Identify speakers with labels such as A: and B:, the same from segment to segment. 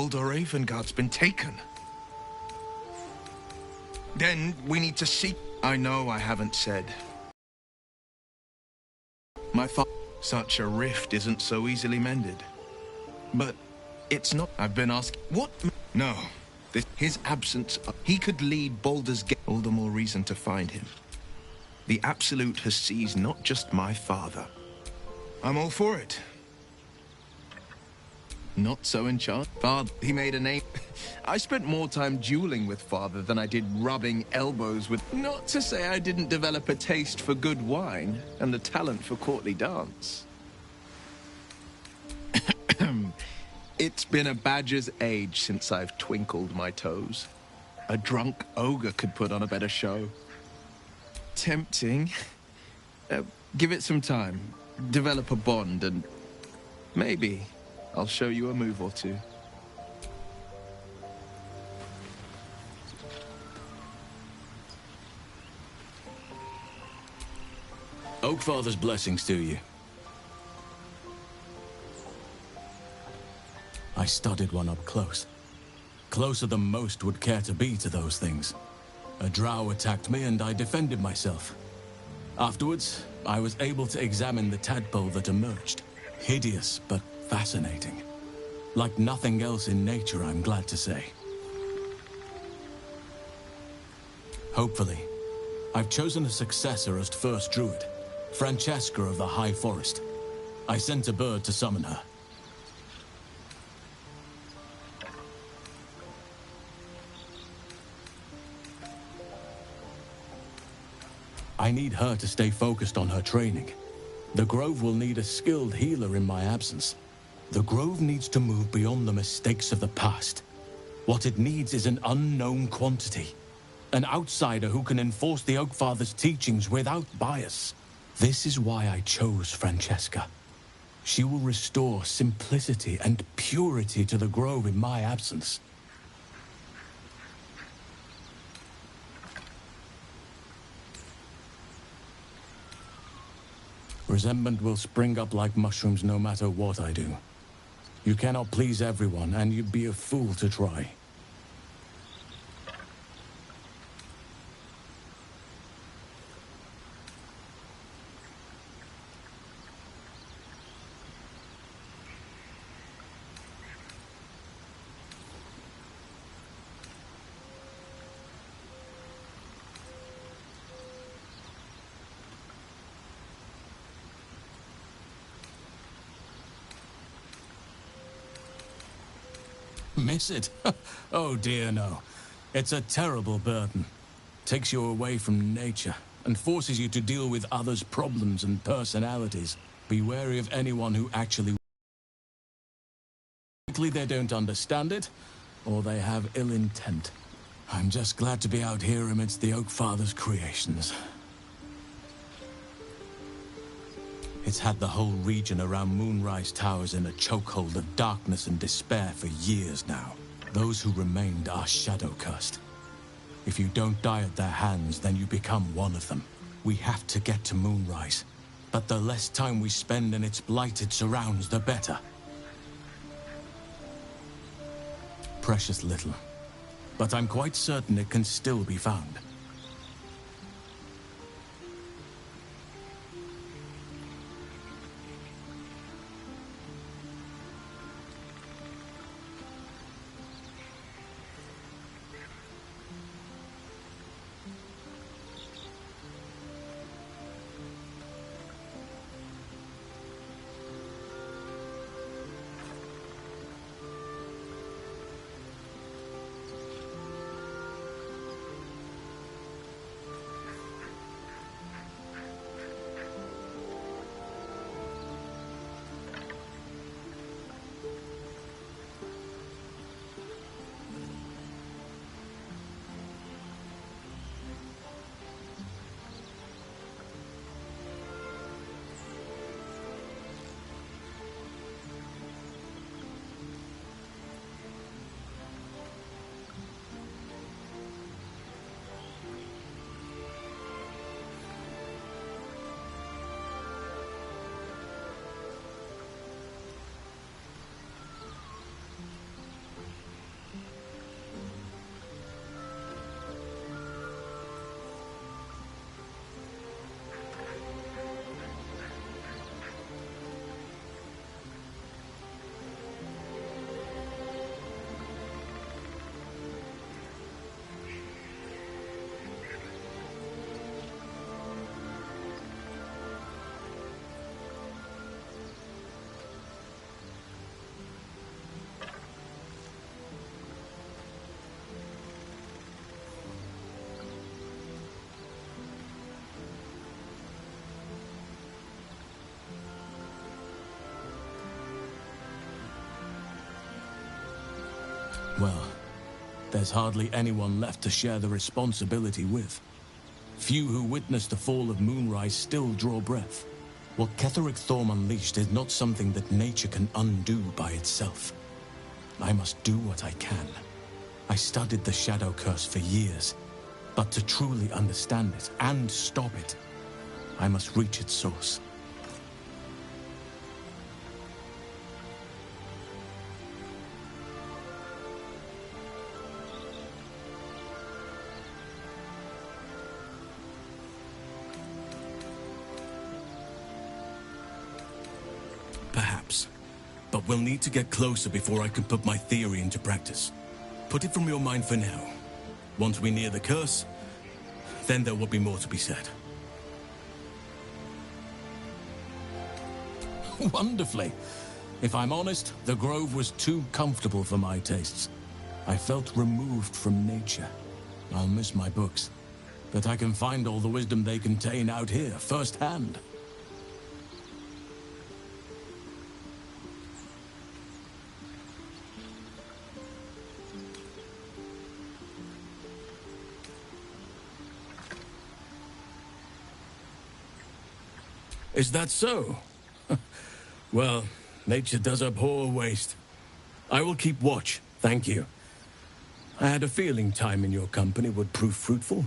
A: Baldur Ravengard's been taken. Then we need to seek... I know I haven't said. My father... Such a rift isn't so easily mended. But it's not... I've been asked... What? No. His absence... He could lead Baldur's Gate. All the more reason to find him. The Absolute has seized not just my father. I'm all for it. Not so enchanted. Father, he made a name. I spent more time dueling with father than I did rubbing elbows with... Not to say I didn't develop a taste for good wine and the talent for courtly dance. It's been a badger's age since I've twinkled my toes. A drunk ogre could put on a better show. Tempting. Give it some time. Develop a bond and... maybe I'll show you a move or two.
B: Oakfather's blessings to you. I studied one up close. Closer than most would care to be to those things. A drow attacked me and I defended myself. Afterwards, I was able to examine the tadpole that emerged. Hideous, but fascinating. Like nothing else in nature, I'm glad to say. Hopefully, I've chosen a successor as first druid, Francesca of the High Forest. I sent a bird to summon her. I need her to stay focused on her training. The Grove will need a skilled healer in my absence. The Grove needs to move beyond the mistakes of the past. What it needs is an unknown quantity. An outsider who can enforce the Oakfather's teachings without bias. This is why I chose Francesca. She will restore simplicity and purity to the Grove in my absence. Resentment will spring up like mushrooms no matter what I do. You cannot please everyone, and you'd be a fool to try. Miss it? Oh dear, no. It's a terrible burden. Takes you away from nature and forces you to deal with others' problems and personalities. Be wary of anyone who actually... Likely they don't understand it, or they have ill intent. I'm just glad to be out here amidst the Oakfather's creations. It's had the whole region around Moonrise Towers in a chokehold of darkness and despair for years now. Those who remained are shadow-cursed. If you don't die at their hands, then you become one of them. We have to get to Moonrise, but the less time we spend in its blighted surrounds, the better. Precious little, but I'm quite certain it can still be found. Well, there's hardly anyone left to share the responsibility with. Few who witnessed the fall of Moonrise still draw breath. What Ketheric Thorm unleashed is not something that nature can undo by itself. I must do what I can. I studied the Shadow Curse for years, but to truly understand it and stop it, I must reach its source.
C: Perhaps. But we'll need to get closer before I can put my theory into practice. Put it from your mind for now. Once we near the curse, then there will be more to be said.
B: Wonderfully. If I'm honest, the Grove was too comfortable for my tastes. I felt removed from nature. I'll miss my books, but I can find all the wisdom they contain out here, firsthand.
C: Is that so? Well, nature does abhor waste. I will keep watch, thank you. I had a feeling time in your company would prove fruitful.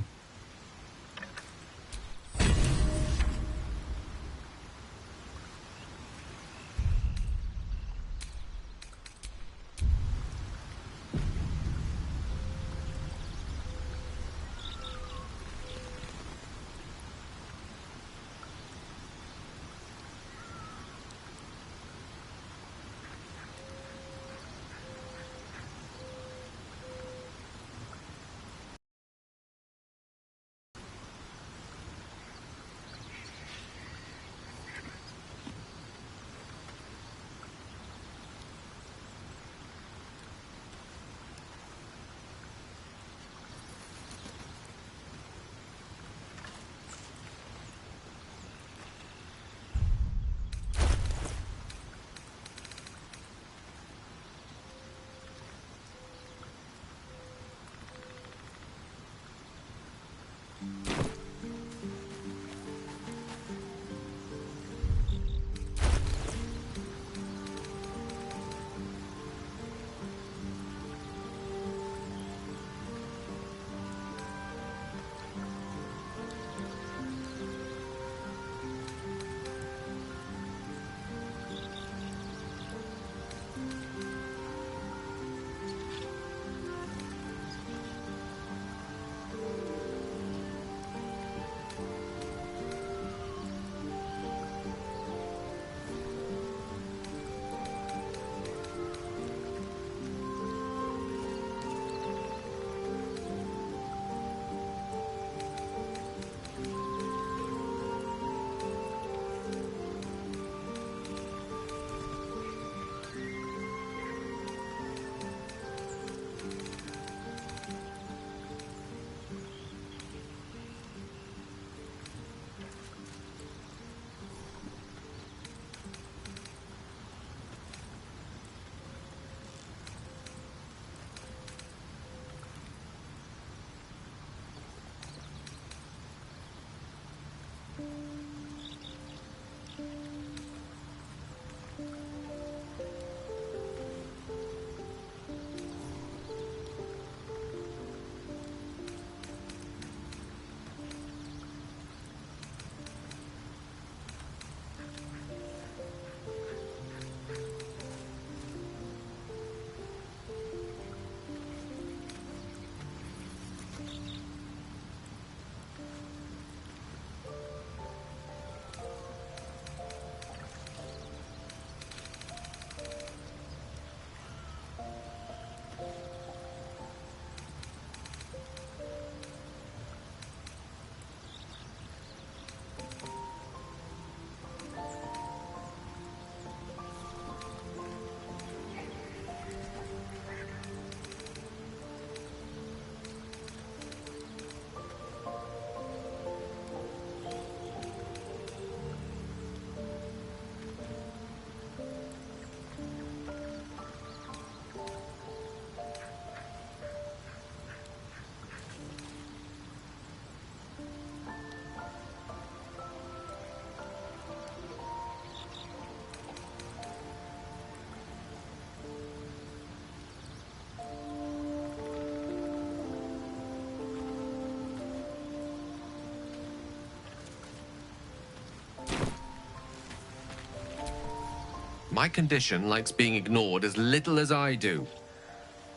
D: My condition likes being ignored as little as I do.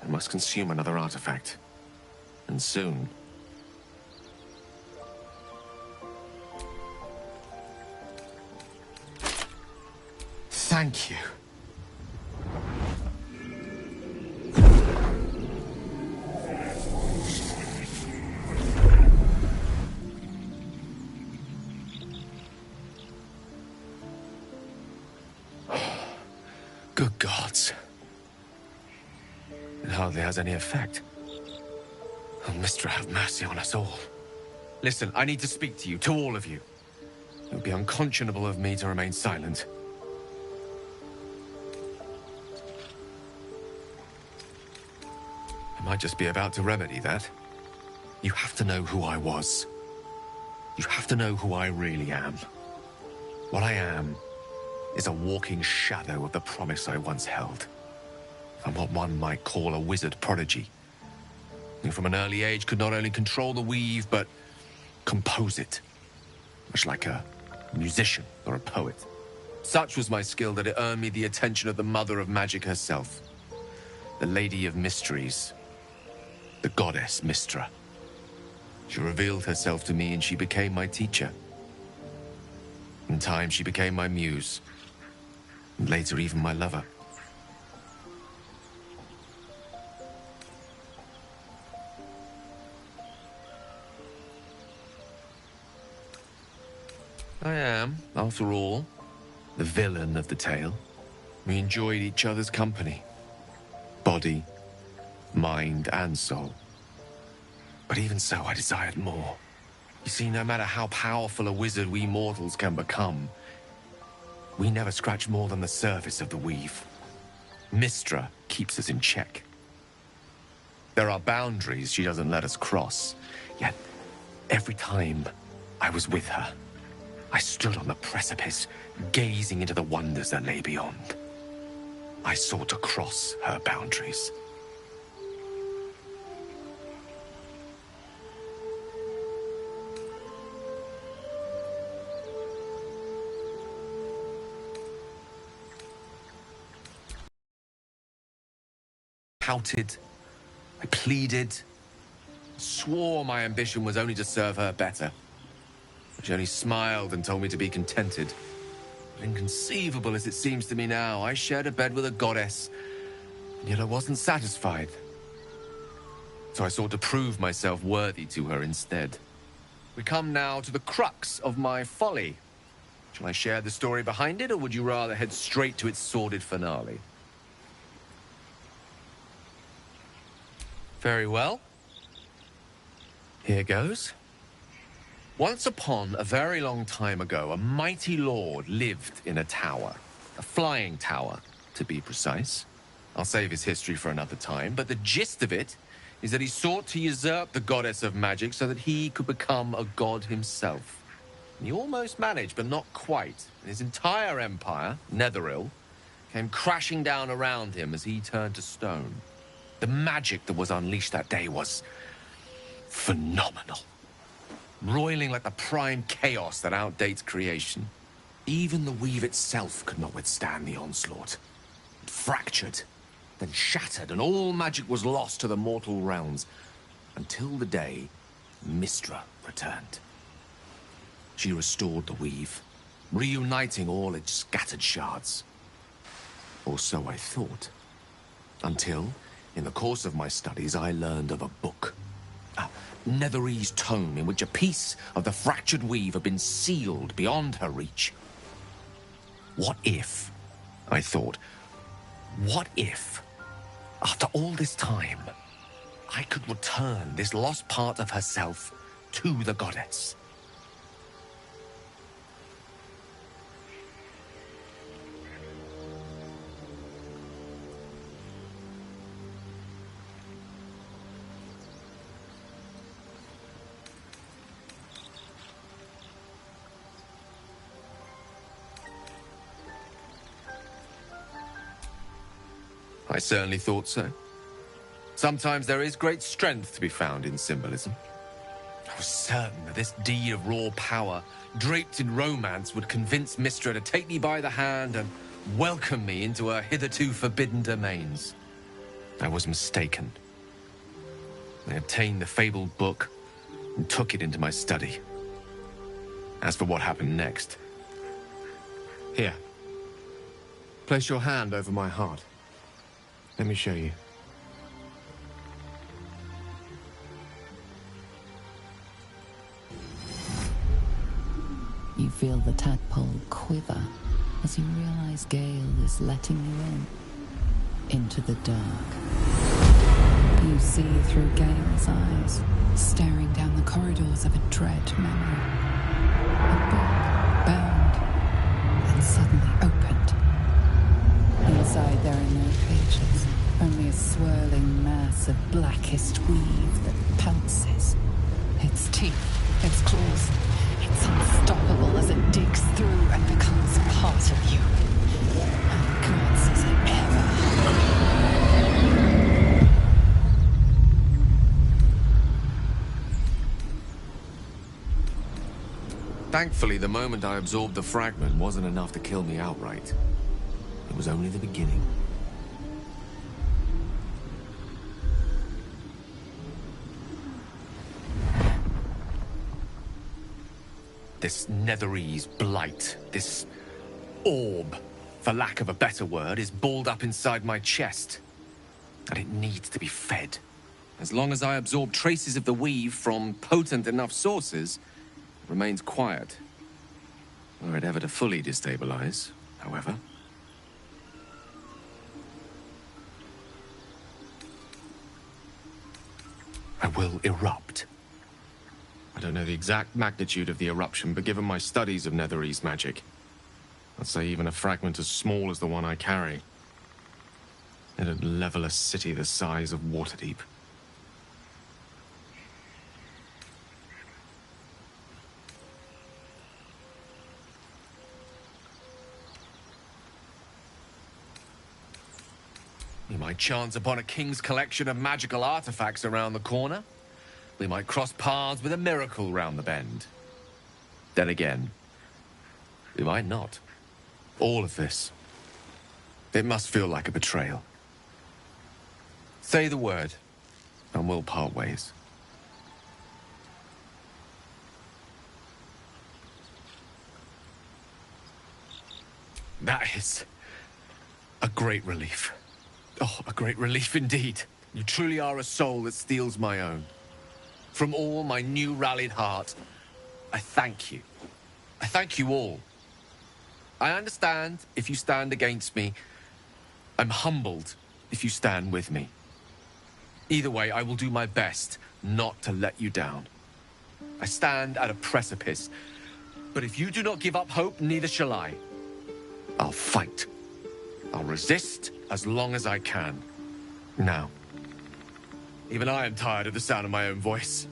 D: I must consume another artifact. And soon.
A: Thank you.
D: Good gods. It hardly has any effect. Oh, Mistra, have mercy on us all. Listen, I need to speak to you, to all of you. It would be unconscionable of me to remain silent. I might just be about to remedy that. You have to know who I was. You have to know who I really am. What I am is a walking shadow of the promise I once held. I'm what one might call a wizard prodigy, who from an early age could not only control the weave, but compose it, much like a musician or a poet. Such was my skill that it earned me the attention of the mother of magic herself, the Lady of Mysteries, the goddess Mistra. She revealed herself to me and she became my teacher. In time, she became my muse, and later even my lover. I am, after all, the villain of the tale. We enjoyed each other's company. Body, mind, and soul. But even so, I desired more. You see, no matter how powerful a wizard we mortals can become, we never scratch more than the surface of the weave. Mistra keeps us in check. There are boundaries she doesn't let us cross, yet every time I was with her, I stood on the precipice, gazing into the wonders that lay beyond. I sought to cross her boundaries. Pouted, I pleaded, swore my ambition was only to serve her better. She only smiled and told me to be contented. But inconceivable as it seems to me now, I shared a bed with a goddess, and yet I wasn't satisfied. So I sought to prove myself worthy to her instead. We come now to the crux of my folly. Shall I share the story behind it, or would you rather head straight to its sordid finale? Very well. Here goes. Once upon a very long time ago, a mighty lord lived in a tower. A flying tower, to be precise. I'll save his history for another time, but the gist of it is that he sought to usurp the goddess of magic so that he could become a god himself. And he almost managed, but not quite. And his entire empire, Netheril, came crashing down around him as he turned to stone. The magic that was unleashed that day was phenomenal. Roiling like the prime chaos that outdates creation. Even the weave itself could not withstand the onslaught. It fractured, then shattered, and all magic was lost to the mortal realms, until the day Mistra returned. She restored the weave, reuniting all its scattered shards. Or so I thought. Until, in the course of my studies, I learned of a book. A Netherese tome in which a piece of the fractured weave had been sealed beyond her reach. What if, I thought, what if, after all this time, I could return this lost part of herself to the goddess? I certainly thought so. Sometimes there is great strength to be found in symbolism. I was certain that this deed of raw power, draped in romance, would convince Mistra to take me by the hand and welcome me into her hitherto forbidden domains. I was mistaken. I obtained the fabled book and took it into my study. As for what happened next... Here. Place your hand over my heart. Let me show you.
E: You feel the tadpole quiver as you realize Gale is letting you into the dark. You see through Gale's eyes, staring down the corridors of a dread memory. A book bound and suddenly opened. Inside there are no pages, only a swirling mass of blackest weave that pounces. Its teeth, its claws, it's unstoppable as it digs through and becomes part of you. And glances it ever.
D: Thankfully, the moment I absorbed the fragment wasn't enough to kill me outright. It was only the beginning. This Netherese blight, this orb, for lack of a better word, is balled up inside my chest. And it needs to be fed. As long as I absorb traces of the weave from potent enough sources, it remains quiet. Were it ever to fully destabilize, however. I will erupt. I don't know the exact magnitude of the eruption, but given my studies of Netherese magic, I'd say even a fragment as small as the one I carry, it'd level a city the size of Waterdeep. We might chance upon a king's collection of magical artifacts around the corner. We might cross paths with a miracle round the bend. Then again, we might not. All of this, it must feel like a betrayal. Say the word, and we'll part ways. That is a great relief. Oh, a great relief indeed. You truly are a soul that steals my own. From all my new rallied heart, I thank you. I thank you all. I understand if you stand against me. I'm humbled if you stand with me. Either way, I will do my best not to let you down. I stand at a precipice, but if you do not give up hope, neither shall I. I'll fight. I'll resist as long as I can. Now, even I am tired of the sound of my own voice.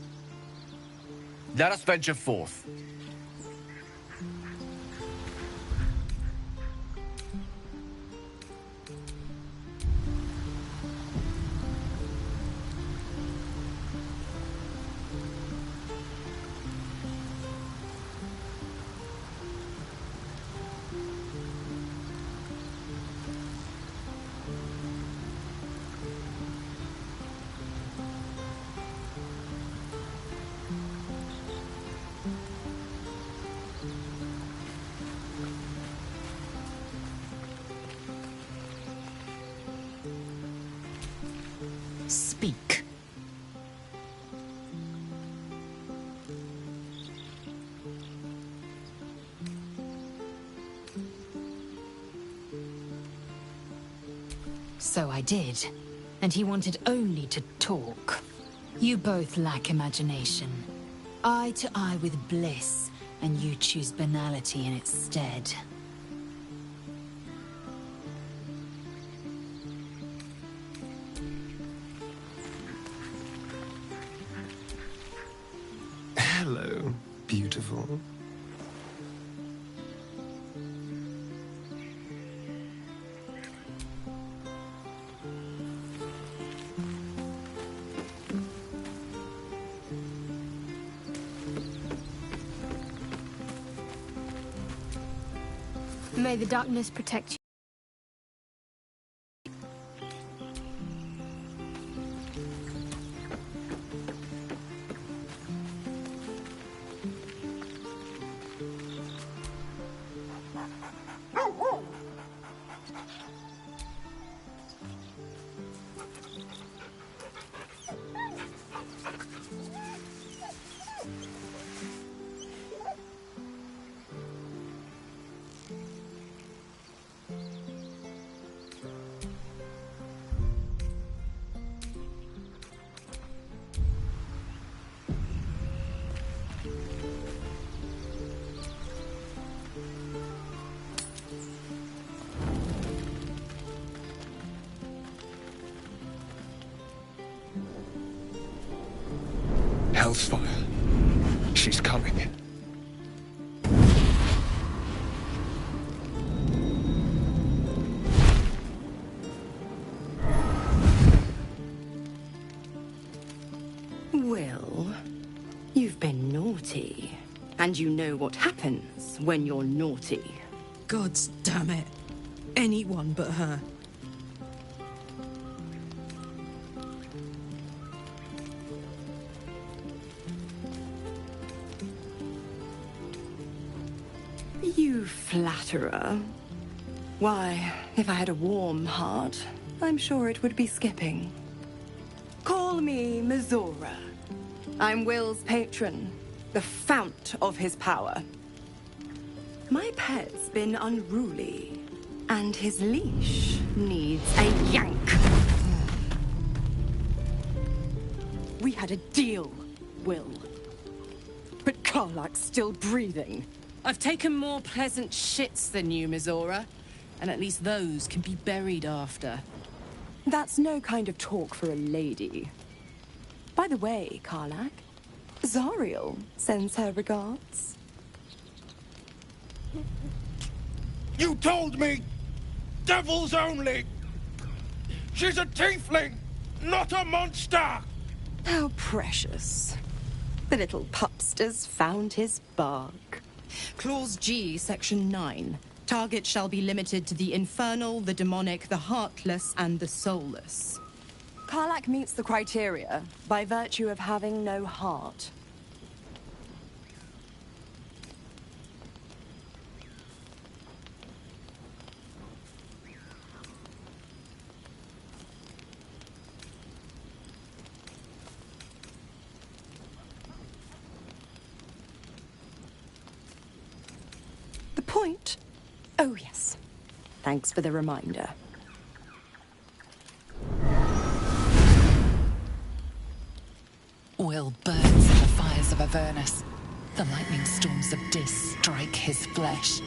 D: Let us venture forth.
E: Speak.
F: So I did. And he wanted only to talk. You both lack imagination. Eye to eye with bliss, and you choose banality in its stead.
G: Hello, beautiful.
H: May the darkness protect you.
A: Hellsfire. She's coming.
H: Will, you've been naughty. And you know what happens when you're naughty.
I: Gods damn it. Anyone but her.
H: You flatterer. Why, if I had a warm heart, I'm sure it would be skipping. Call me Mizora. I'm Will's patron, the fount of his power. My pet's been unruly, and his leash needs a yank. We had a deal, Will. But Karlak's still breathing. I've taken more pleasant shits than you, Mizora, and at least those can be buried after. That's no kind of talk for a lady. By the way, Karlak, Zariel sends her regards.
A: You told me! Devils only! She's a tiefling, not a monster!
H: How precious. The little pupster's found his bark. Clause G, Section 9. Target shall be limited to the infernal, the demonic, the heartless, and the soulless. Karlak meets the criteria by virtue of having no heart. The point? Oh, yes. Thanks for the reminder.
E: Will burns in the fires of Avernus. The lightning storms of Dis strike his flesh.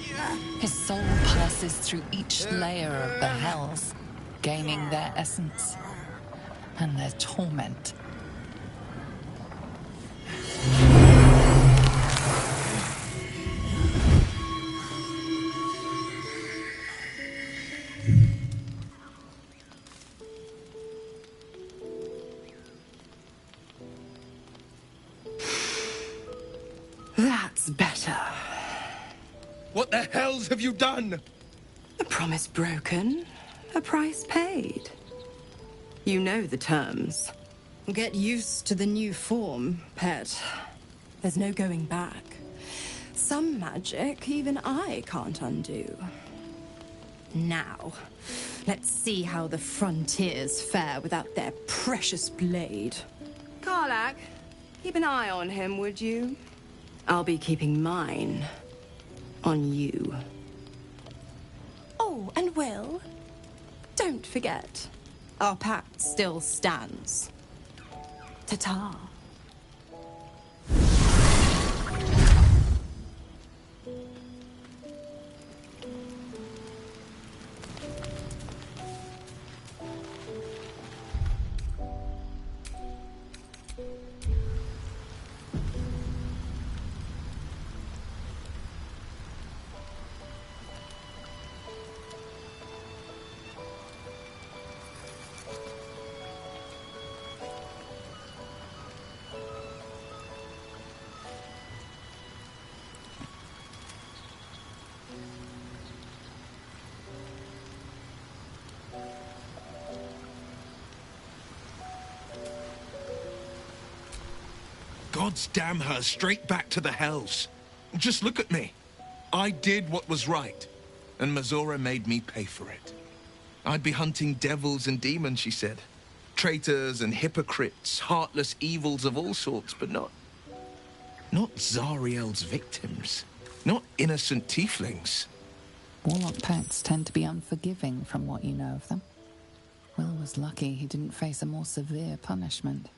E: His soul passes through each layer of the hells, gaining their essence and their torment.
H: That's better.
A: What the hells have you done?
H: A promise broken, a price paid. You know the terms. Get used to the new form, pet. There's no going back. Some magic even I can't undo. Now, let's see how the frontiers fare without their precious blade. Karlak, keep an eye on him, would you? I'll be keeping mine on you. Oh, and Will, don't forget, our pact still stands. Ta-ta.
A: Gods damn her, straight back to the hells. Just look at me. I did what was right, and Mizora made me pay for it. I'd be hunting devils and demons, she said. Traitors and hypocrites, heartless evils of all sorts, but not Zariel's victims. Not innocent tieflings.
E: Warlock pacts tend to be unforgiving from what you know of them. Will was lucky he didn't face a more severe punishment.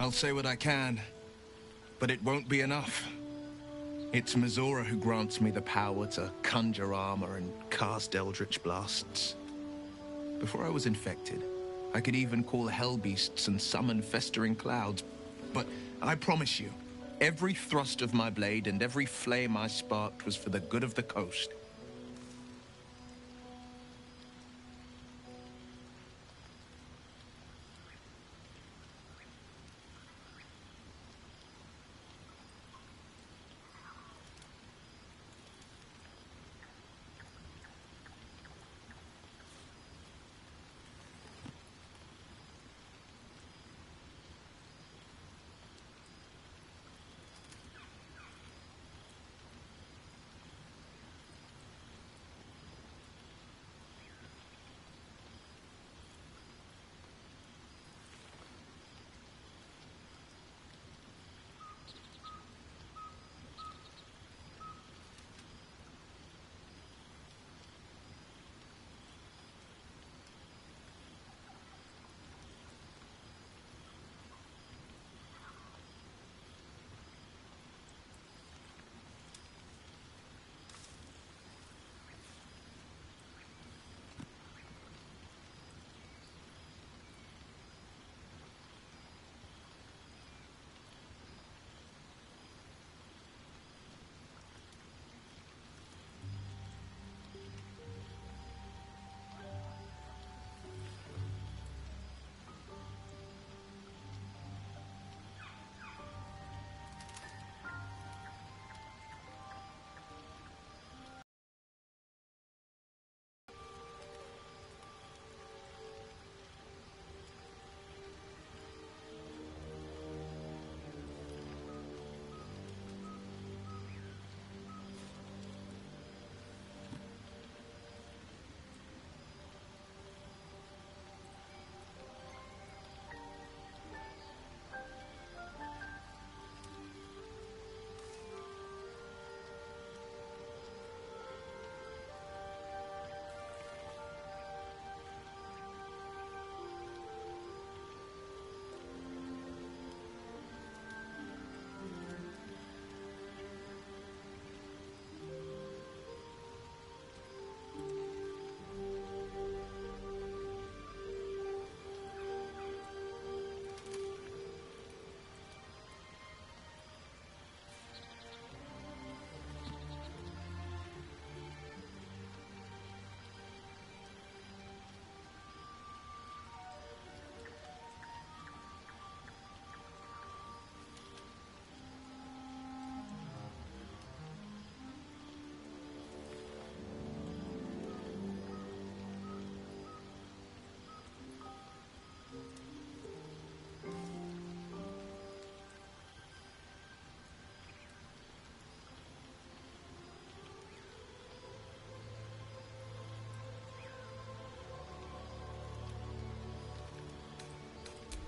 A: I'll say what I can, but it won't be enough. It's Mizora who grants me the power to conjure armor and cast eldritch blasts. Before I was infected, I could even call hell beasts and summon festering clouds. But I promise you, every thrust of my blade and every flame I sparked was for the good of the coast.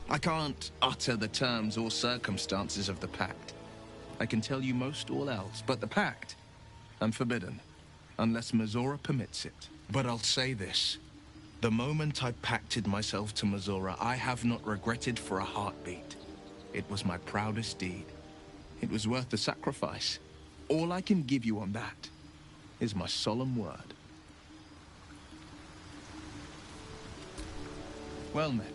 A: I can't utter the terms or circumstances of the pact. I can tell you most all else, but the pact, I'm forbidden, unless Mizora permits it. But I'll say this. The moment I pacted myself to Mizora, I have not regretted for a heartbeat. It was my proudest deed. It was worth the sacrifice. All I can give you on that is my solemn word. Well met.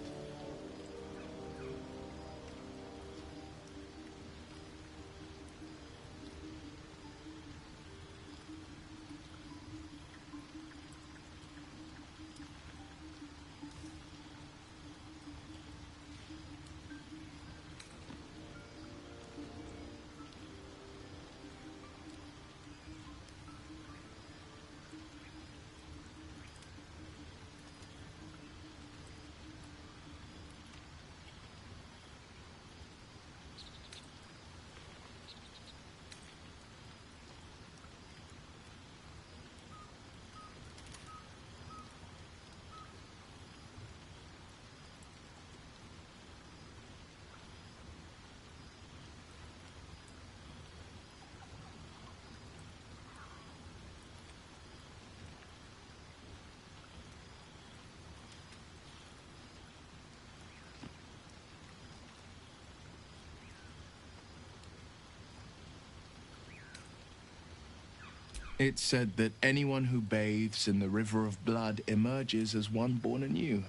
A: It's said that anyone who bathes in the river of blood emerges as one born anew.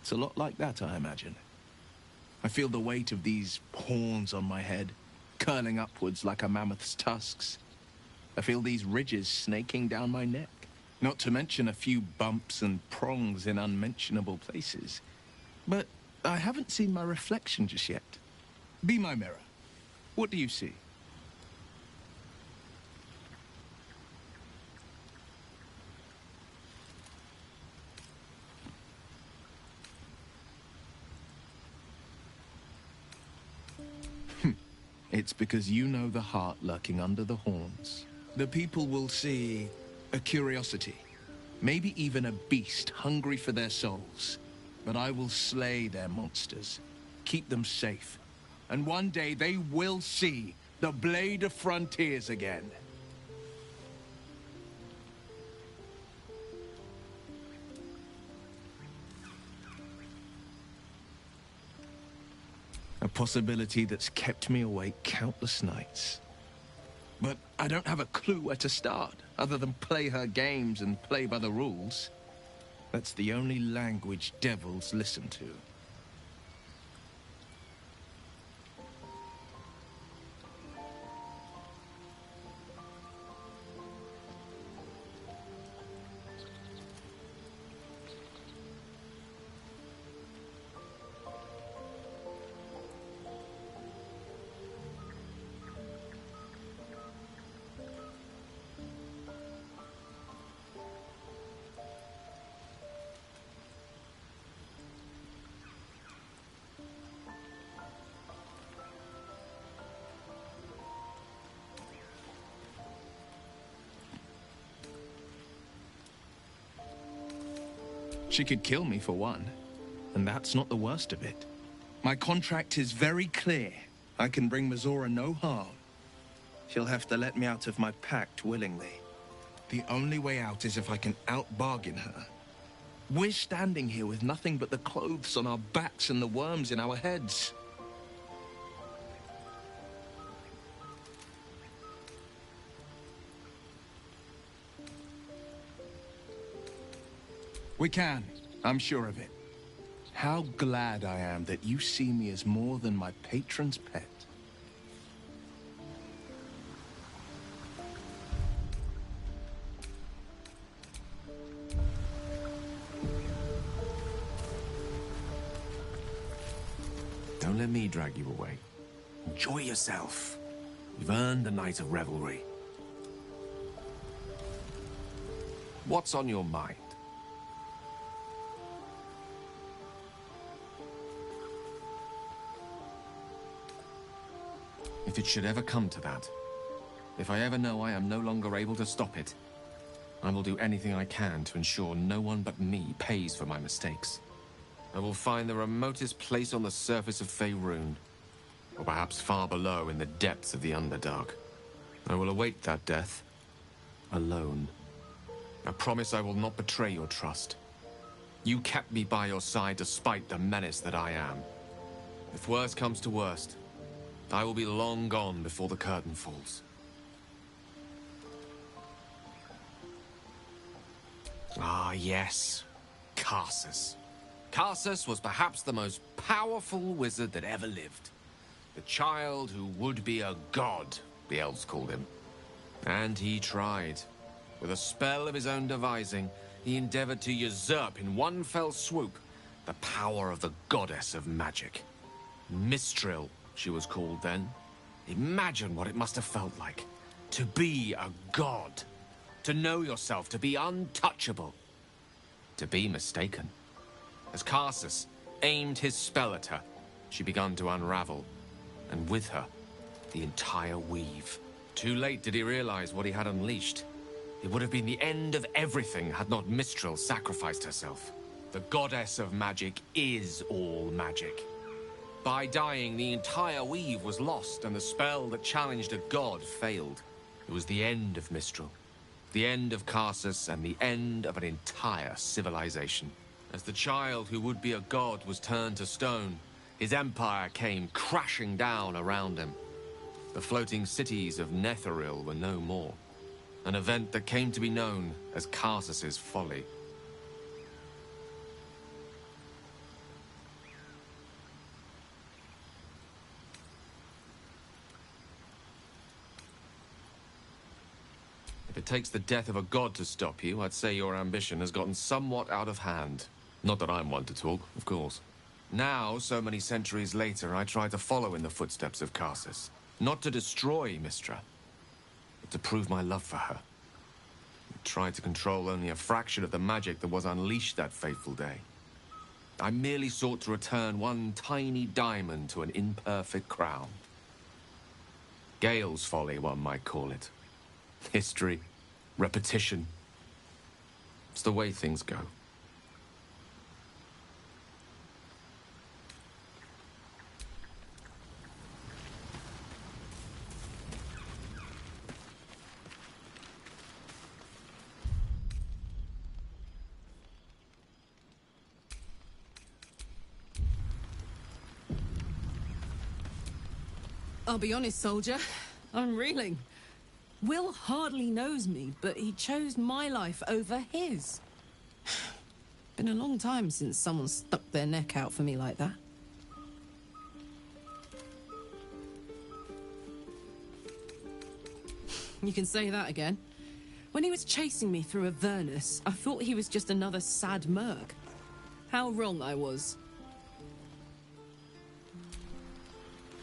A: It's a lot like that, I imagine. I feel the weight of these horns on my head, curling upwards like a mammoth's tusks. I feel these ridges snaking down my neck. Not to mention a few bumps and prongs in unmentionable places. But I haven't seen my reflection just yet. Be my mirror. What do you see? It's because you know the heart lurking under the horns. The people will see a curiosity, maybe even a beast hungry for their souls. But I will slay their monsters, keep them safe. And one day they will see the Blade of Frontiers again. A possibility that's kept me awake countless nights. But I don't have a clue where to start, other than play her games and play by the rules. That's the only language devils listen to. She could kill me for one, and that's not the worst of it. My contract is very clear. I can bring Mizora no harm. She'll have to let me out of my pact willingly. The only way out is if I can out-bargain her. We're standing here with nothing but the clothes on our backs and the worms in our heads. We can. I'm sure of it. How glad I am that you see me as more than my patron's pet.
D: Don't let me drag you away. Enjoy yourself. You've earned a night of revelry. What's on your mind? If it should ever come to that, if I ever know I am no longer able to stop it, I will do anything I can to ensure no one but me pays for my mistakes. I will find the remotest place on the surface of Faerun, or perhaps far below in the depths of the Underdark. I will await that death, alone. I promise I will not betray your trust. You kept me by your side despite the menace that I am. If worst comes to worst, I will be long gone before the curtain falls. Ah, yes. Karsus. Karsus was perhaps the most powerful wizard that ever lived. The child who would be a god, the elves called him. And he tried. With a spell of his own devising, he endeavored to usurp in one fell swoop the power of the goddess of magic. Mistral, she was called then. Imagine what it must have felt like. To be a god. To know yourself, to be untouchable. To be mistaken. As Karsus aimed his spell at her, she began to unravel. And with her, the entire weave. Too late did he realize what he had unleashed. It would have been the end of everything had not Mistral sacrificed herself. The goddess of magic is all magic. By dying, the entire weave was lost, and the spell that challenged a god failed. It was the end of Mistral, the end of Karsus, and the end of an entire civilization. As the child who would be a god was turned to stone, his empire came crashing down around him. The floating cities of Netheril were no more. An event that came to be known as Karsus's folly. If it takes the death of a god to stop you, I'd say your ambition has gotten somewhat out of hand. Not that I'm one to talk, of course. Now, so many centuries later, I try to follow in the footsteps of Karsus. Not to destroy Mystra, but to prove my love for her. I tried to control only a fraction of the magic that was unleashed that fateful day. I merely sought to return one tiny diamond to an imperfect crown. Gale's folly, one might call it. History, repetition. It's the way things go.
I: I'll be honest, soldier. I'm reeling. Will hardly knows me, but he chose my life over his. Been a long time since someone stuck their neck out for me like that. You can say that again. When he was chasing me through Avernus, I thought he was just another sad merc. How wrong I was.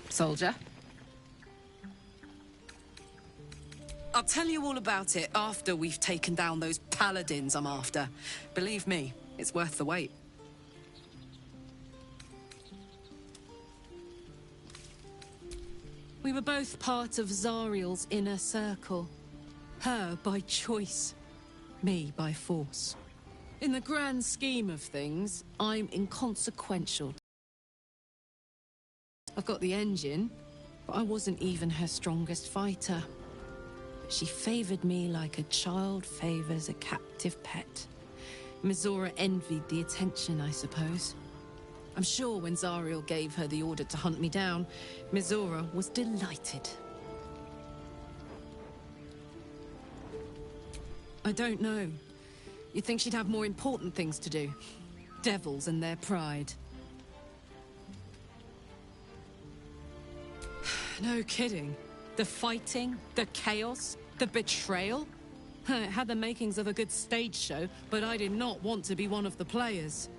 I: Soldier? I'll tell you all about it after we've taken down those paladins I'm after. Believe me, it's worth the wait. We were both part of Zariel's inner circle. Her by choice, me by force. In the grand scheme of things, I'm inconsequential. I've got the engine, but I wasn't even her strongest fighter. She favored me like a child favors a captive pet. Mizora envied the attention, I suppose. I'm sure when Zariel gave her the order to hunt me down, Mizora was delighted. I don't know. You'd think she'd have more important things to do. Devils and their pride. No kidding. The fighting, the chaos, the betrayal. It had the makings of a good stage show, but I did not want to be one of the players.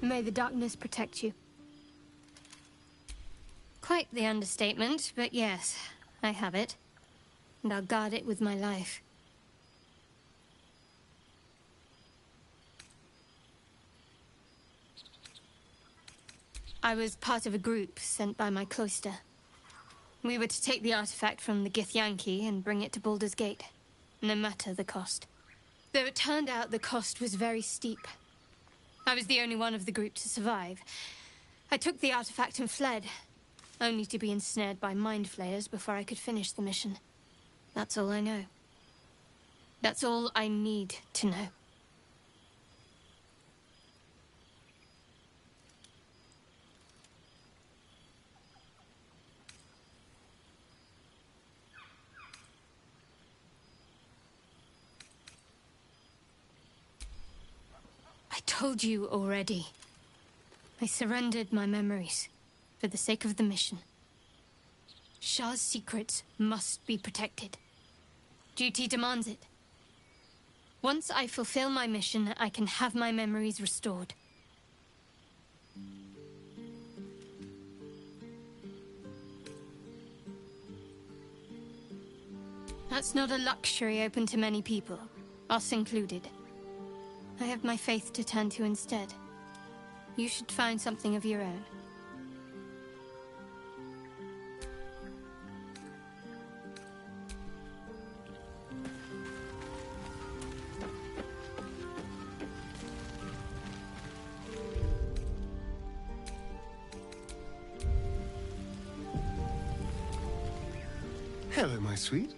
J: May the darkness protect you.
K: Quite the understatement, but yes, I have it. And I'll guard it with my life. I was part of a group sent by my cloister. We were to take the artifact from the Githyanki and bring it to Baldur's Gate, no matter the cost. Though it turned out the cost was very steep. I was the only one of the group to survive. I took the artifact and fled, only to be ensnared by mind flayers before I could finish the mission. That's all I know. That's all I need to know. I told you already. I surrendered my memories for the sake of the mission. Shah's secrets must be protected. Duty demands it. Once I fulfill my mission, I can have my memories restored. That's not a luxury open to many people, us included. I have my faith to turn to instead. You should find something of your own.
G: Hello, my sweet.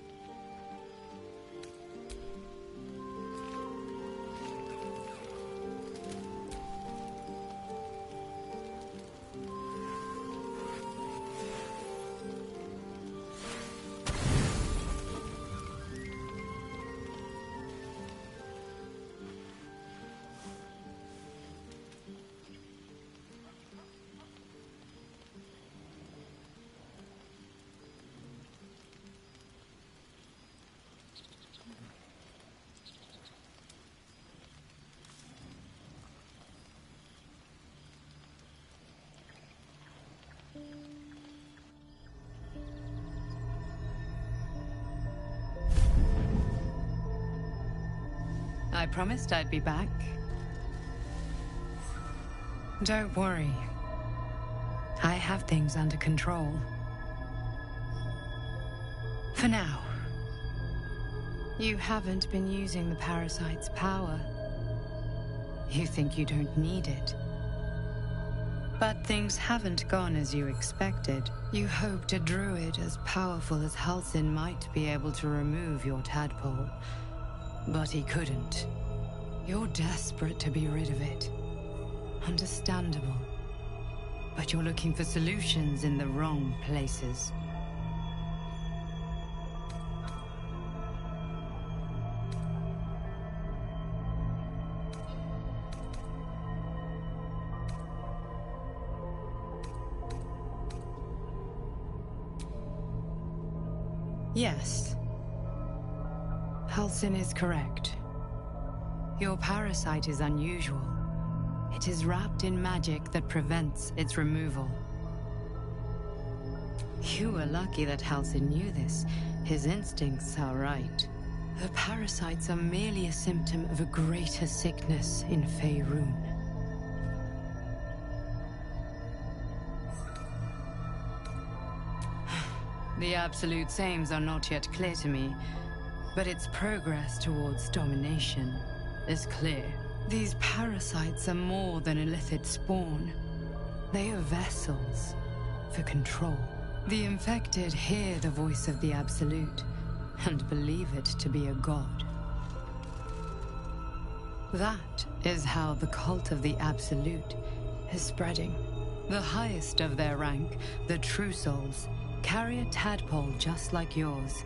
L: I promised I'd be back. Don't worry. I have things under control. For now. You haven't been using the parasite's power. You think you don't need it. But things haven't gone as you expected. You hoped a druid as powerful as Halsin might be able to remove your tadpole. But he couldn't. You're desperate to be rid of it. Understandable. But you're looking for solutions in the wrong places. Yes. Halsin is correct. Your parasite is unusual. It is wrapped in magic that prevents its removal. You were lucky that Halsin knew this. His instincts are right. The parasites are merely a symptom of a greater sickness in Faerun. The absolute sames are not yet clear to me, but its progress towards domination is clear. These parasites are more than illithid spawn. They are vessels for control. The infected hear the voice of the Absolute and believe it to be a god. That is how the cult of the Absolute is spreading. The highest of their rank, the True Souls, carry a tadpole just like yours.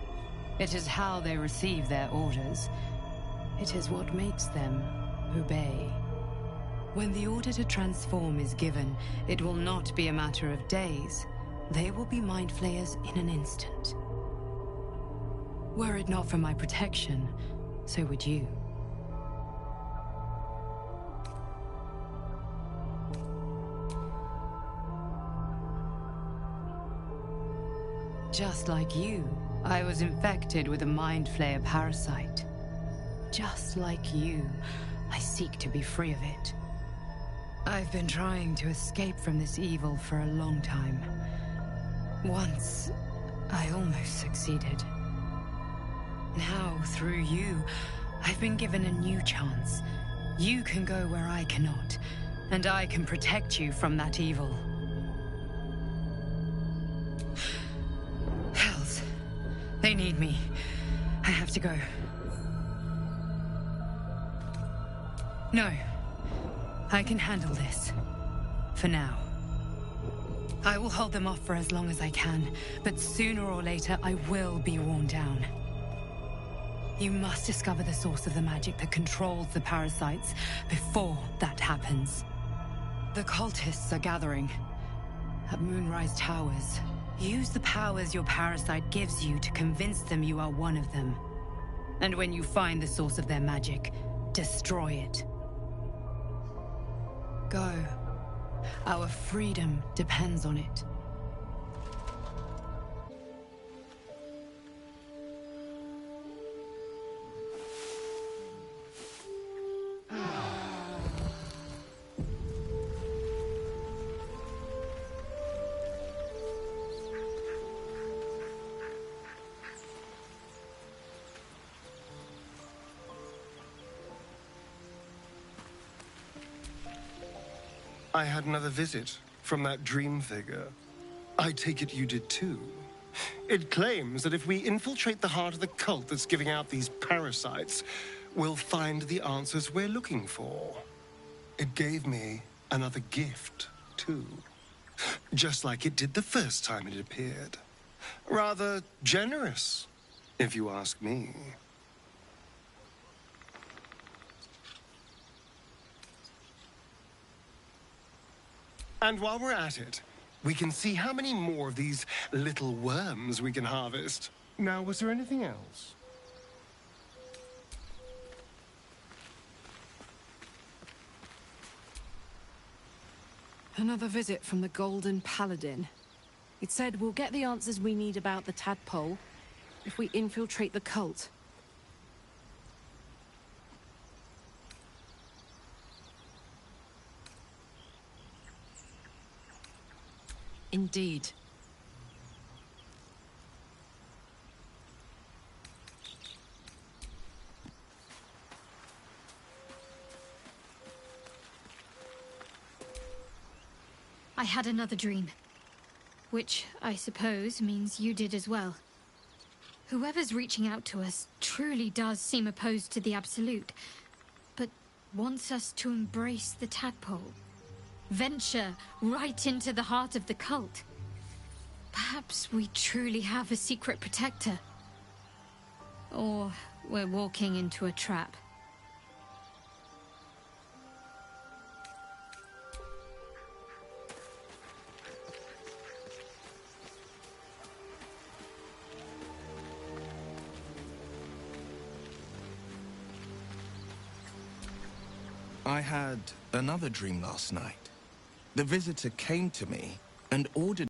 L: It is how they receive their orders. It is what makes them obey. When the order to transform is given, it will not be a matter of days. They will be mind flayers in an instant. Were it not for my protection, so would you. Just like you, I was infected with a Mind Flayer parasite. Just like you, I seek to be free of it. I've been trying to escape from this evil for a long time. Once, I almost succeeded. Now, through you, I've been given a new chance. You can go where I cannot, and I can protect you from that evil. Hells. They need me. I have to go. No. I can handle this. For now. I will hold them off for as long as I can, but sooner or later I will be worn down. You must discover the source of the magic that controls the parasites before that happens. The cultists are gathering at Moonrise Towers. Use the powers your parasite gives you to convince them you are one of them. And when you find the source of their magic, destroy it. Go. Our freedom depends on it.
G: I had another visit from that dream figure. I take it you did too. It claims that if we infiltrate the heart of the cult that's giving out these parasites, we'll find the answers we're looking for. It gave me another gift, too. Just like it did the first time it appeared. Rather generous, if you ask me. And while we're at it, we can see how many more of these little worms we can harvest. Now, was there anything else?
I: Another visit from the Golden Paladin. It said we'll get the answers we need about the tadpole if we infiltrate the cult. Indeed.
K: I had another dream. Which, I suppose, means you did as well. Whoever's reaching out to us truly does seem opposed to the Absolute, but wants us to embrace the tadpole. Venture right into the heart of the cult. Perhaps we truly have a secret protector. Or we're walking into a trap.
A: I had another dream last night. The visitor came to me and ordered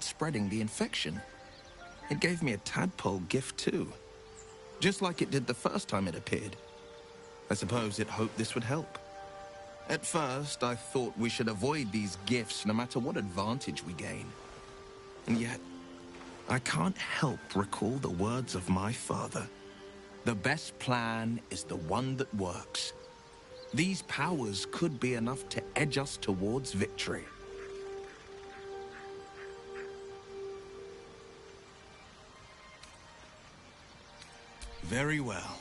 A: spreading the infection. It gave me a tadpole gift too, just like it did the first time it appeared. I suppose it hoped this would help. At first, I thought we should avoid these gifts no matter what advantage we gain. And yet, I can't help recall the words of my father. The best plan is the one that works. These powers could be enough to edge us towards victory. Very well.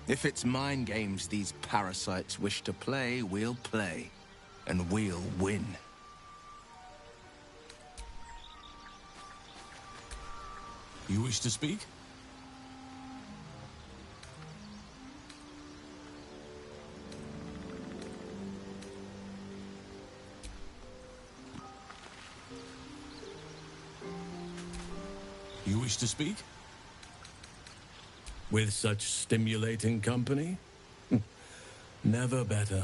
A: If it's mind games these parasites wish to play, we'll play. And we'll win.
B: You wish to speak? You wish to speak?
C: With such stimulating company? Never better.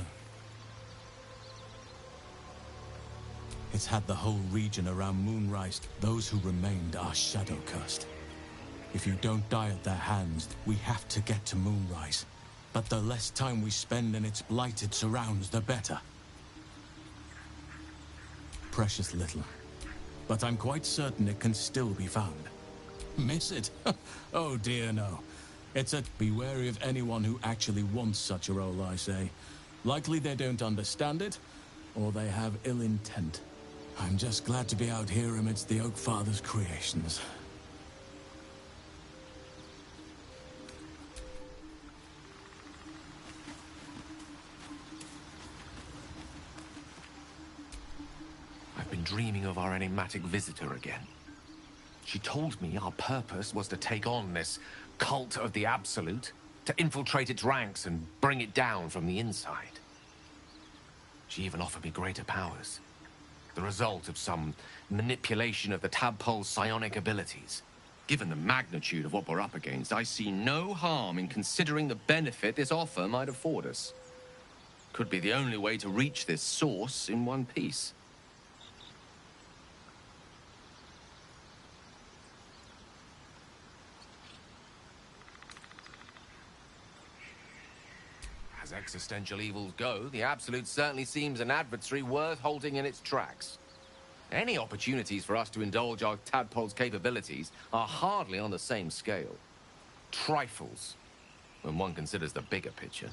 B: It's had the whole region around Moonrise. Those who remained are shadow-cursed. If you don't die at their hands, we have to get to Moonrise. But the less time we spend in its blighted surrounds, the better. Precious little. But I'm quite certain it can still be found. Miss it? Oh dear, no. Be wary of anyone who actually wants such a role, I say. Likely they don't understand it, or they have ill intent. I'm just glad to be out here amidst the Oak Father's creations.
D: I've been dreaming of our enigmatic visitor again. She told me our purpose was to take on this cult of the Absolute, to infiltrate its ranks and bring it down from the inside. She even offered me greater powers, the result of some manipulation of the tadpole's psionic abilities. Given the magnitude of what we're up against, I see no harm in considering the benefit this offer might afford us. Could be the only way to reach this source in one piece. As existential evils go, the Absolute certainly seems an adversary worth halting in its tracks. Any opportunities for us to indulge our tadpole's capabilities are hardly on the same scale. Trifles, when one considers the bigger picture.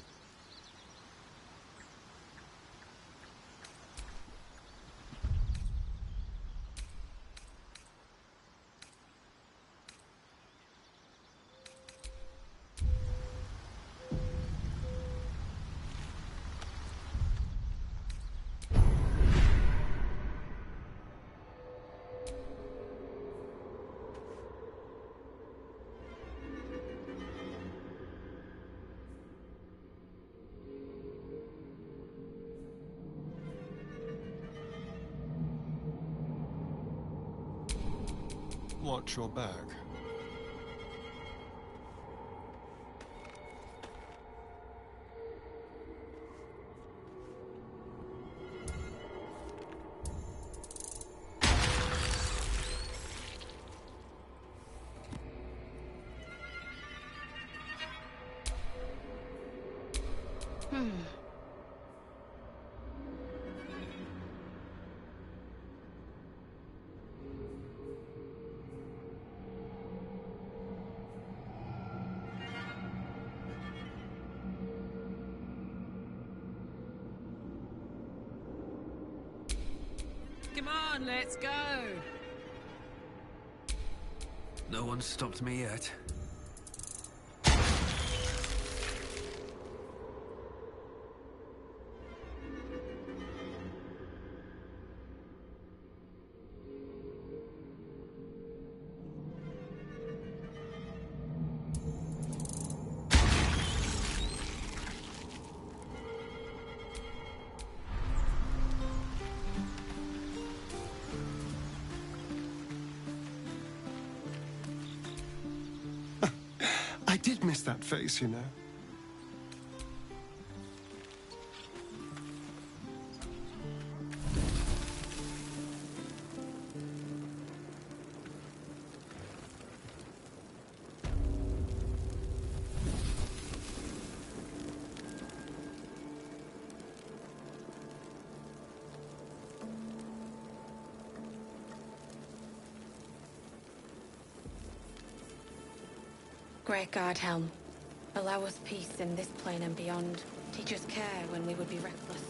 G: Watch your back.
I: Come on, let's go.
J: No one's stopped me yet.
G: I did miss that face, you know.
M: Great God, Helm. Allow us peace in this plane and beyond. Teach us care when we would be reckless.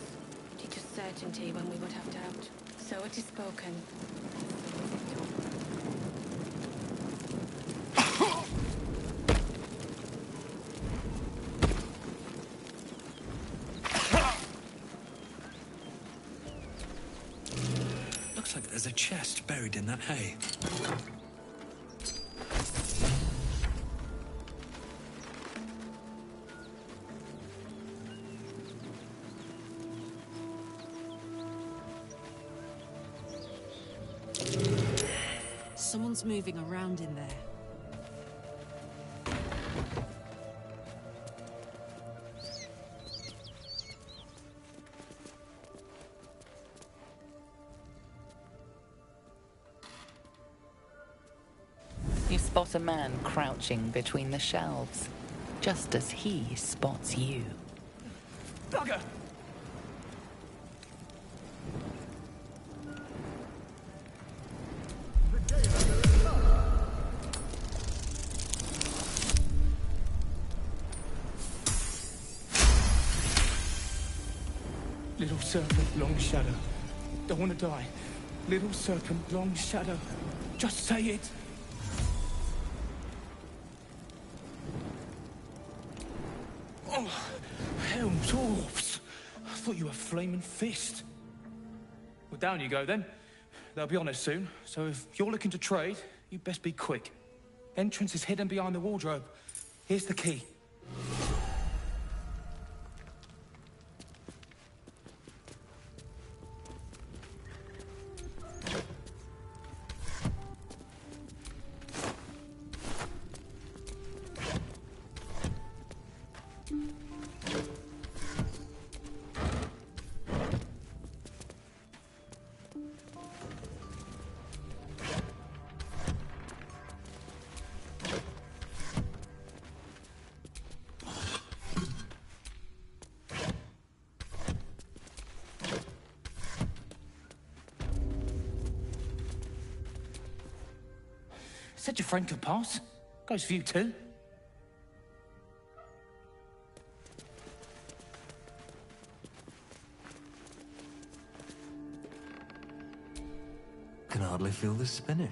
M: Teach us certainty when we would have doubt. So it is spoken.
J: Looks like there's a chest buried in that hay.
I: Someone's moving around in there.
E: You spot a man crouching between the shelves, just as he spots you.
N: Bugger! Little serpent, long shadow. Don't want to die. Little serpent, long shadow. Just say it. Oh, hell's orbs. I thought you were flaming fist. Well, down you go then. They'll be on us soon, so if you're looking to trade, you best be quick. Entrance is hidden behind the wardrobe. Here's the key. Said your friend could pass. Goes for you too.
J: Can hardly feel this spinning.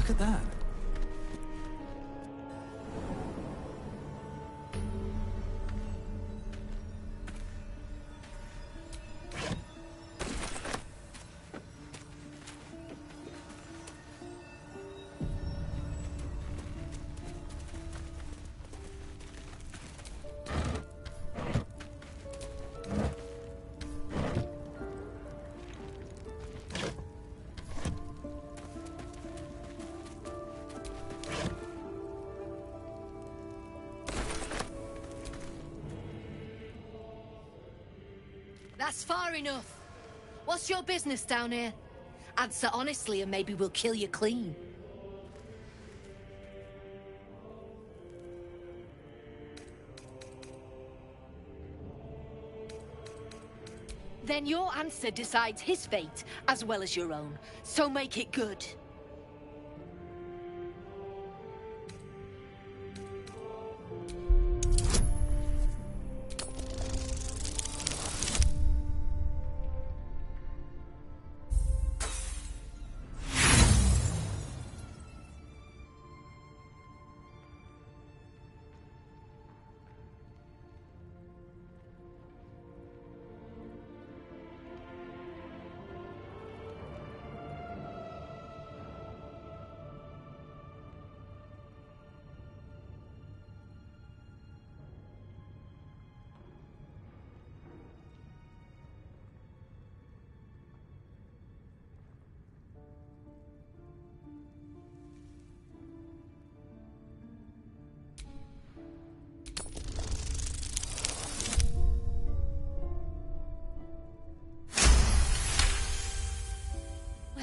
J: Look at that.
O: That's far enough. What's your business down here? Answer honestly and maybe we'll kill you clean. Then your answer decides his fate as well as your own. So make it good.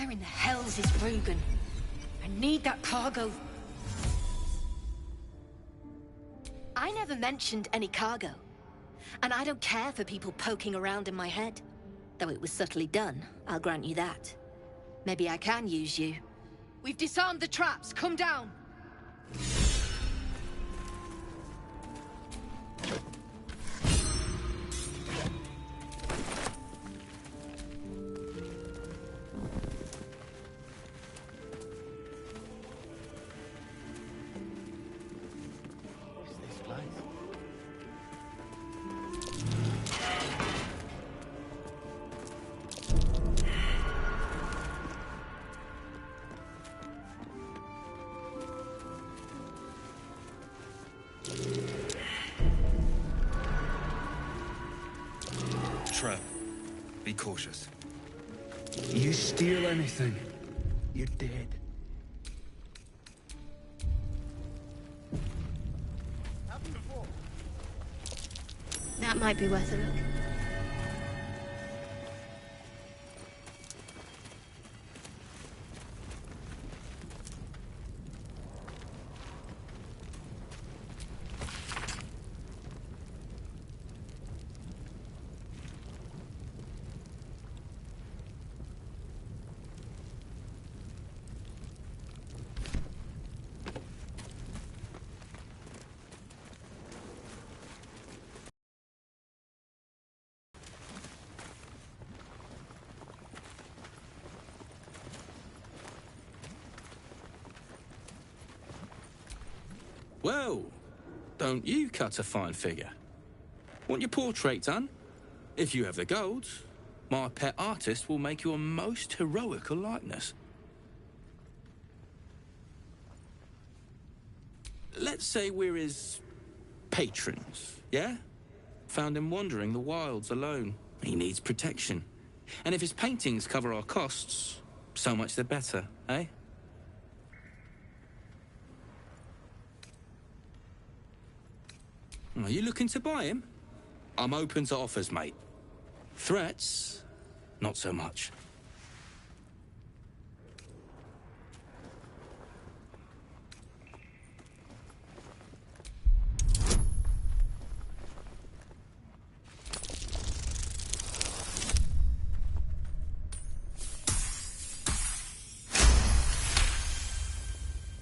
O: Where in the hell's is Rugen? I need that cargo. I never mentioned any cargo. And I don't care for people poking around in my head. Though it was subtly done, I'll grant you that. Maybe I can use you. We've disarmed the traps. Come down.
P: Trap. Be cautious.
Q: You steal anything, you're dead.
K: That might be worth a look.
R: Well, don't you cut a fine figure? Want your portrait done? If you have the gold, my pet artist will make you a most heroical likeness. Let's say we're his patrons, yeah? Found him wandering the wilds alone. He needs protection. And if his paintings cover our costs, so much the better, eh? Are you looking to buy him? I'm open to offers, mate. Threats? Not so much.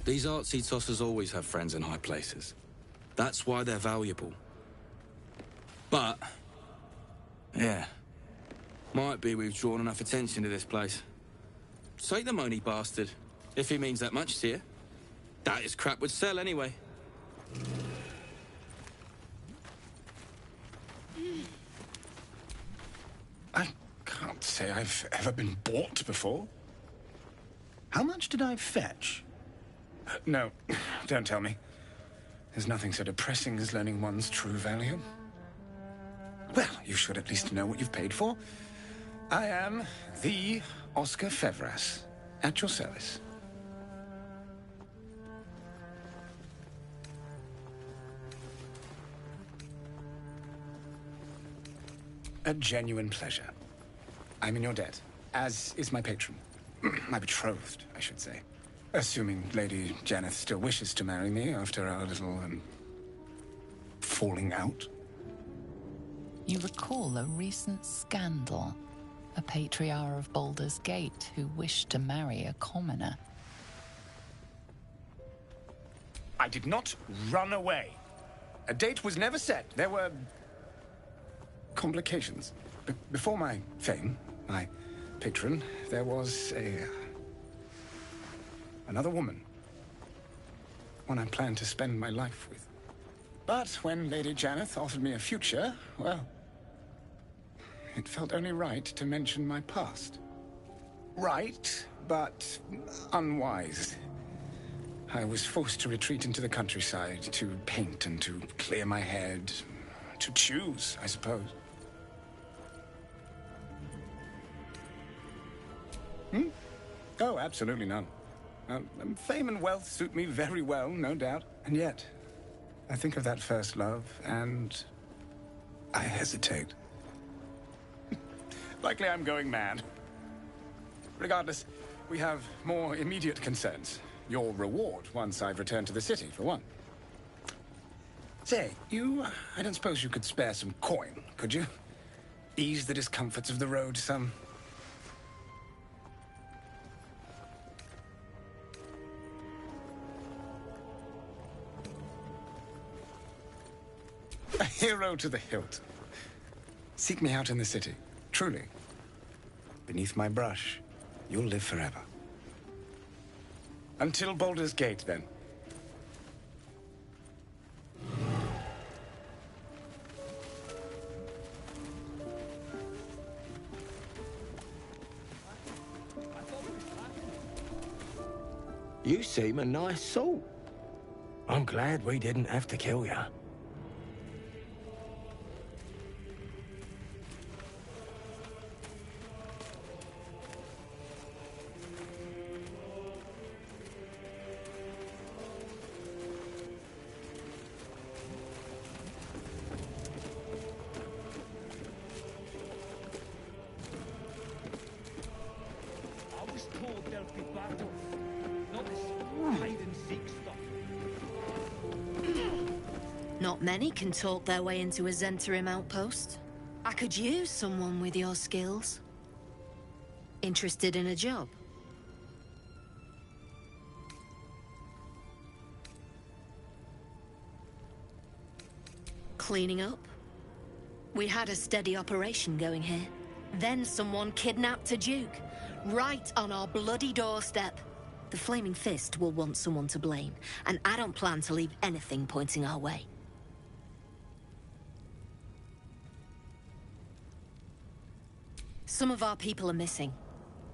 R: These artsy tossers always have friends in high places. That's why they're valuable. But, yeah, might be we've drawn enough attention to this place. Take the money, bastard, if he means that much to you. That his crap would sell anyway.
Q: I can't say I've ever been bought before. How much did I fetch? No, don't tell me. There's nothing so depressing as learning one's true value. Well, you should at least know what you've paid for. I am the Oscar Fevras, at your service. A genuine pleasure. I'm in your debt, as is my patron. My betrothed, I should say. Assuming Lady Janeth still wishes to marry me after our little, falling out.
E: You recall a recent scandal. A patriarch of Baldur's Gate who wished to marry a commoner.
Q: I did not run away. A date was never set. There were complications. Before my fame, my patron, there was another woman. One I planned to spend my life with. But when Lady Janeth offered me a future, well, it felt only right to mention my past. Right, but unwise. I was forced to retreat into the countryside, to paint and to clear my head, to choose, I suppose. Oh, absolutely none. Fame and wealth suit me very well, no doubt. And yet, I think of that first love, and I hesitate. Likely I'm going mad. Regardless, We have more immediate concerns. Your reward once I've returned to the city, for one. Say, I don't suppose you could spare some coin, could you? Ease the discomforts of the road some. A hero to the hilt. Seek me out in the city, truly. Beneath my brush, you'll live forever. Until Baldur's Gate, then.
S: You seem a nice sort. I'm glad we didn't have to kill you.
O: Not many can talk their way into a Zentarim outpost. I could use someone with your skills. Interested in a job? Cleaning up? We had a steady operation going here. Then someone kidnapped a duke, right on our bloody doorstep. The Flaming Fist will want someone to blame, and I don't plan to leave anything pointing our way. Some of our people are missing.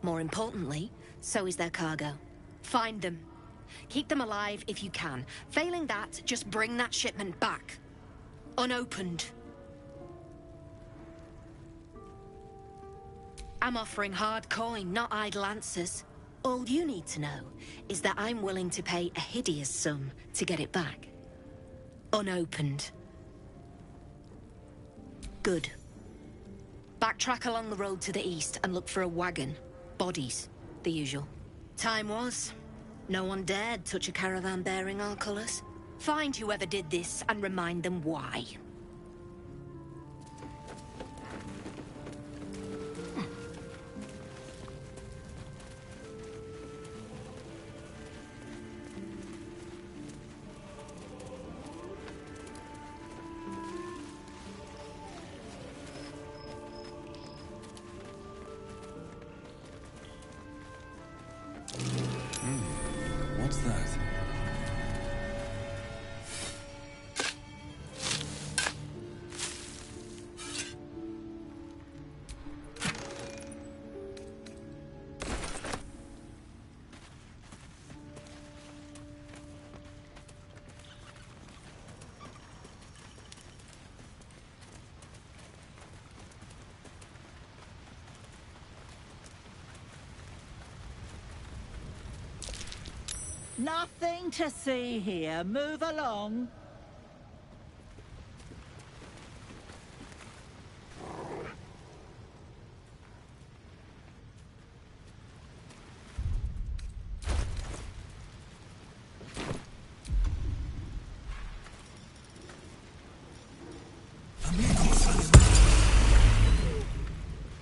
O: More importantly, so is their cargo. Find them. Keep them alive if you can. Failing that, just bring that shipment back. Unopened. I'm offering hard coin, not idle answers. All you need to know is that I'm willing to pay a hideous sum to get it back. Unopened. Good. Backtrack along the road to the east and look for a wagon. Bodies, the usual. Time was. No one dared touch a caravan bearing our colours. Find whoever did this and remind them why.
P: What's that?
T: Nothing to see here. Move along.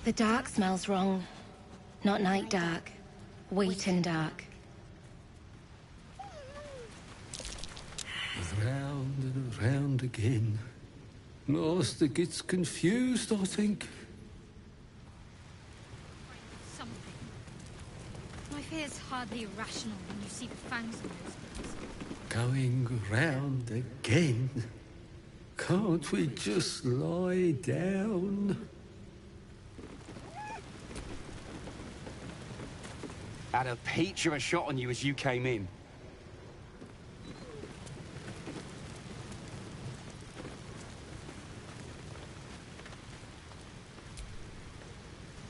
M: The dark smells wrong. Not night dark. Wheaten dark.
U: Round and around again. Master gets confused, I think.
K: Something. My fear's hardly irrational when you see the fangs in those things.
U: Going round again. Can't we just lie down?
V: Had a peach of a shot on you as you came in.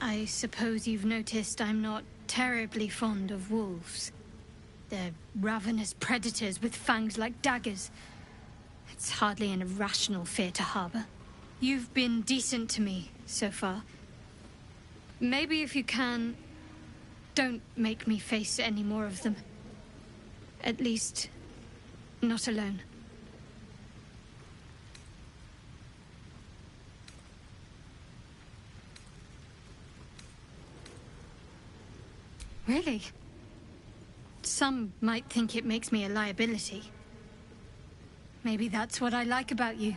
K: I suppose you've noticed I'm not terribly fond of wolves. They're ravenous predators with fangs like daggers. It's hardly an irrational fear to harbor. You've been decent to me so far. Maybe if you can, Don't make me face any more of them. At least, not alone. Really? Some might think it makes me a liability. Maybe that's what I like about you.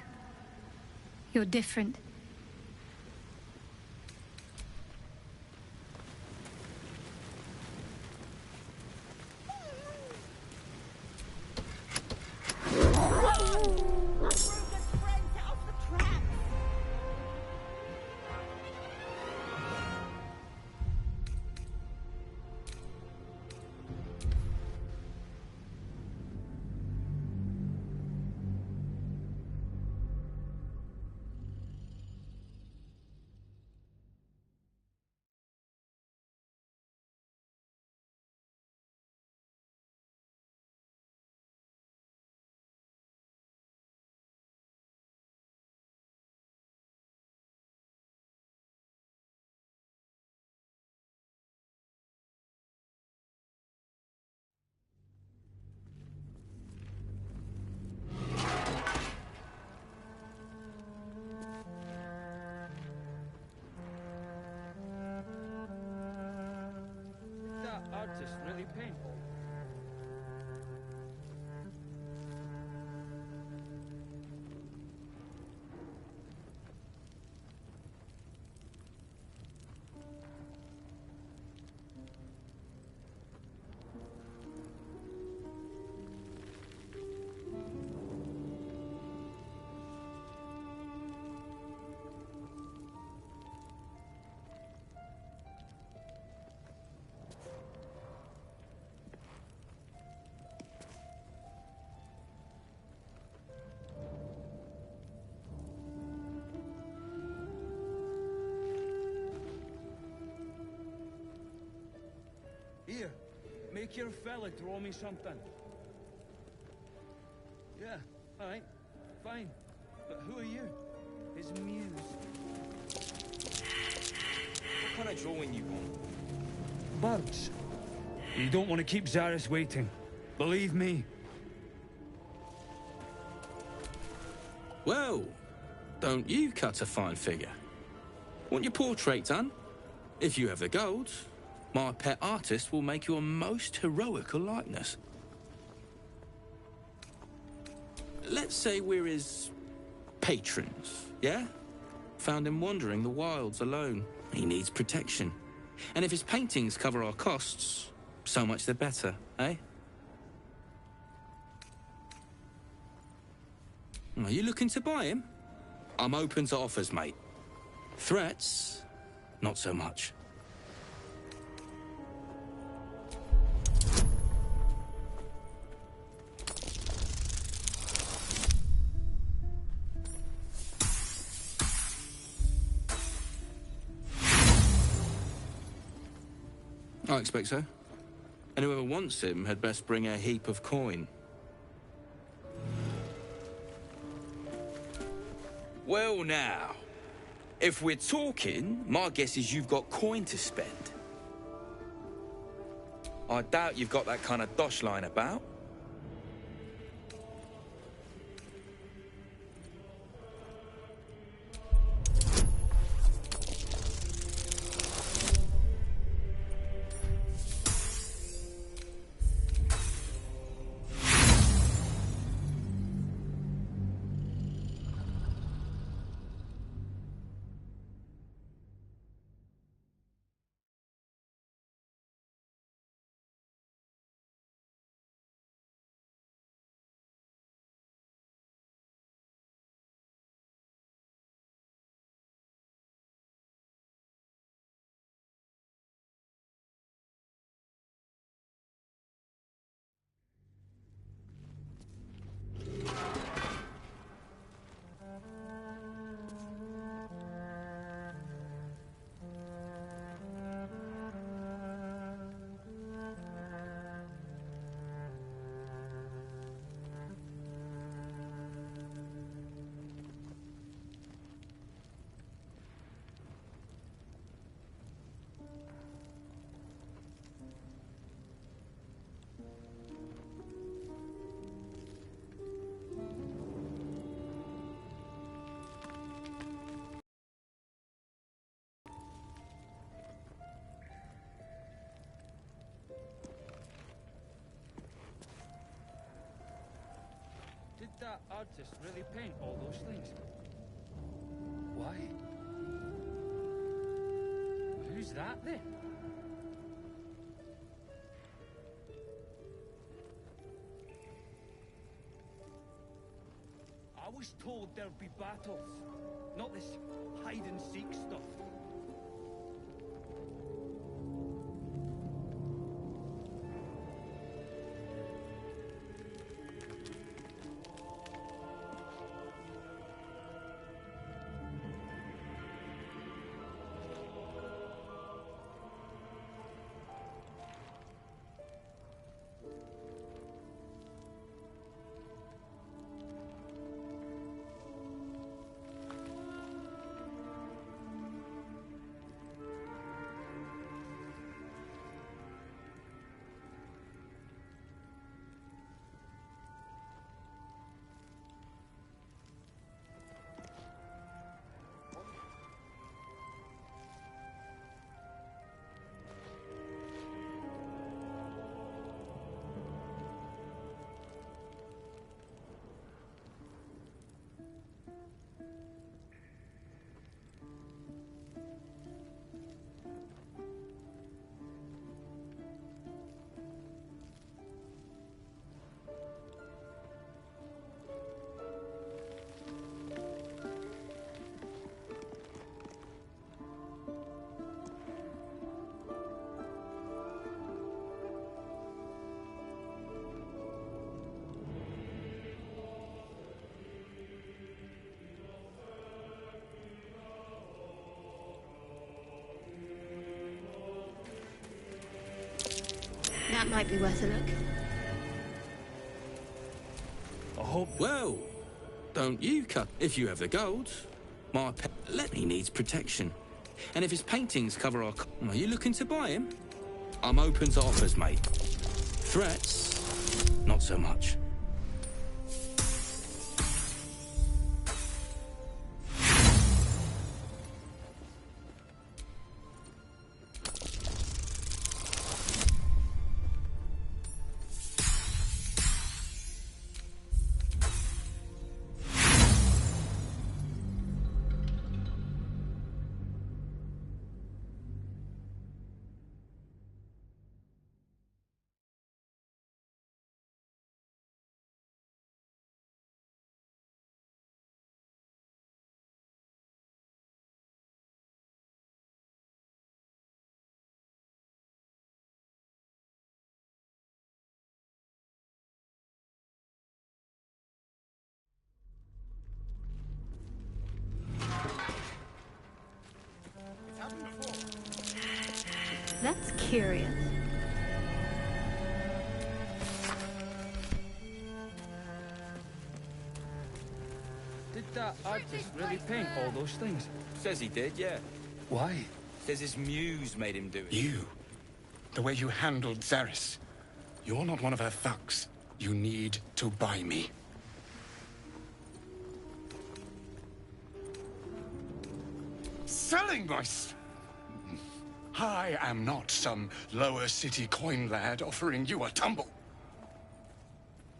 K: You're different.
N: That artist really painful. Here, make your fella draw me something. Yeah, alright, fine. But who are you? His muse.
V: What kind of drawing you want?
N: Birds. You don't want to keep Zaris waiting. Believe me.
R: Well, don't you cut a fine figure? Want your portrait done? If you have the gold, my pet artist will make you a most heroical likeness. Let's say we're his patrons, yeah? Found him wandering the wilds alone. He needs protection. And if his paintings cover our costs, so much the better, eh? Are you looking to buy him? I'm open to offers, mate. Threats? Not so much. I expect so. And whoever wants him had best bring a heap of coin. Well now, if we're talking, my guess is you've got coin to spend. I doubt you've got that kind of dosh lying about.
N: that artist really paint all those things? Why? Who's that then? I was told there'd be battles, not this hide-and-seek stuff.
K: That might be worth a look.
R: Oh, well, don't you cut if you have the gold. My pet Letty needs protection. And if his paintings cover our... Are you looking to buy him? I'm open to offers, mate. Threats? Not so much.
K: That's curious.
N: Did that artist really paint all those things?
R: Says he did, yeah.
Q: Why?
R: Says his muse made him do it.
Q: You. The way you handled Zaris. You're not one of her thugs. You need to buy me. Selling my... I am not some lower city coin lad offering you a tumble.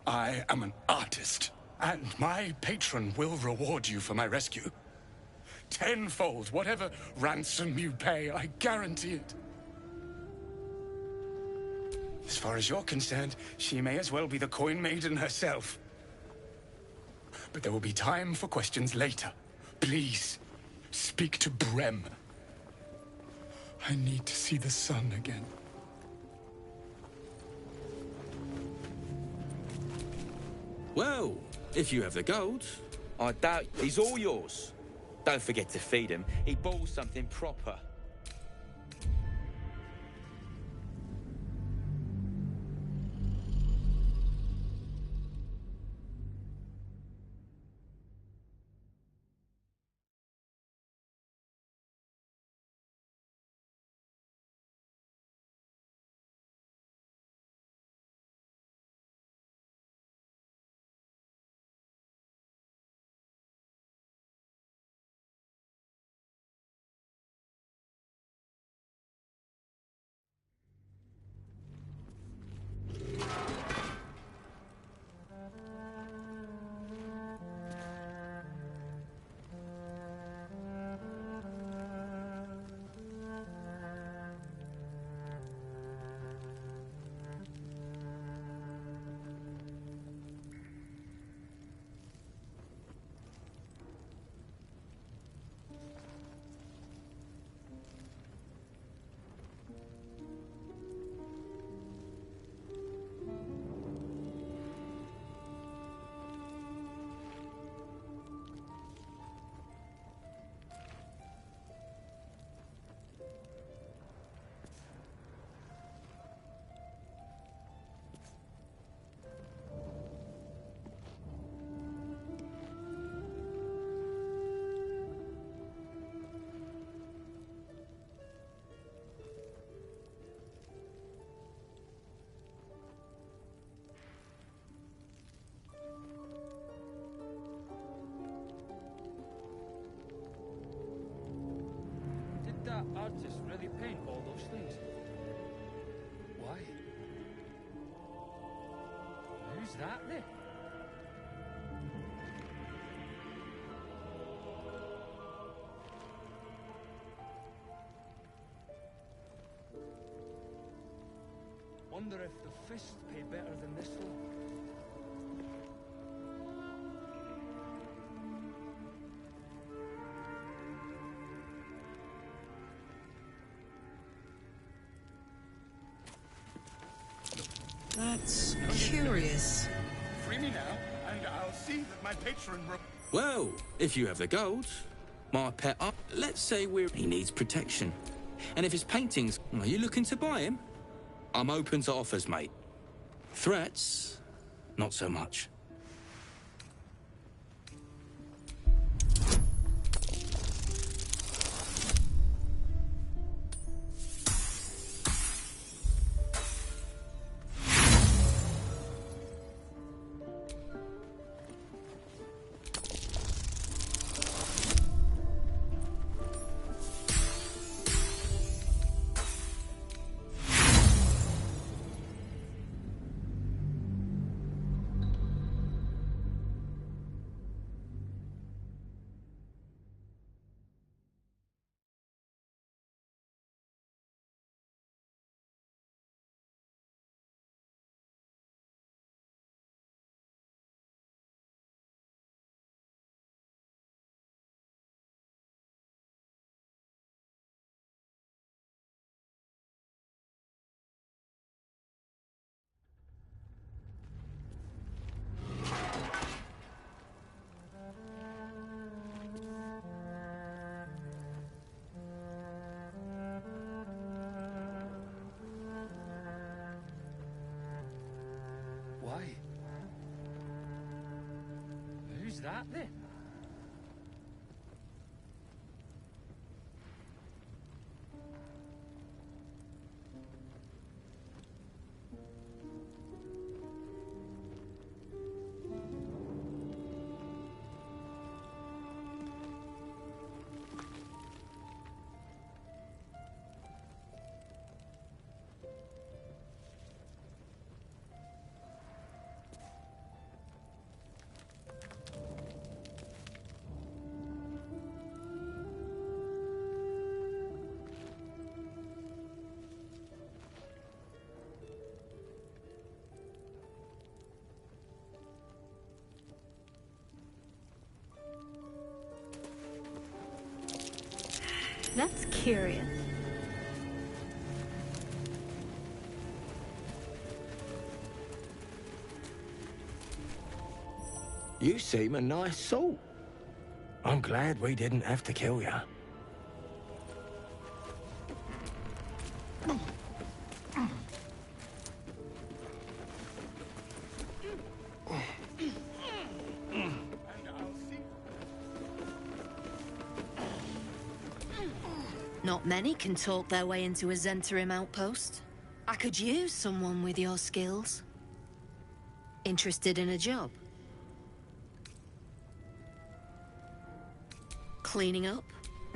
Q: I am an artist, and my patron will reward you for my rescue. Tenfold, whatever ransom you pay, I guarantee it. As far as you're concerned, she may as well be the coin maiden herself. But there will be time for questions later. Please, speak to Brem. I need to see the sun again.
R: Well, if you have the gold, I doubt he's all yours. Don't forget to feed him. He balls something proper.
N: artists really paint all those things? Why? Who's that then? Wonder if the fist pay better than this one.
F: That's curious.
Q: Free me now, and I'll see that my patron...
R: Well, if you have the gold, my pet art, let's say he needs protection. And if his paintings, are you looking to buy him? I'm open to offers, mate. Threats, not so much.
N: Why? Who's that then?
K: That's curious.
S: You seem a nice sort. I'm glad we didn't have to kill you.
O: Not many can talk their way into a Zentarim outpost. I could use someone with your skills. Interested in a job? Cleaning up?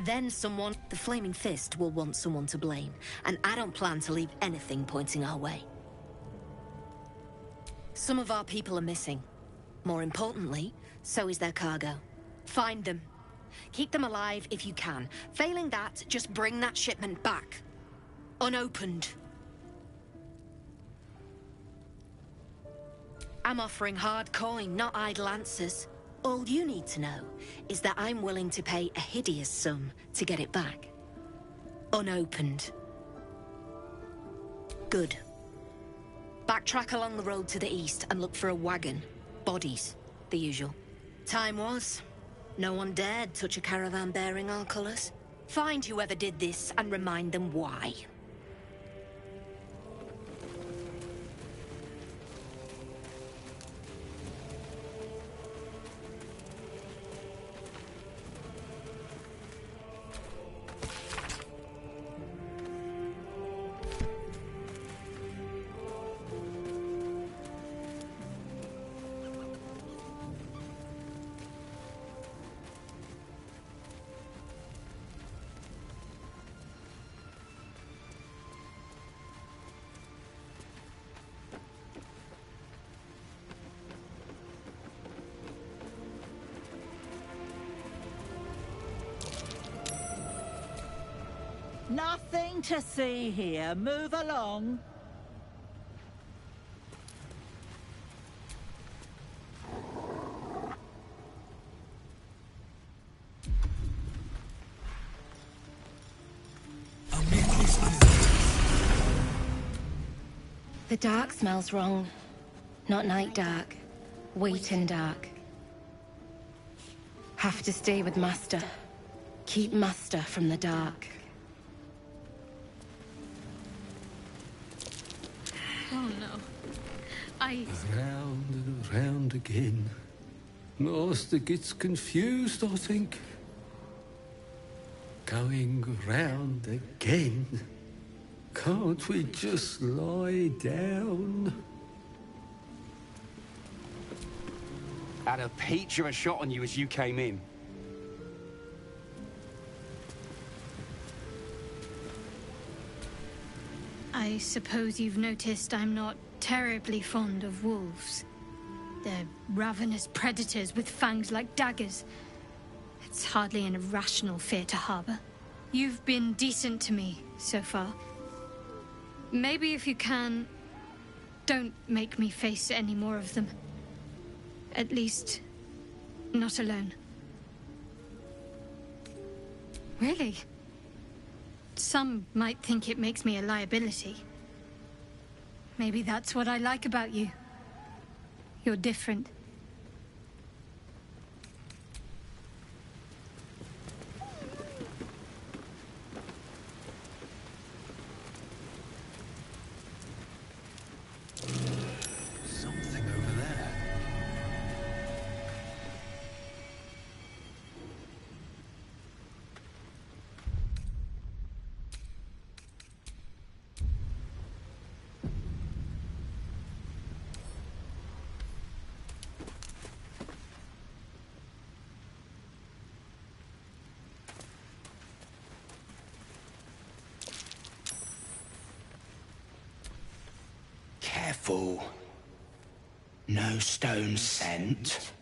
O: Then someone... The Flaming Fist will want someone to blame, and I don't plan to leave anything pointing our way. Some of our people are missing. More importantly, so is their cargo. Find them. Keep them alive if you can. Failing that, just bring that shipment back. Unopened. I'm offering hard coin, not idle answers. All you need to know is that I'm willing to pay a hideous sum to get it back. Unopened. Good. Backtrack along the road to the east and look for a wagon. Bodies. The usual. Time was. No one dared touch a caravan bearing our colors. Find whoever did this and remind them why.
T: Nothing to see here. Move along.
O: The dark smells wrong. Not night dark. Waiting dark. Have to stay with Master. Keep Master from the dark.
K: Oh no.
U: Round and round again. Master gets confused, I think. Going round again. Can't we just lie down?
V: Had a peach of a shot on you as you came in.
K: I suppose you've noticed I'm not terribly fond of wolves. They're ravenous predators with fangs like daggers. It's hardly an irrational fear to harbor. You've been decent to me so far. Maybe if you can, don't make me face any more of them. At least, not alone. Really? Some might think it makes me a liability. Maybe that's what I like about you. You're different.
J: Something over there.
H: Careful. No stone scent.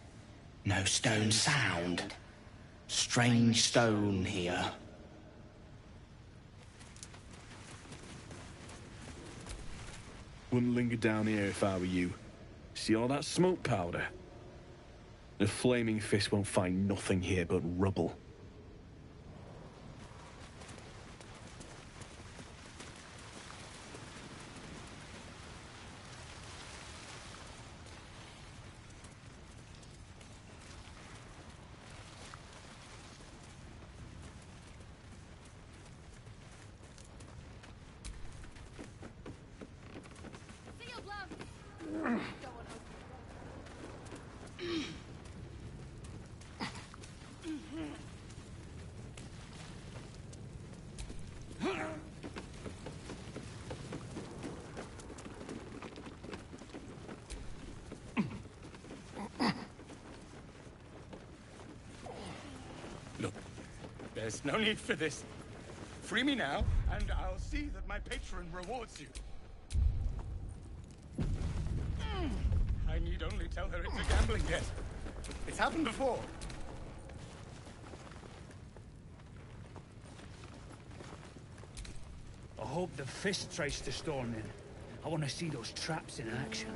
H: No stone sound. Strange stone here.
L: Wouldn't linger down here if I were you. See all that smoke powder? The flaming fist won't find nothing here but rubble.
Q: Look, there's no need for this. Free me now, and I'll see that my patron rewards you. I need only tell her it's a gambling debt. It's happened before.
N: I hope the fist tries to storm in. I want to see those traps in action.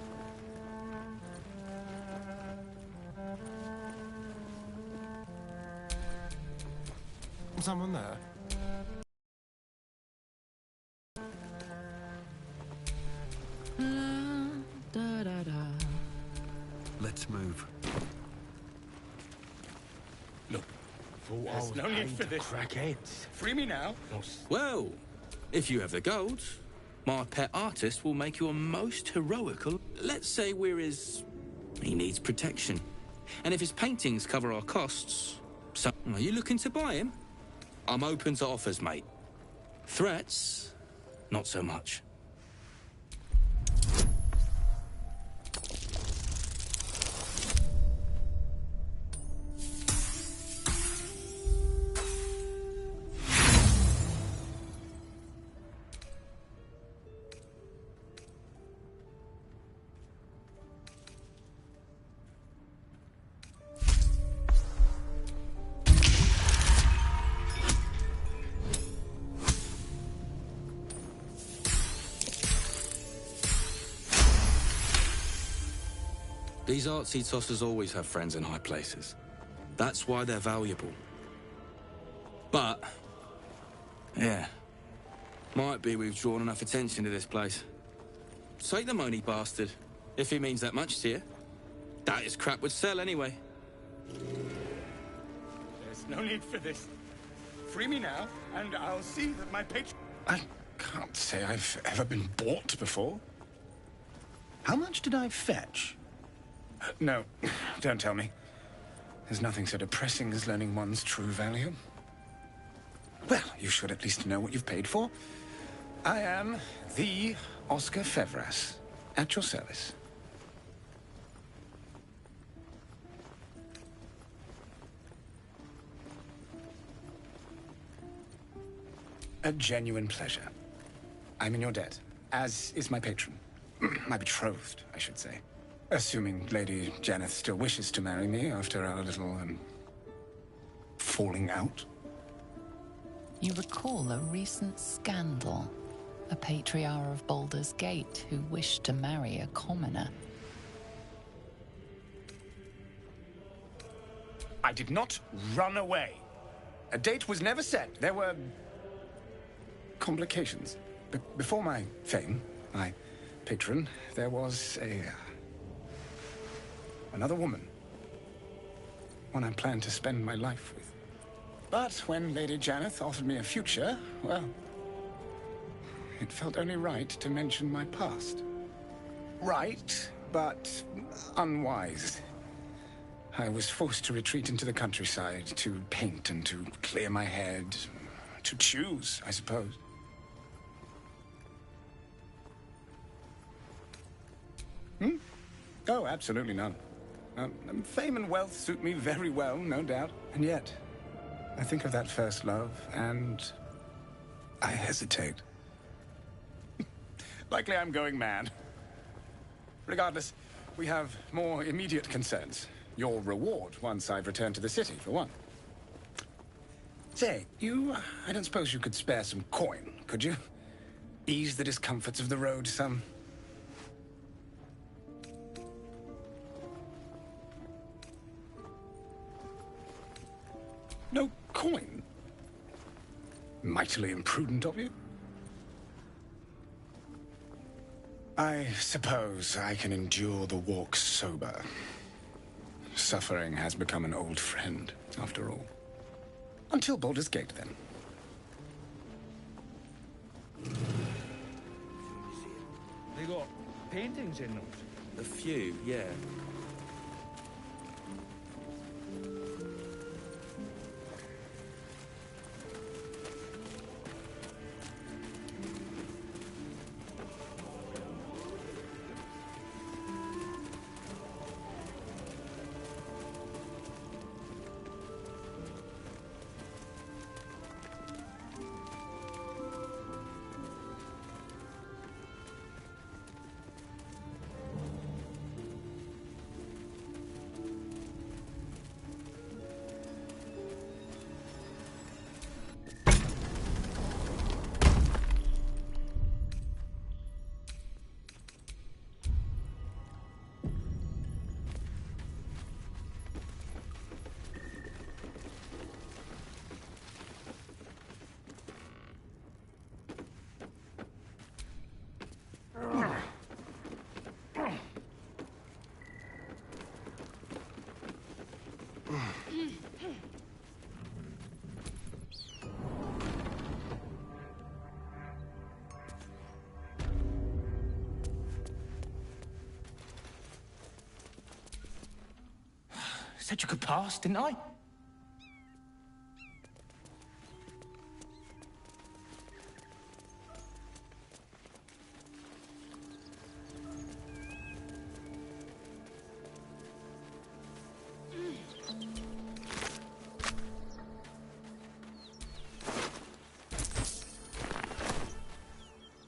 G: Someone there?
J: Let's move.
Q: Look, there's no need for this.
B: Crackheads.
Q: Free me now.
R: Well, if you have the gold, my pet artist will make you a most heroical. Let's say we're his... He needs protection. And if his paintings cover our costs... So, are you looking to buy him? I'm open to offers, mate. Threats? Not so much. These artsy tossers always have friends in high places. That's why they're valuable. But, yeah, might be we've drawn enough attention to this place. Take the moany bastard, if he means that much to you. That his crap would sell anyway.
Q: There's no need for this. Free me now, and I'll see that my patron... I can't say I've ever been bought before. How much did I fetch? No, don't tell me. There's nothing so depressing as learning one's true value. Well, you should at least know what you've paid for. I am the Oscar Fevras, at your service. A genuine pleasure. I'm in your debt, as is my patron. My betrothed, I should say. Assuming Lady Janeth still wishes to marry me after our little, falling out.
E: You recall a recent scandal. A patriarch of Baldur's Gate who wished to marry a commoner.
Q: I did not run away. A date was never set. There were... complications. Before my fame, my patron, there was another woman. One I planned to spend my life with. But when Lady Janeth offered me a future, well, it felt only right to mention my past. Right, but unwise. I was forced to retreat into the countryside, to paint and to clear my head, to choose, I suppose. Oh, absolutely none. Fame and wealth suit me very well, no doubt. And yet, I think of that first love, and I hesitate. Likely I'm going mad. Regardless, we have more immediate concerns. Your reward once I've returned to the city, for one. Say, I don't suppose you could spare some coin, could you? Ease the discomforts of the road some. No coin? Mightily imprudent of you. I suppose I can endure the walk sober. Suffering has become an old friend, after all. Until Baldur's Gate, then.
N: They got paintings in them?
R: A few, yeah.
N: Said you could pass, didn't I?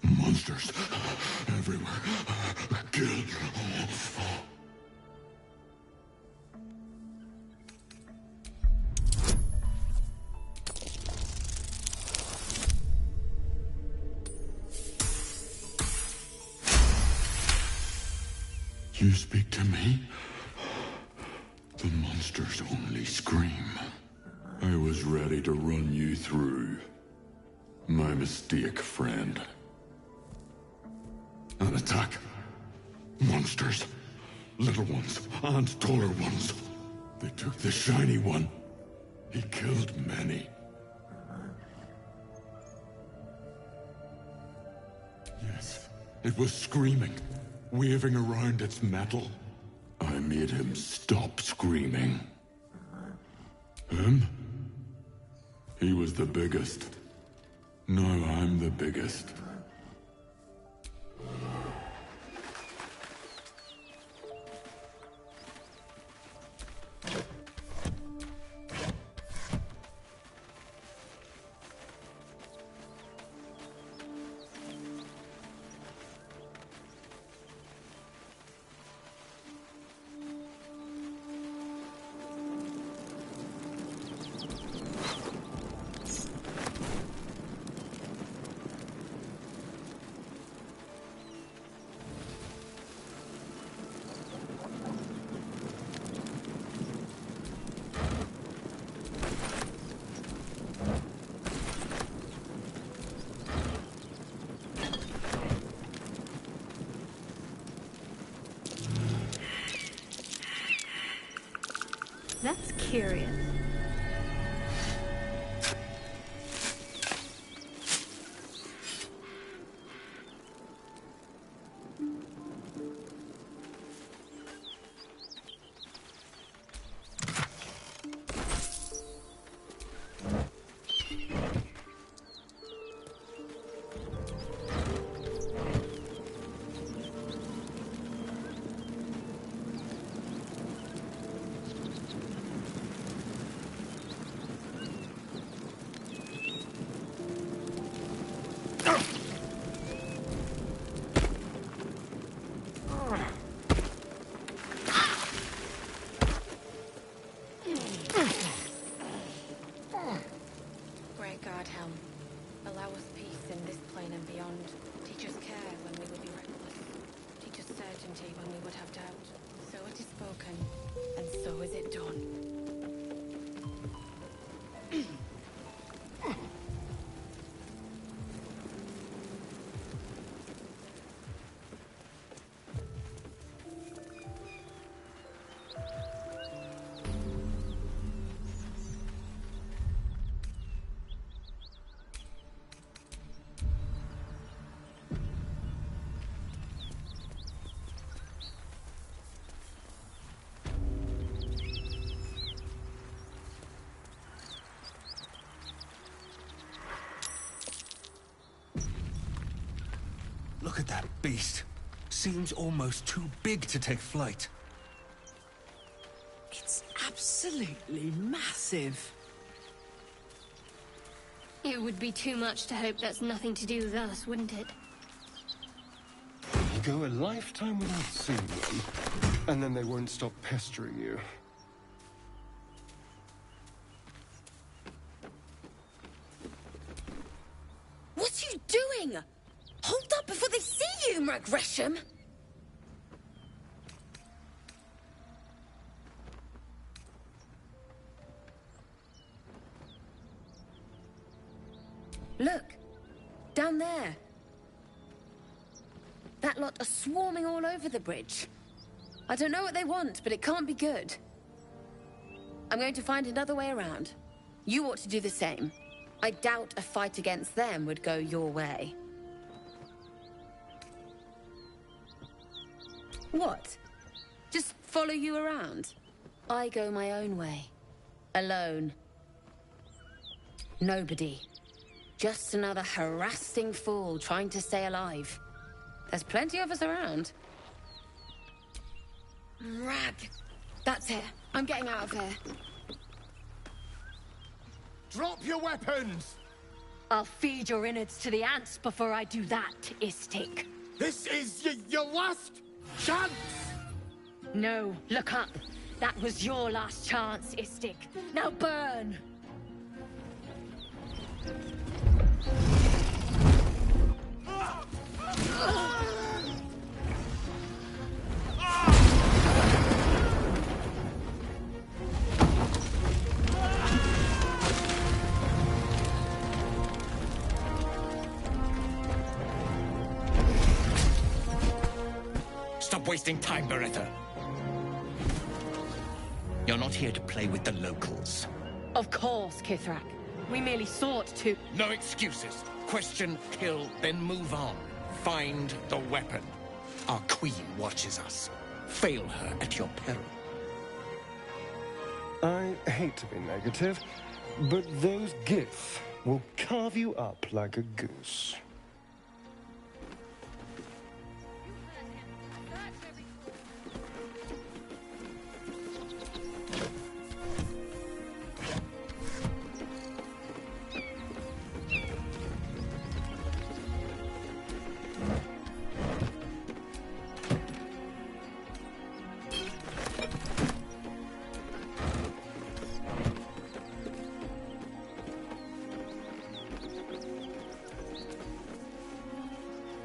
A: Monsters everywhere. Kill. You speak to me? The monsters only scream. I was ready to run you through. My mistake, friend. An attack. Monsters. Little ones and taller ones. They took the shiny one. He killed many. Yes, it was screaming, waving around its metal. I made him stop screaming. Him? He was the biggest. Now I'm the biggest.
K: That's curious.
M: Great God, Helm. Allow us peace in this plane and beyond. Teach us care when we would be reckless. Teach us certainty when we would have doubt. So it is spoken, and so is it done.
J: Look at that beast. Seems almost too big to take flight.
I: It's absolutely massive.
K: It would be too much to hope that's nothing to do with us, wouldn't it?
G: You go a lifetime without seeing them, and then they won't stop pestering you.
O: What are you doing? Hold up before they see you, Mark Gresham! Look, down there. That lot are swarming all over the bridge. I don't know what they want, but it can't be good. I'm going to find another way around. You ought to do the same. I doubt a fight against them would go your way. What? Just follow you around? I go my own way. Alone. Nobody. Just another harassing fool trying to stay alive. There's plenty of us around. Rag. That's it. I'm getting out of here.
C: Drop your weapons!
O: I'll feed your innards to the ants before I do that, Istik.
C: This is your last chance!
O: No, look up. That was your last chance, Istik. Now burn!
D: wasting time, Beretta. You're not here to play with the locals.
P: Of course, Kithrak. We merely sought to...
D: No excuses. Question, kill, then move on. Find the weapon. Our queen watches us. Fail her at your peril.
G: I hate to be negative, but those Gith will carve you up like a goose.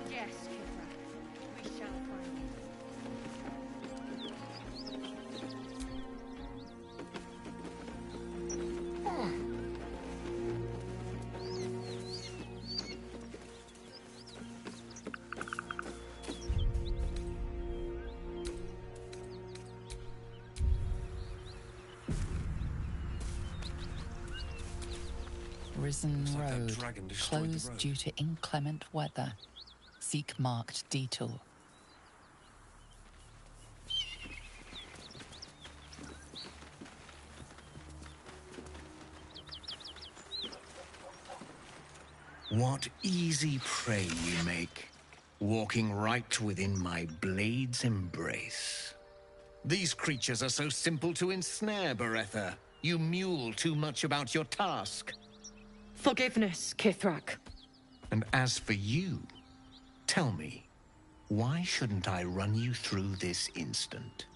P: Yes, Kithrak. We shall find you.
E: Risen
G: like that
E: Road,
G: dragon destroyed the
E: closed
G: road.
E: due to inclement weather. Seek marked detour.
D: What easy prey you make, walking right within my blade's embrace. These creatures are so simple to ensnare, Beretta. You mule too much about your task.
P: Forgiveness, Kithrak.
D: And as for you, tell me, why shouldn't I run you through this instant?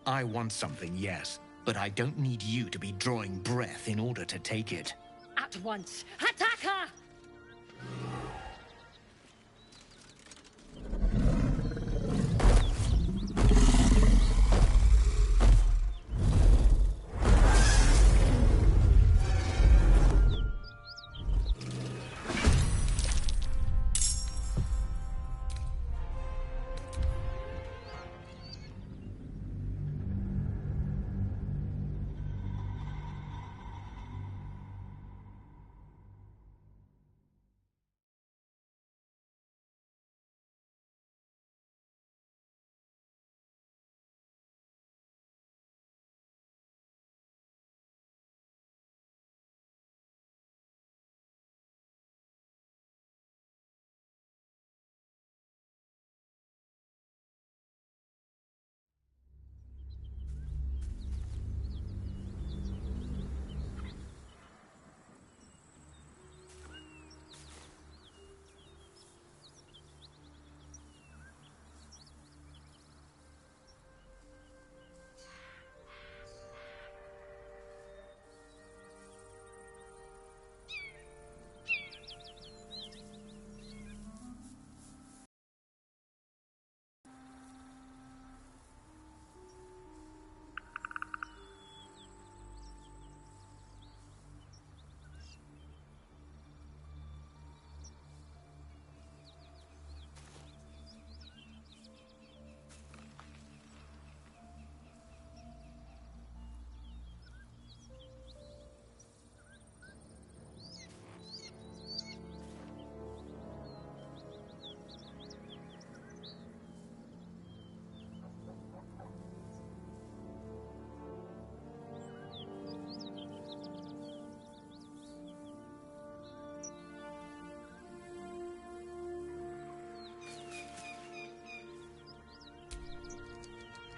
D: I want something, yes, but I don't need you to be drawing breath in order to take it.
P: At once. Attack her!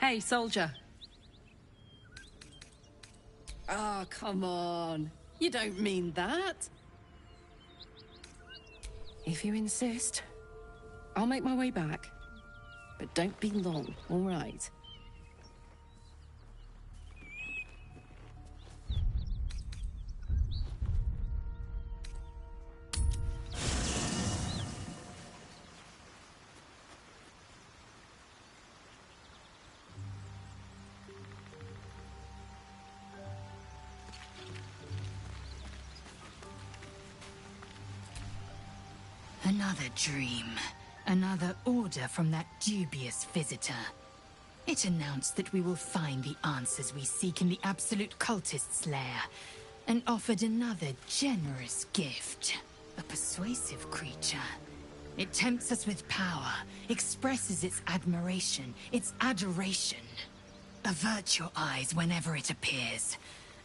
I: Hey, soldier. Oh, come on. You don't mean that. If you insist. I'll make my way back. But don't be long, all right?
F: Another dream. Another order from that dubious visitor. It announced that we will find the answers we seek in the Absolute Cultist's lair, and offered another generous gift. A persuasive creature. It tempts us with power, expresses its admiration, its adoration. Avert your eyes whenever it appears,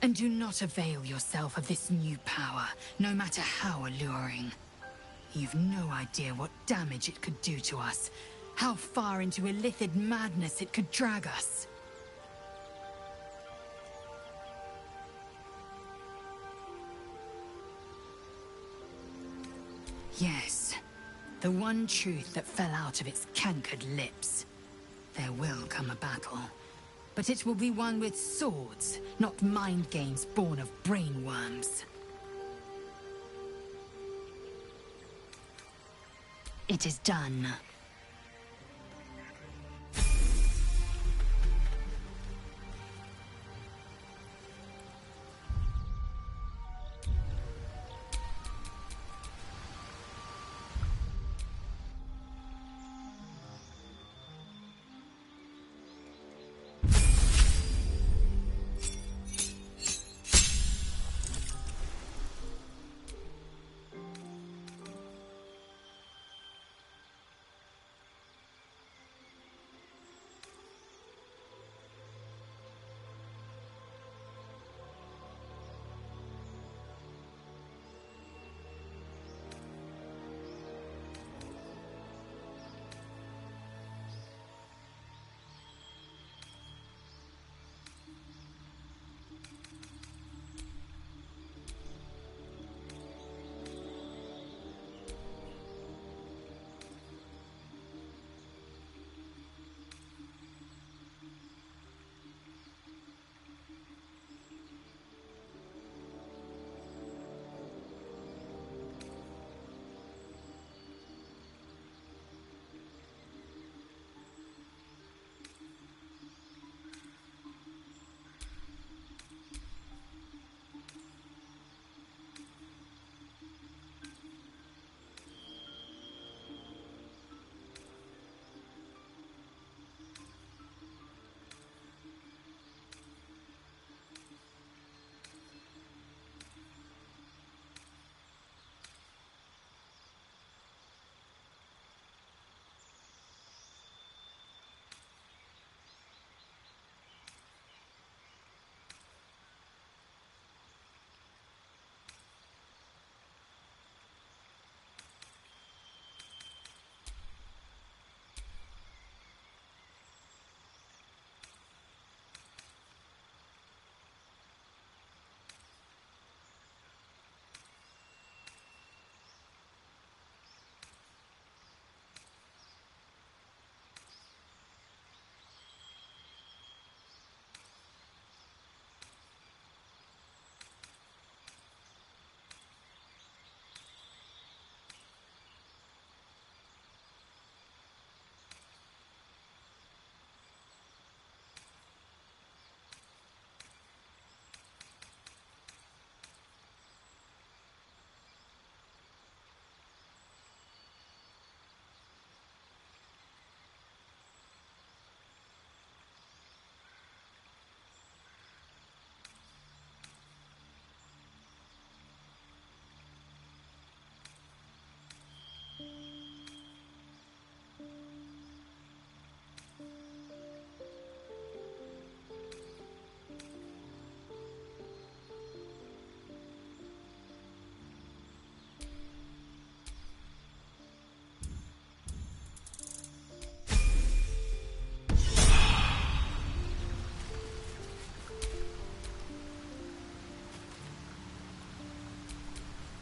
F: and do not avail yourself of this new power, no matter how alluring. You've no idea what damage it could do to us, how far into illithid madness it could drag us. Yes, the one truth that fell out of its cankered lips. There will come a battle, but it will be won with swords, not mind games born of brainworms. It is done.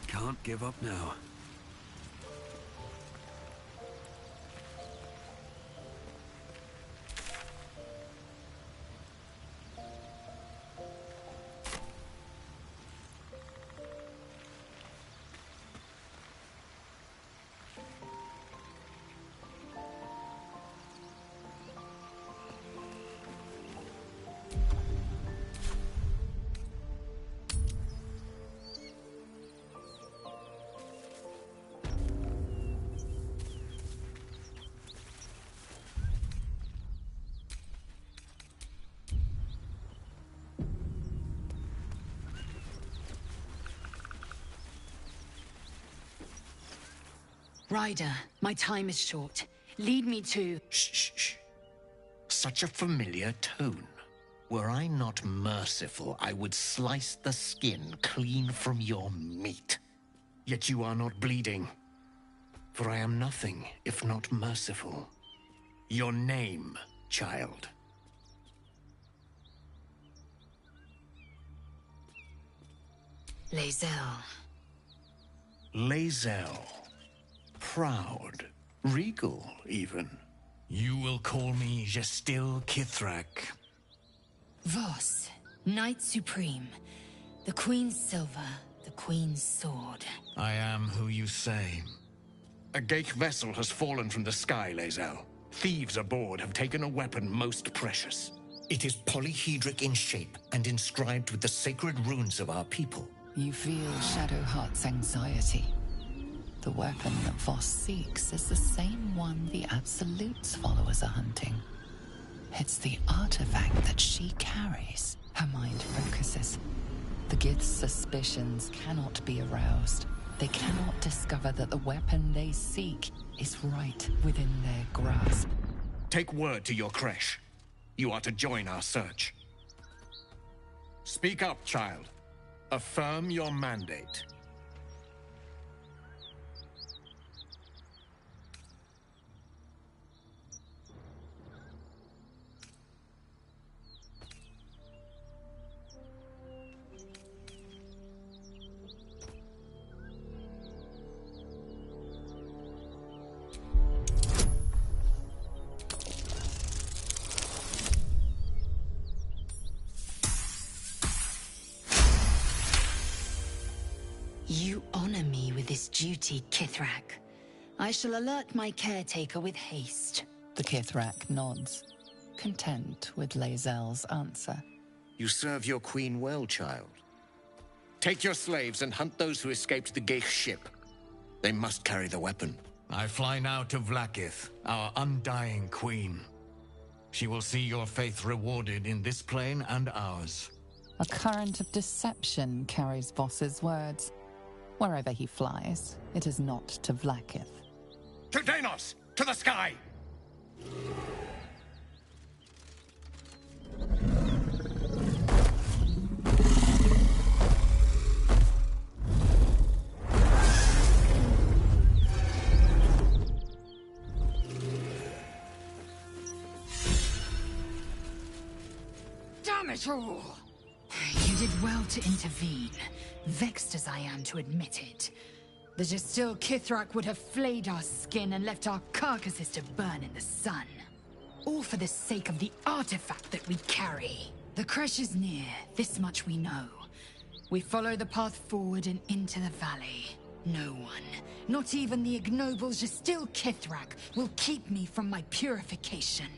J: Can't give up now.
F: Ryder, my time is short. Lead me to...
D: Shh. Such a familiar tone. Were I not merciful, I would slice the skin clean from your meat. Yet you are not bleeding. For I am nothing if not merciful. Your name, child.
F: Lae'zel.
D: Lae'zel. Proud. Regal, even. You will call me Gestil Kithrak.
F: Voss, Knight Supreme. The Queen's silver, the Queen's sword.
D: I am who you say. A Geich vessel has fallen from the sky, Lae'zel. Thieves aboard have taken a weapon most precious. It is polyhedric in shape and inscribed with the sacred runes of our people.
E: You feel Shadowheart's anxiety. The weapon that Voss seeks is the same one the Absolute's followers are hunting. It's the artifact that she carries. Her mind focuses. The Gith's suspicions cannot be aroused. They cannot discover that the weapon they seek is right within their grasp.
D: Take word to your creche. You are to join our search. Speak up, child. Affirm your mandate.
F: You honor me with this duty, Kithrak. I shall alert my caretaker with haste.
E: The Kithrak nods, content with Lae'zel's answer.
D: You serve your queen well, child. Take your slaves and hunt those who escaped the Geich ship. They must carry the weapon. I fly now to Vlaakith, our undying queen. She will see your faith rewarded in this plane and ours.
E: A current of deception carries Voss's words. Wherever he flies, it is not to Vlaakith.
D: To Danos! To the sky!
F: Damn it all! You did well to intervene, vexed as I am to admit it. The Gestil Kithrak would have flayed our skin and left our carcasses to burn in the sun. All for the sake of the artifact that we carry. The creche is near, this much we know. We follow the path forward and into the valley. No one, not even the ignoble Gestil Kithrak, will keep me from my purification.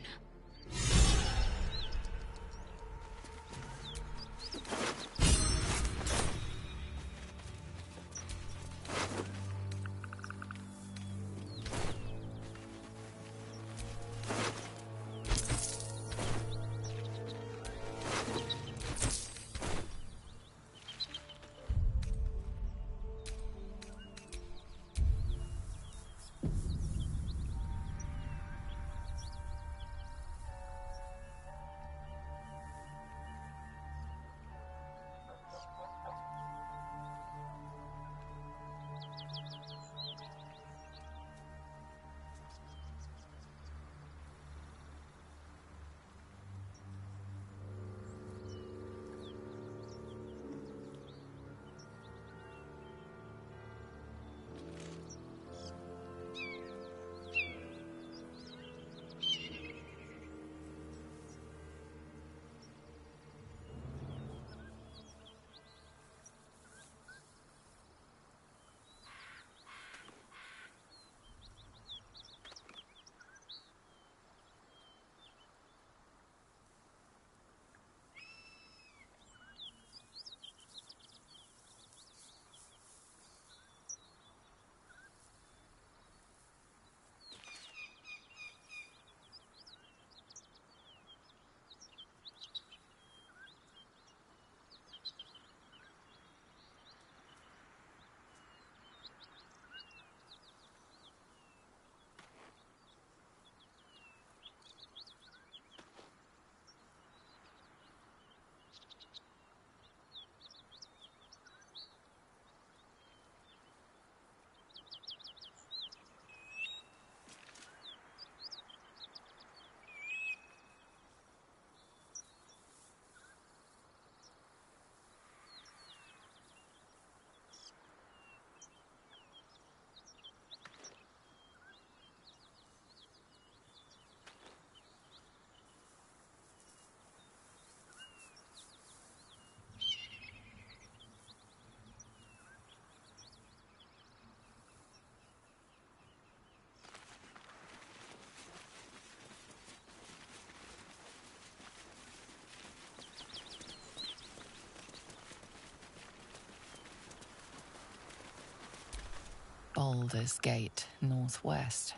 E: Baldur's Gate, northwest.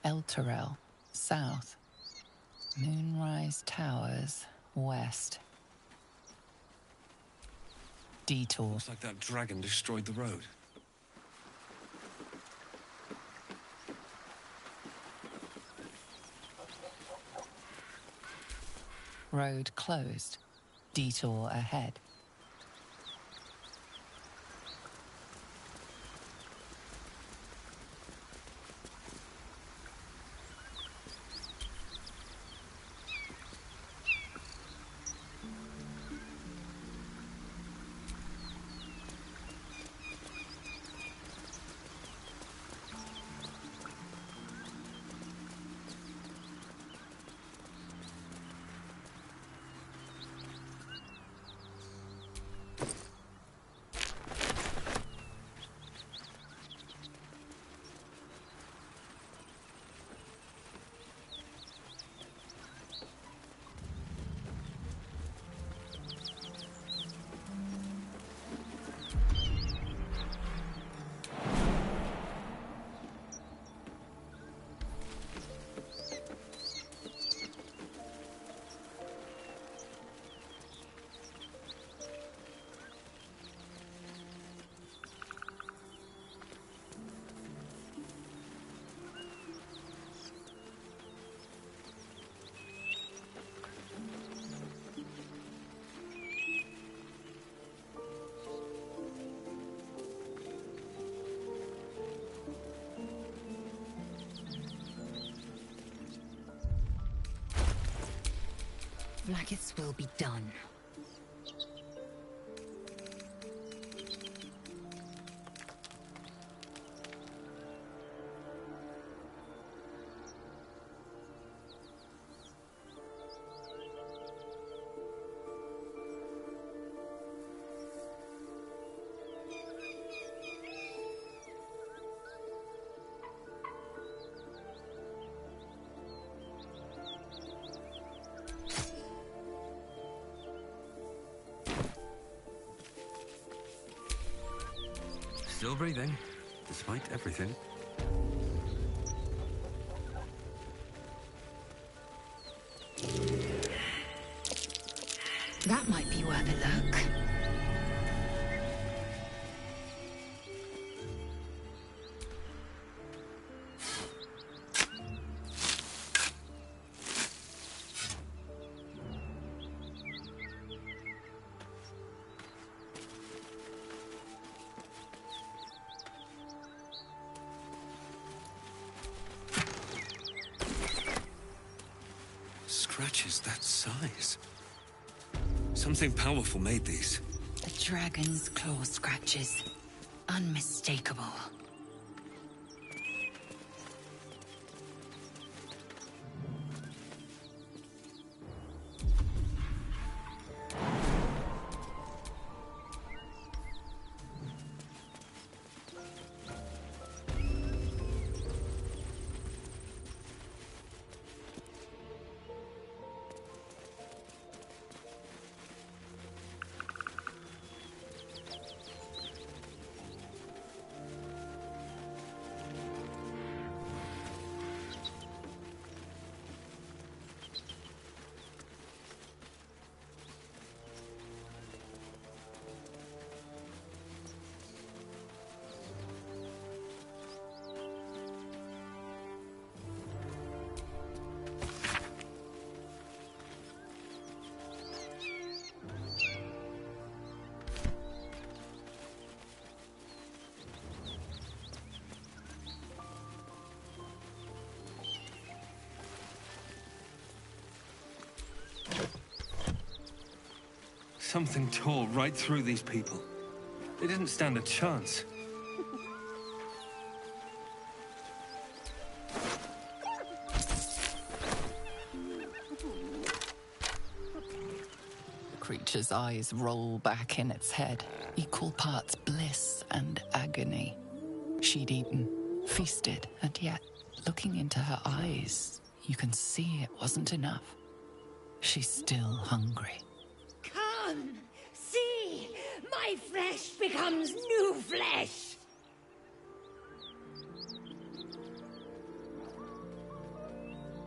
E: Elturel, south. Moonrise Towers, west. Detour.
J: Looks like that dragon destroyed the road.
E: Road closed. Detour ahead.
F: Blackets will be done.
J: Still breathing, despite everything.
F: That might be worth a look.
J: Scratches that size. Something powerful made these.
F: The dragon's claw scratches. Unmistakable.
J: Something tore right through these people. They didn't stand a chance.
E: The creature's eyes roll back in its head, equal parts bliss and agony. She'd eaten, feasted, and yet, looking into her eyes, you can see it wasn't enough. She's still hungry.
S: Come! See! My flesh becomes new flesh!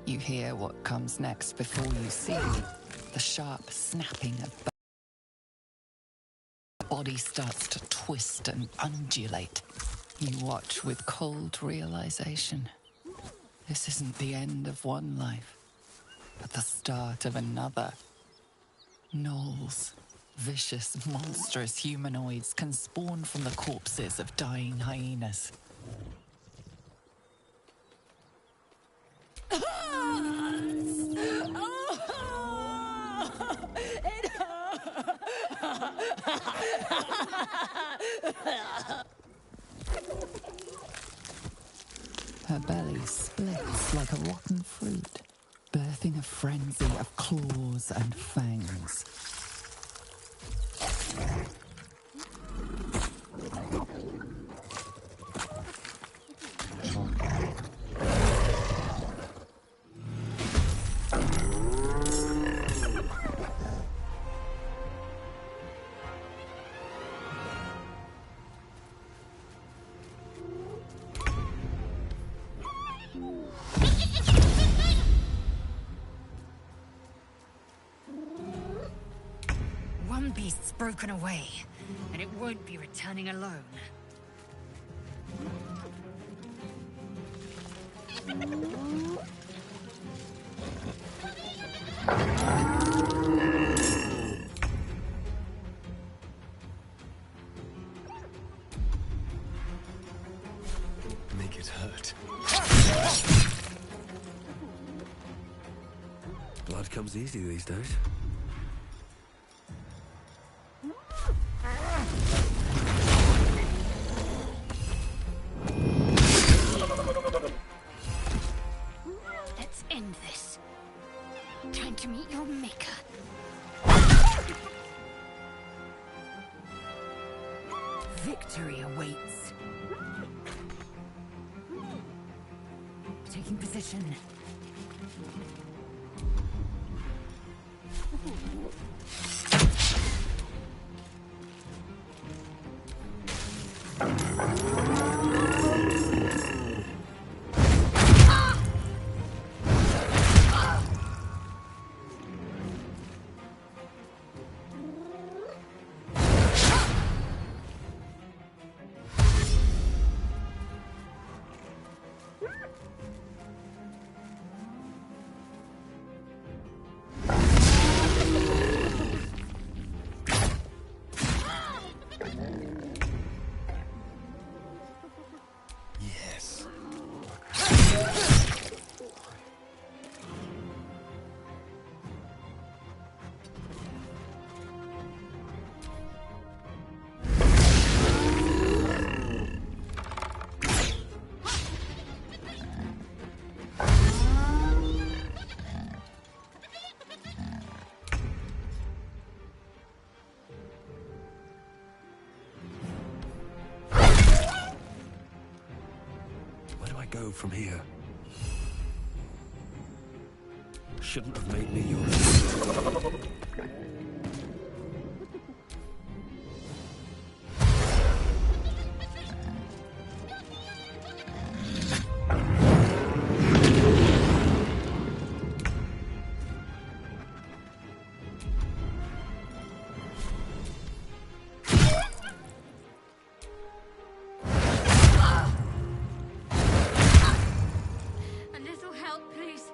E: You hear what comes next before you see the sharp snapping of the body starts to twist and undulate. You watch with cold realization. This isn't the end of one life, but the start of another. Gnolls, vicious, monstrous humanoids can spawn from the corpses of dying hyenas. Her belly splits like a rotten fruit, birthing a frenzy of claws and fangs.
F: One beast's broken away, and it won't be returning alone.
J: Make it hurt. Blood comes easy these days.
F: Let's end this. Time to meet your maker. Victory awaits. Taking position.
J: Yes. Where do I go from here? Shouldn't have made me yours.
F: A little help, please.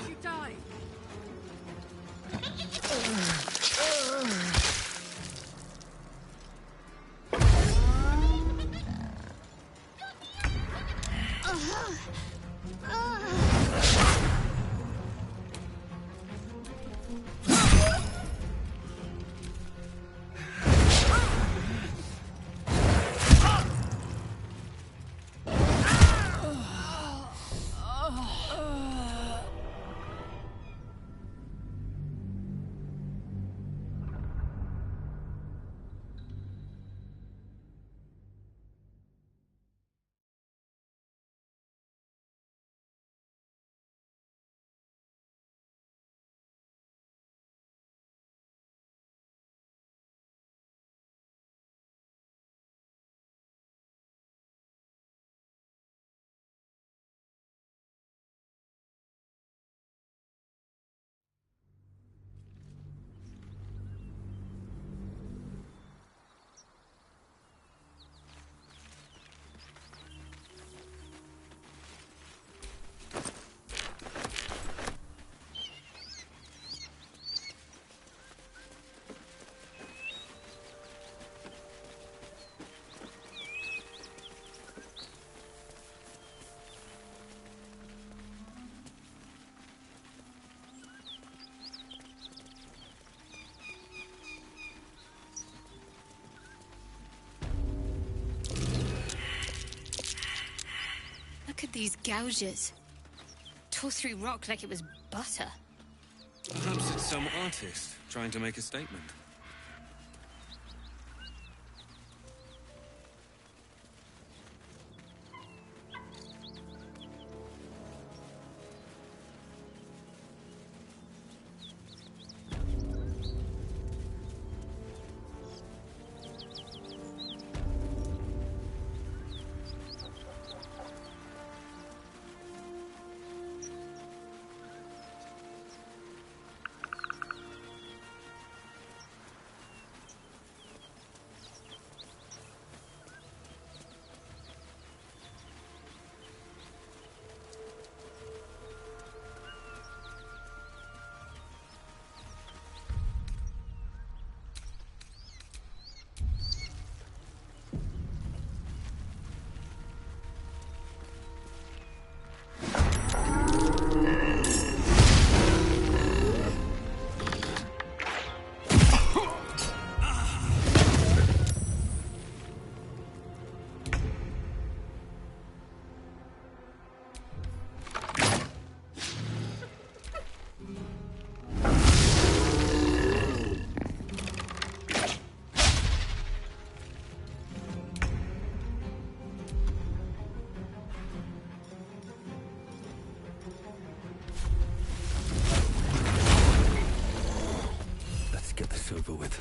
I: You die.
K: Look at these gouges. Tore through rock like it was butter.
R: Perhaps it's some artist trying to make a statement.
U: Over with.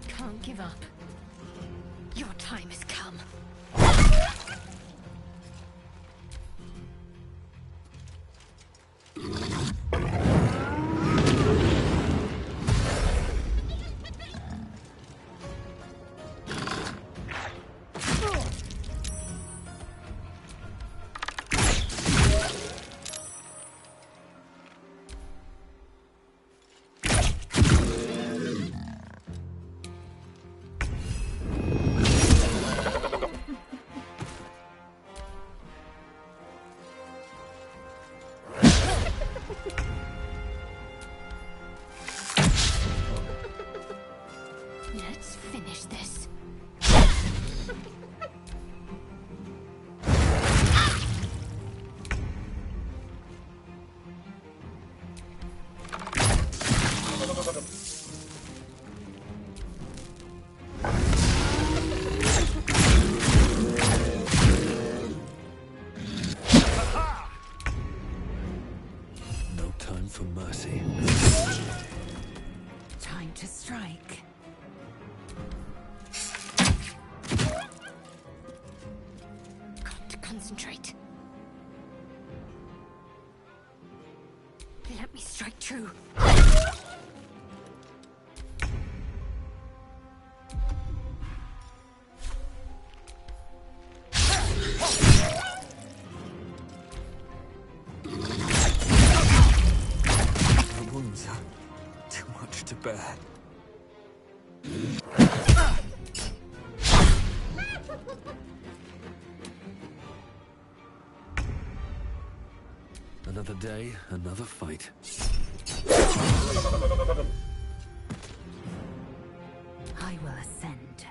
K: Can't give up. Your time has come. Let's finish this.
F: strike.
K: Got to concentrate. Let me strike true.
U: The wounds are too much to bear. Another day, another fight.
F: I will ascend.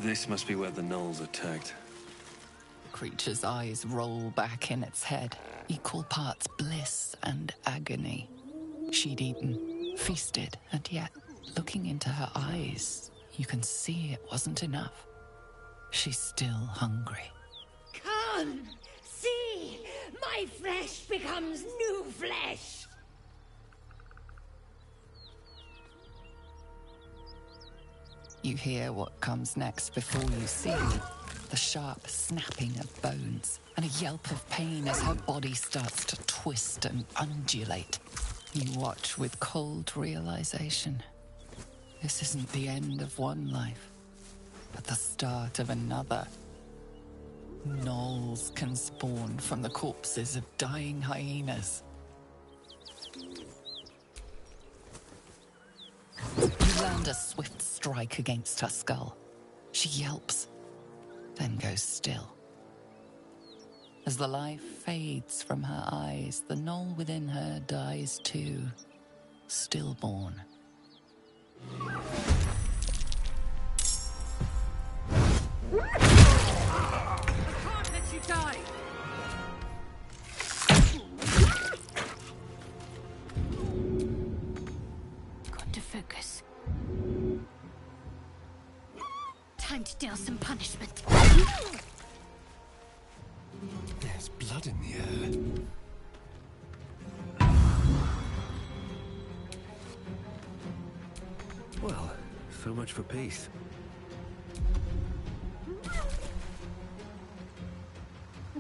L: This must be where the gnolls attacked.
E: The creature's eyes roll back in its head, equal parts bliss and agony. She'd eaten, feasted, and yet, looking into her eyes, you can see it wasn't enough. She's still hungry.
S: Come! See! My flesh becomes new flesh!
E: You hear what comes next before you see the sharp snapping of bones and a yelp of pain as her body starts to twist and undulate. You watch with cold realization. This isn't the end of one life, but the start of another. Gnolls can spawn from the corpses of dying hyenas. You land a swift strike against her skull. She yelps, then goes still. As the life fades from her eyes, the gnoll within her dies too, stillborn.
S: I can't let you die!
K: Got to focus. Time to deal some punishment.
G: There's blood in the air.
U: Well, so much for peace.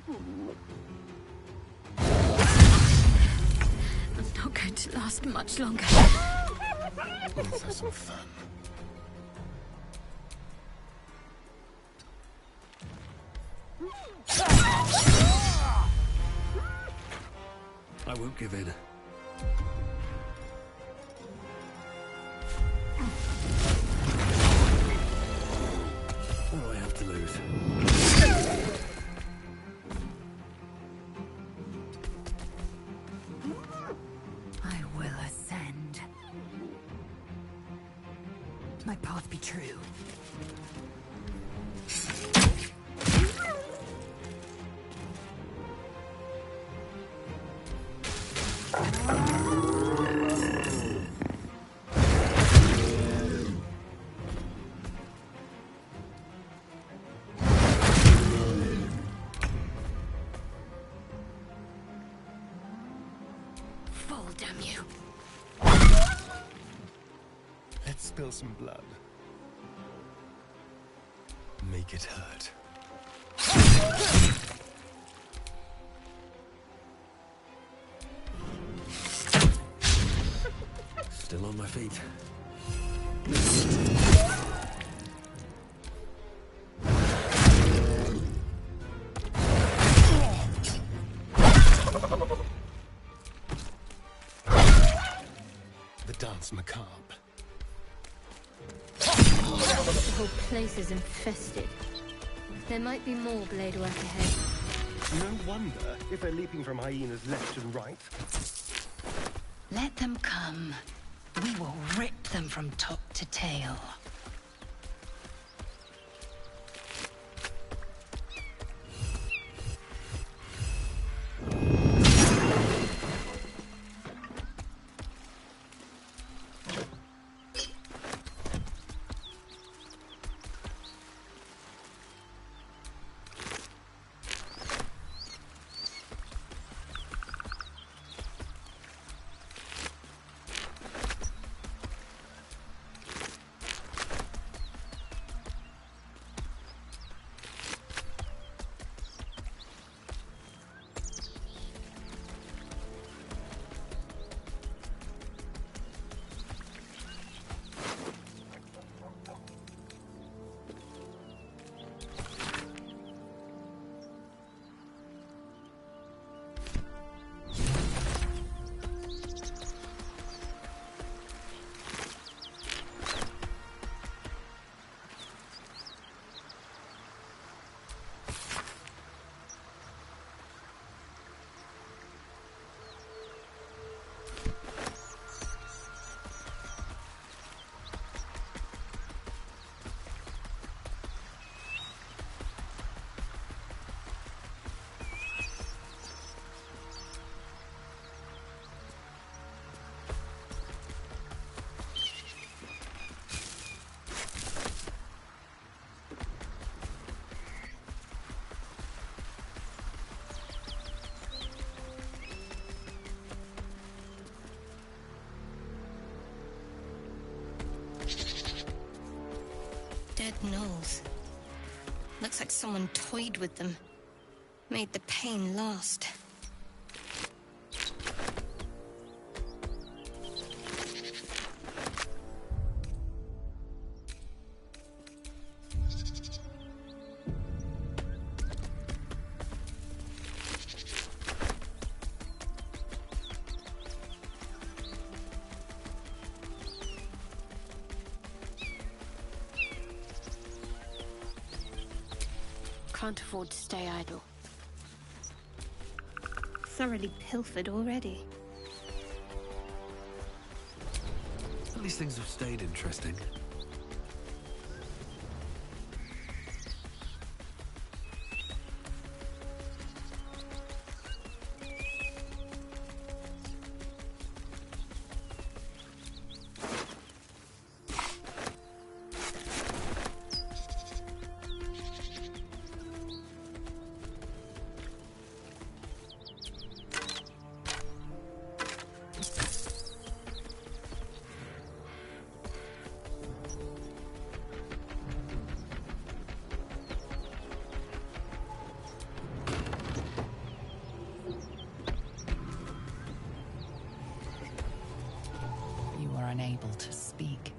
K: I'm not going to last much longer.
G: Let's have some fun.
U: I won't give in. What do I have to lose?
F: I will ascend. My path be true.
K: Fall, damn you.
G: Let's spill some blood.
J: make it hurt. Still on my feet.
G: The dance macabre.
K: The whole place is infested. There might be more blade work ahead.
G: No wonder if they're leaping from hyenas left and right.
F: Let them come. We will rip them from top to tail.
K: Dead gnolls. Looks like someone toyed with them. Made the pain last.
P: Can't afford to stay idle.
K: Thoroughly pilfered already.
J: At least things have stayed interesting.
E: Unable to speak.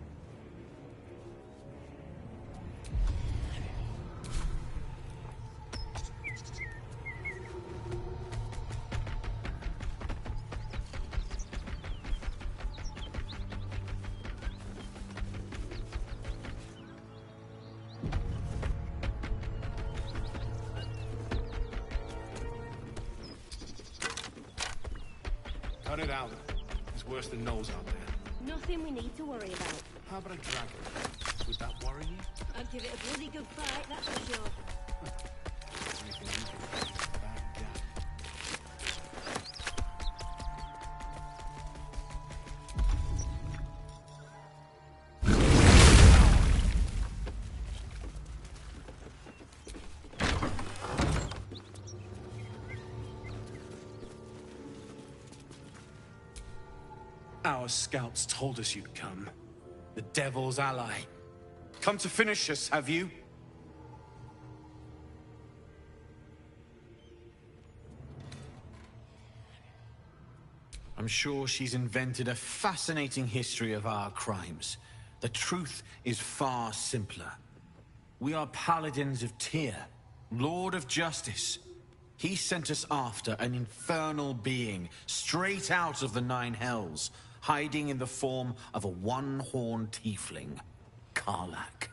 J: Cut it out. It's worse than gnolls out there.
S: Nothing we need to worry about.
J: How about a dragon? Would that worry you?
S: I'd give it a bloody good fight, that's for sure.
J: Anything you can do is a bad guy.
T: Our scouts told us you'd come. The Devil's ally. Come to finish us, have you?
H: sure she's invented a fascinating history of our crimes. The truth is far simpler. We are paladins of Tyr, Lord of Justice. He sent us after an infernal being, straight out of the Nine Hells, hiding in the form of a one-horned tiefling, Karlak.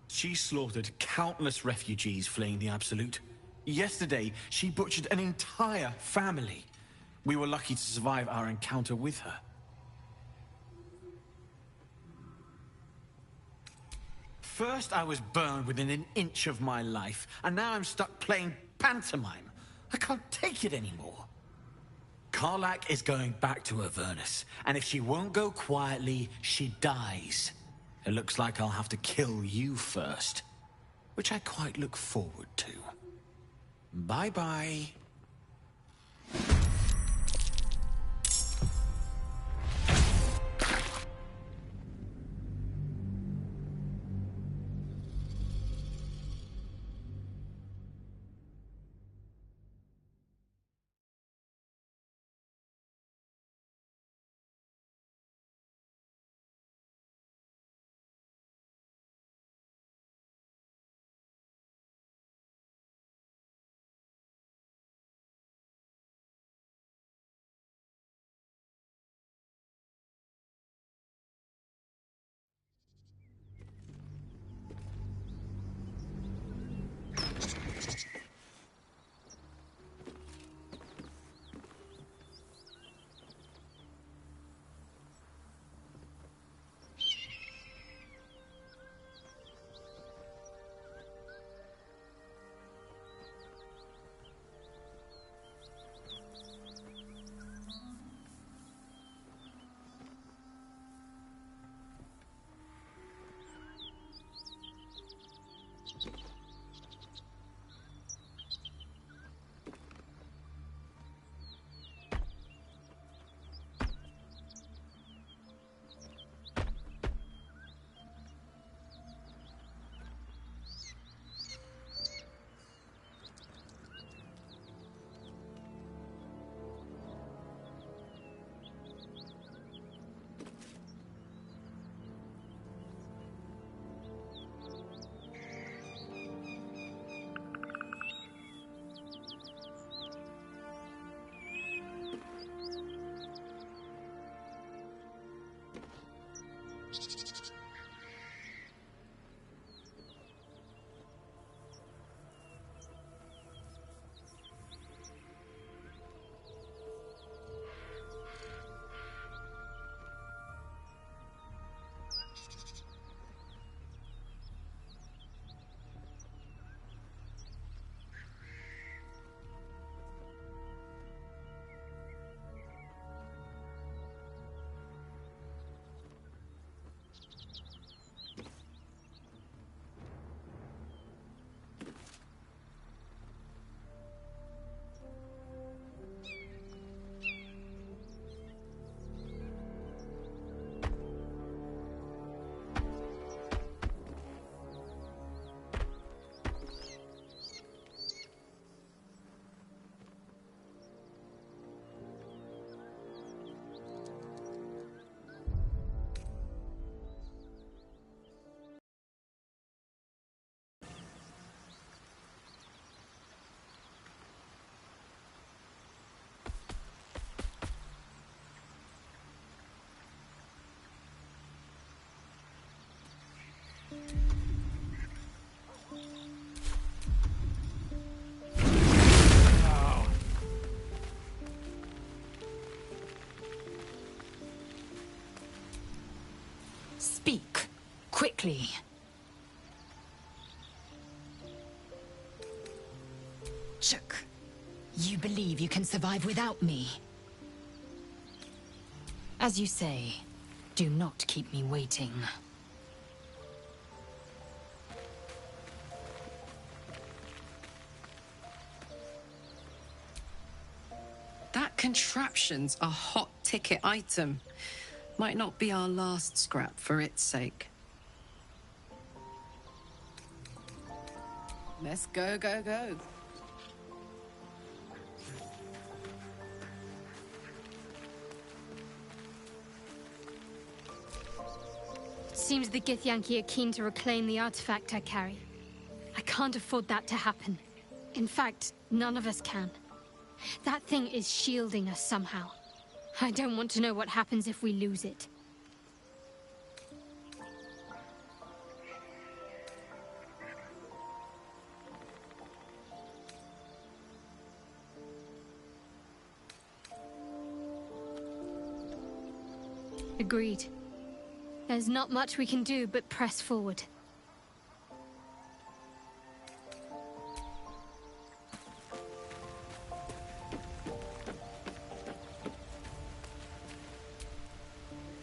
H: She slaughtered countless refugees fleeing the Absolute. Yesterday, she butchered an entire family. We were lucky to survive our encounter with her. First, I was burned within an inch of my life, and now I'm stuck playing pantomime. I can't take it anymore. Karlak is going back to Avernus, and if she won't go quietly, she dies. It looks like I'll have to kill you first, which I quite look forward to. Bye-bye.
F: Speak. Quickly. Chuck, you believe you can survive without me? As you say, do not keep me waiting.
I: That contraption's a hot ticket item. Might not be our last scrap for its sake. Let's go, go, go.
K: seems the Githyanki are keen to reclaim the artifact I carry. I can't afford that to happen. In fact, none of us can. That thing is shielding us somehow. I don't want to know what happens if we lose it. Agreed. There's not much we can do but press forward.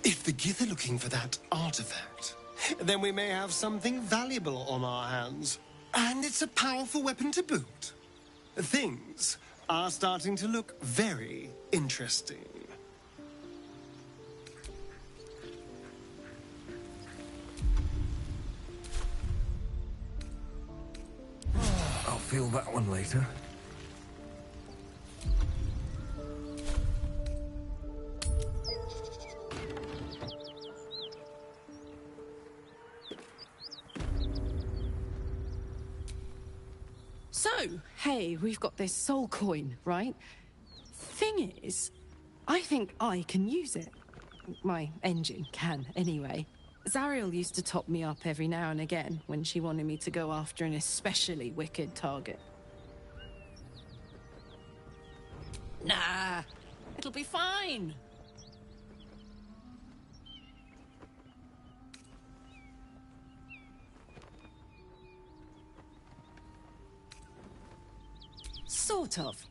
G: If the Gith are looking for that artifact, then we may have something valuable on our hands. And it's a powerful weapon to boot. Things are starting to look very interesting.
J: I'll feel that one later.
I: So, hey, we've got this soul coin, right? Thing is, I think I can use it. My engine can, anyway. Zariel used to top me up every now and again when she wanted me to go after an especially wicked target. Nah, it'll be fine. Sort of.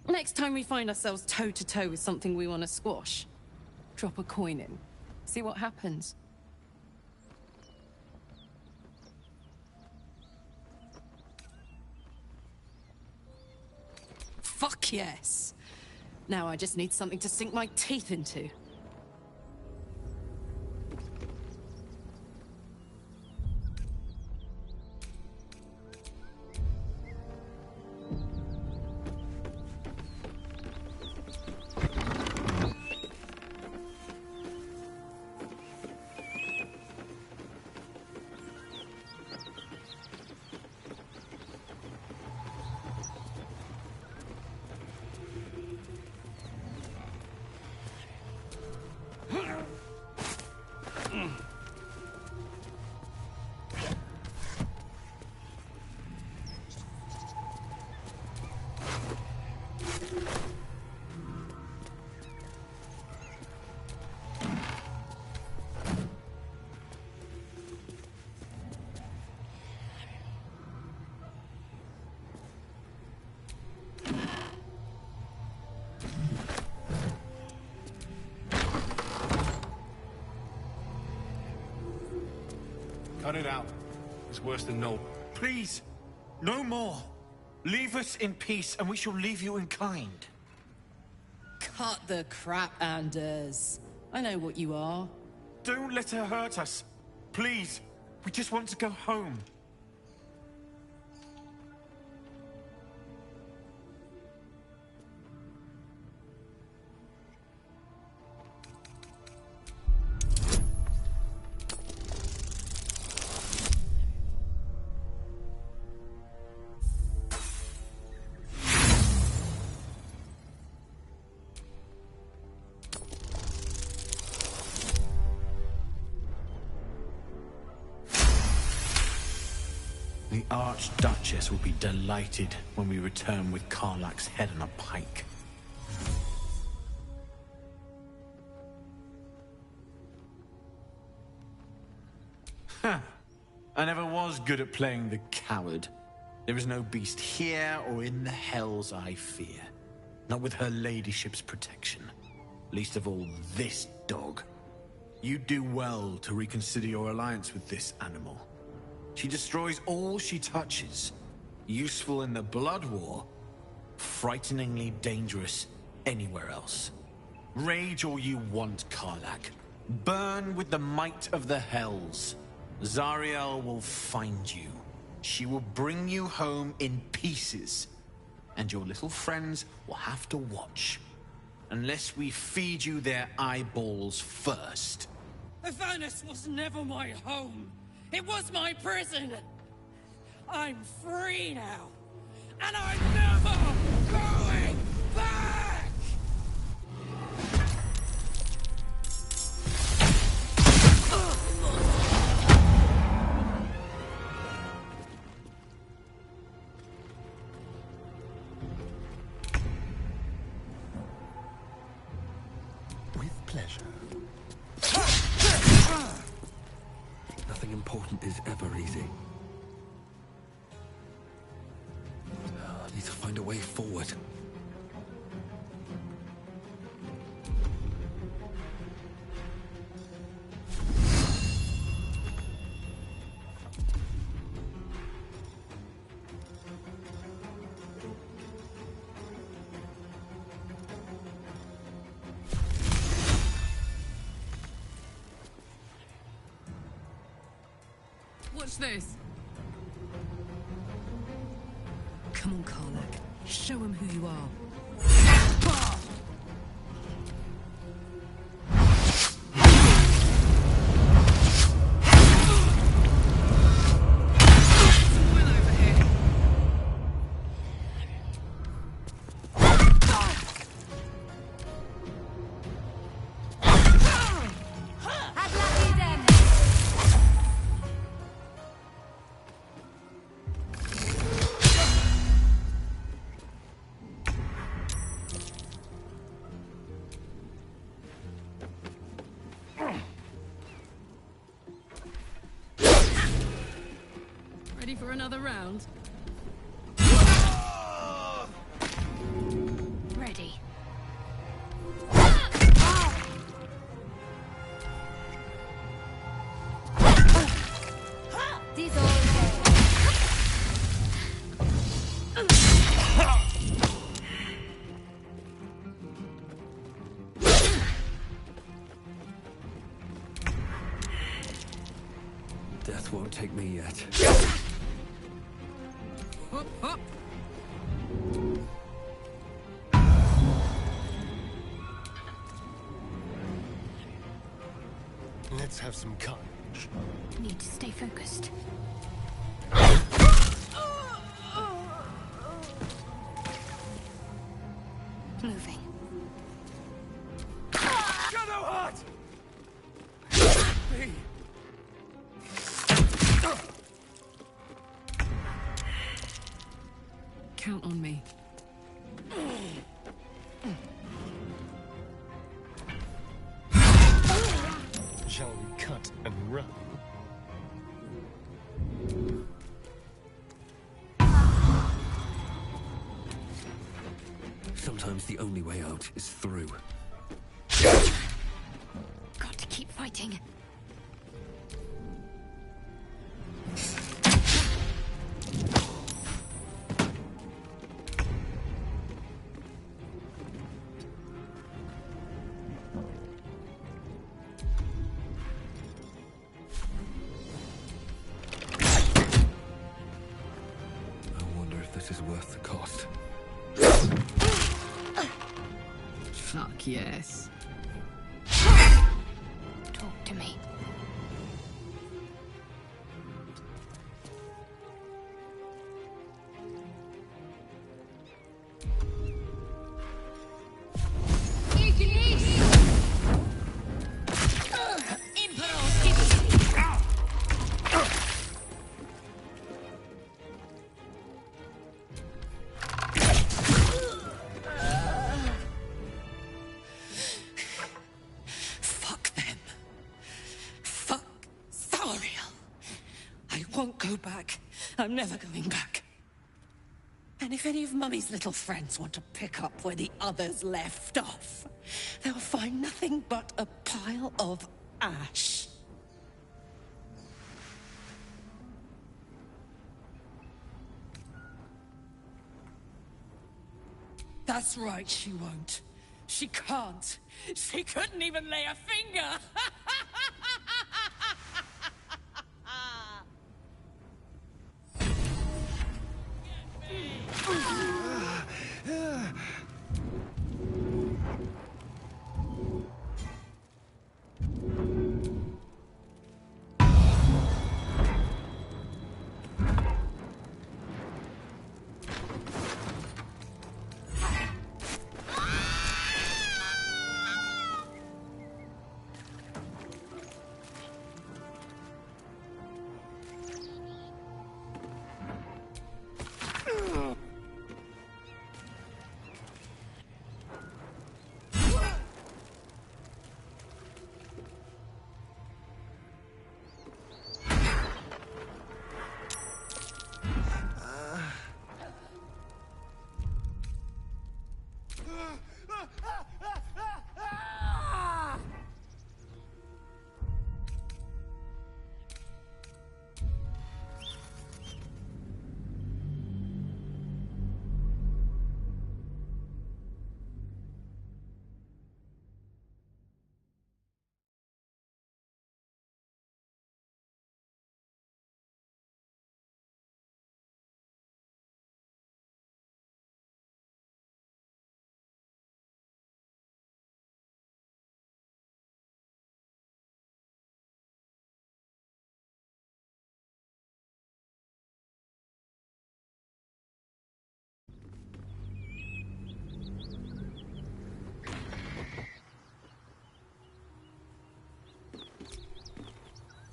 I: Next time we find ourselves toe-to-toe with something we want to squash, drop a coin in. See what happens. Fuck yes! Now I just need something to sink my teeth into.
H: Cut it out. It's worse than no. Please, no more. Leave us in peace, and we shall leave you in kind.
I: Cut the crap, Anders. I know what you are.
H: Don't let her hurt us. Please, we just want to go home. The Archduchess will be delighted when we return with Karlach's head on a pike. Huh. I never was good at playing the coward. There is no beast here or in the hells I fear. Not with her ladyship's protection. Least of all this dog. You do well to reconsider your alliance with this animal. She destroys all she touches. Useful in the blood war, frighteningly dangerous anywhere else. Rage all you want, Karlach. Burn with the might of the hells. Zariel will find you. She will bring you home in pieces. And your little friends will have to watch. Unless we feed you their eyeballs first.
B: Avernus was never my home. It was my prison. I'm free now. And I'm never going back!
J: With pleasure. Nothing important is ever easy. I need to find a way forward.
I: Watch this. Come on, Karlak. Show him who you are. Ready for another round?
K: Ready.
S: This all day.
J: Death won't take me yet.
I: Hop, hop.
G: Let's have some courage.
K: Need to stay focused. Moving.
C: Shadowheart! Me!
I: Count on me.
G: Shall we cut and run?
J: Sometimes the only way out is through.
K: Got to keep fighting.
J: I wonder if this is worth the cost.
I: Fuck yes.
K: Talk to me.
B: Fuck them. Fuck Thariel. I won't go back. I'm never going back. And if any of Mummy's little friends want to pick up where the others left off, they'll find nothing but a pile of ash. That's right, she won't. She can't. She couldn't even lay a finger.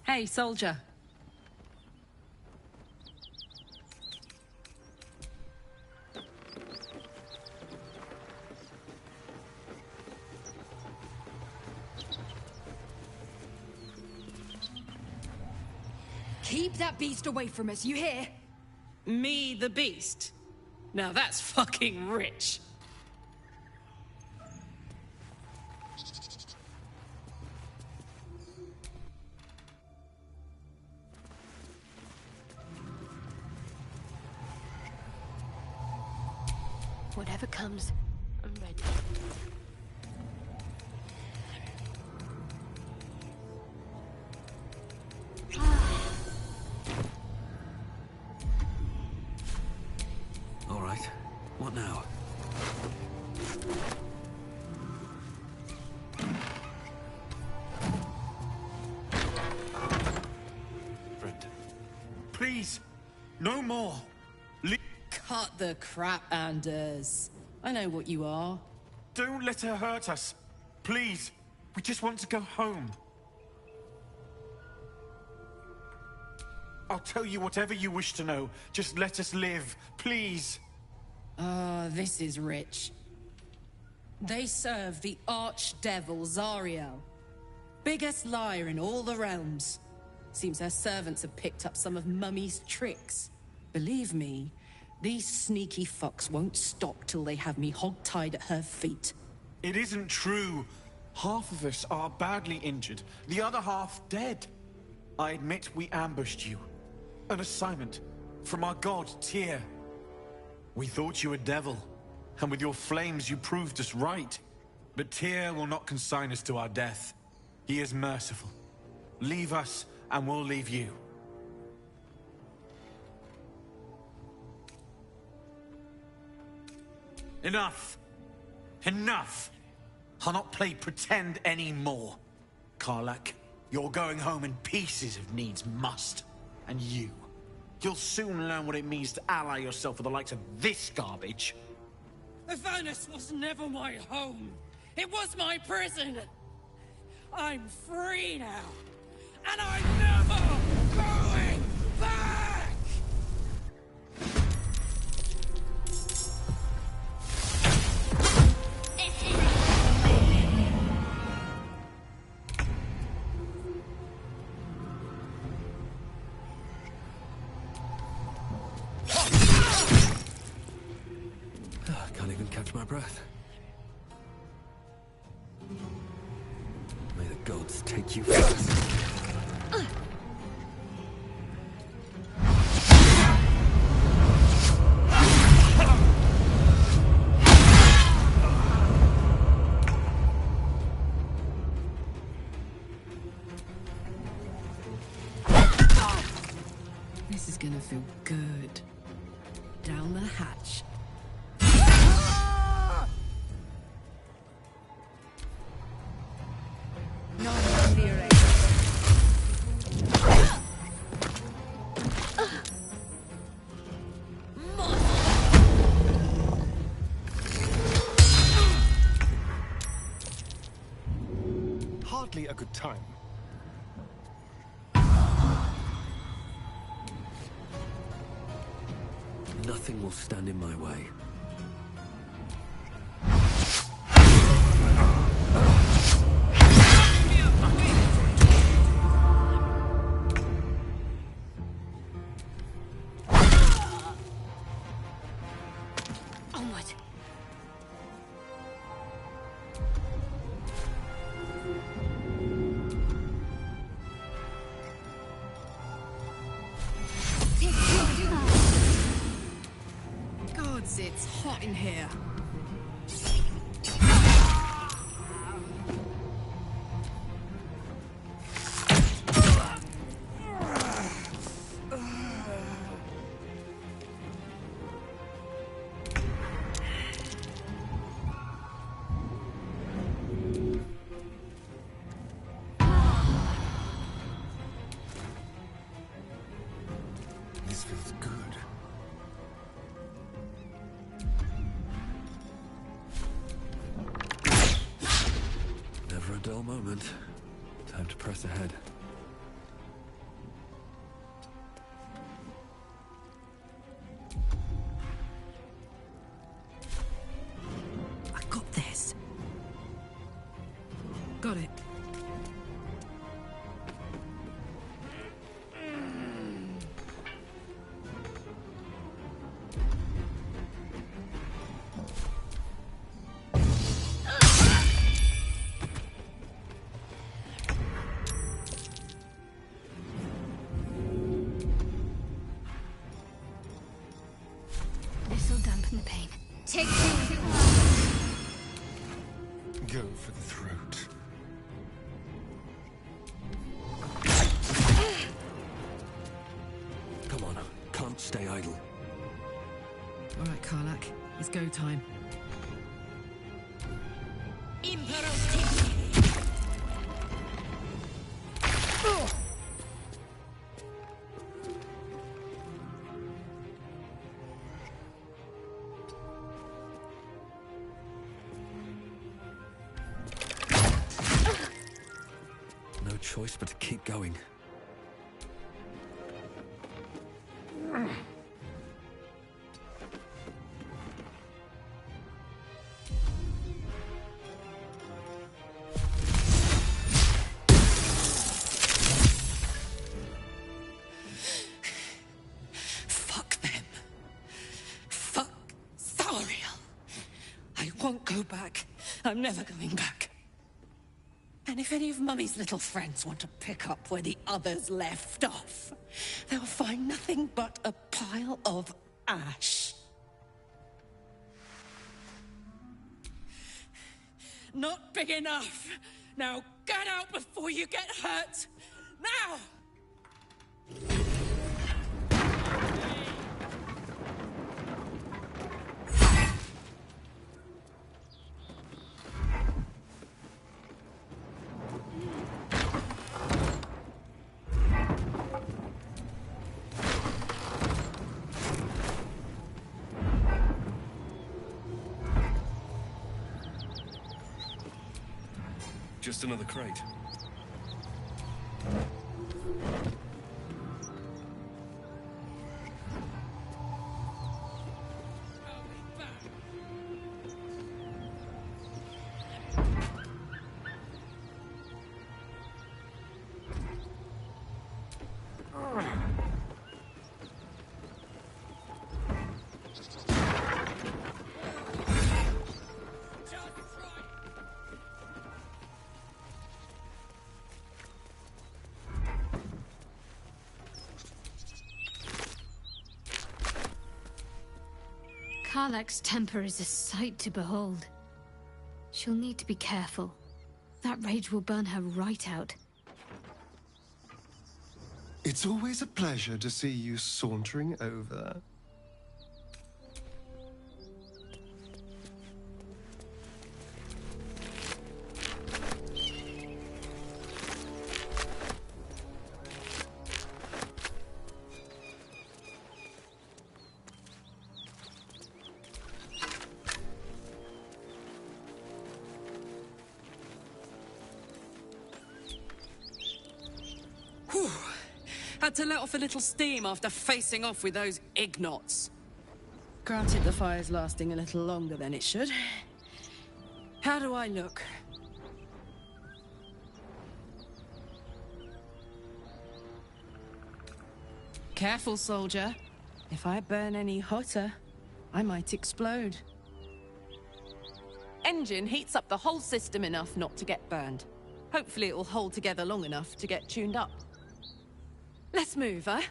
I: Hey, soldier.
F: Keep that beast away from us, you hear?
I: Me, the beast? Now that's fucking rich.
O: Whatever comes, I'm ready.
U: All right. What now?
H: Friend. Please, no more.
I: Cut the crap, Anders. I know what you are.
H: Don't let her hurt us. Please. We just want to go home. I'll tell you whatever you wish to know. Just let us live, please.
I: This is rich. They serve the archdevil Zariel. Biggest liar in all the realms. Seems her servants have picked up some of Mummy's tricks. Believe me, these sneaky fucks won't stop till they have me hog-tied at her feet.
H: It isn't true. Half of us are badly injured, the other half dead. I admit we ambushed you. An assignment from our god, Tyr. We thought you a devil, and with your flames you proved us right. But Tyr will not consign us to our death. He is merciful. Leave us, and we'll leave you. Enough! Enough! I'll not play pretend anymore. Karlach, you're going home in pieces if needs must. And you'll soon learn what it means to ally yourself with the likes of this garbage.
B: Avernus was never my home. It was my prison. I'm free now. And I'm never going back!
U: Can't even catch my breath. May the gods take you first.
I: This is gonna feel good. Down the hatch.
G: Hardly a good time.
U: Nothing will stand in my way.
O: Onward.
I: Gods, it's hot in here.
U: This feels good. Never a dull moment. Time to press ahead.
I: Got it.
K: This'll dampen the pain.
O: Take me.
G: Go for the throat.
J: Come on, can't stay idle.
I: All right, Karlak. It's go time.
J: No choice but to keep going.
B: Fuck them. Fuck Salariel. I won't go back. I'm never going back. And if any of Mummy's little friends want to pick up where the others left off, they'll find nothing but a pile of ash. Not big enough. Now get out before you get hurt. Now!
L: Just another crate.
K: Karlak's temper is a sight to behold. She'll need to be careful. That rage will burn her right out.
G: It's always a pleasure to see you sauntering over.
B: Whew. Had to let off a little steam after facing off with those ignots. Granted, the fire's lasting a little longer than it should. How do I look? Careful, soldier. If I burn any hotter, I might explode. Engine heats up the whole system enough not to get burned. Hopefully it will hold together long enough to get tuned up. Let's move, huh?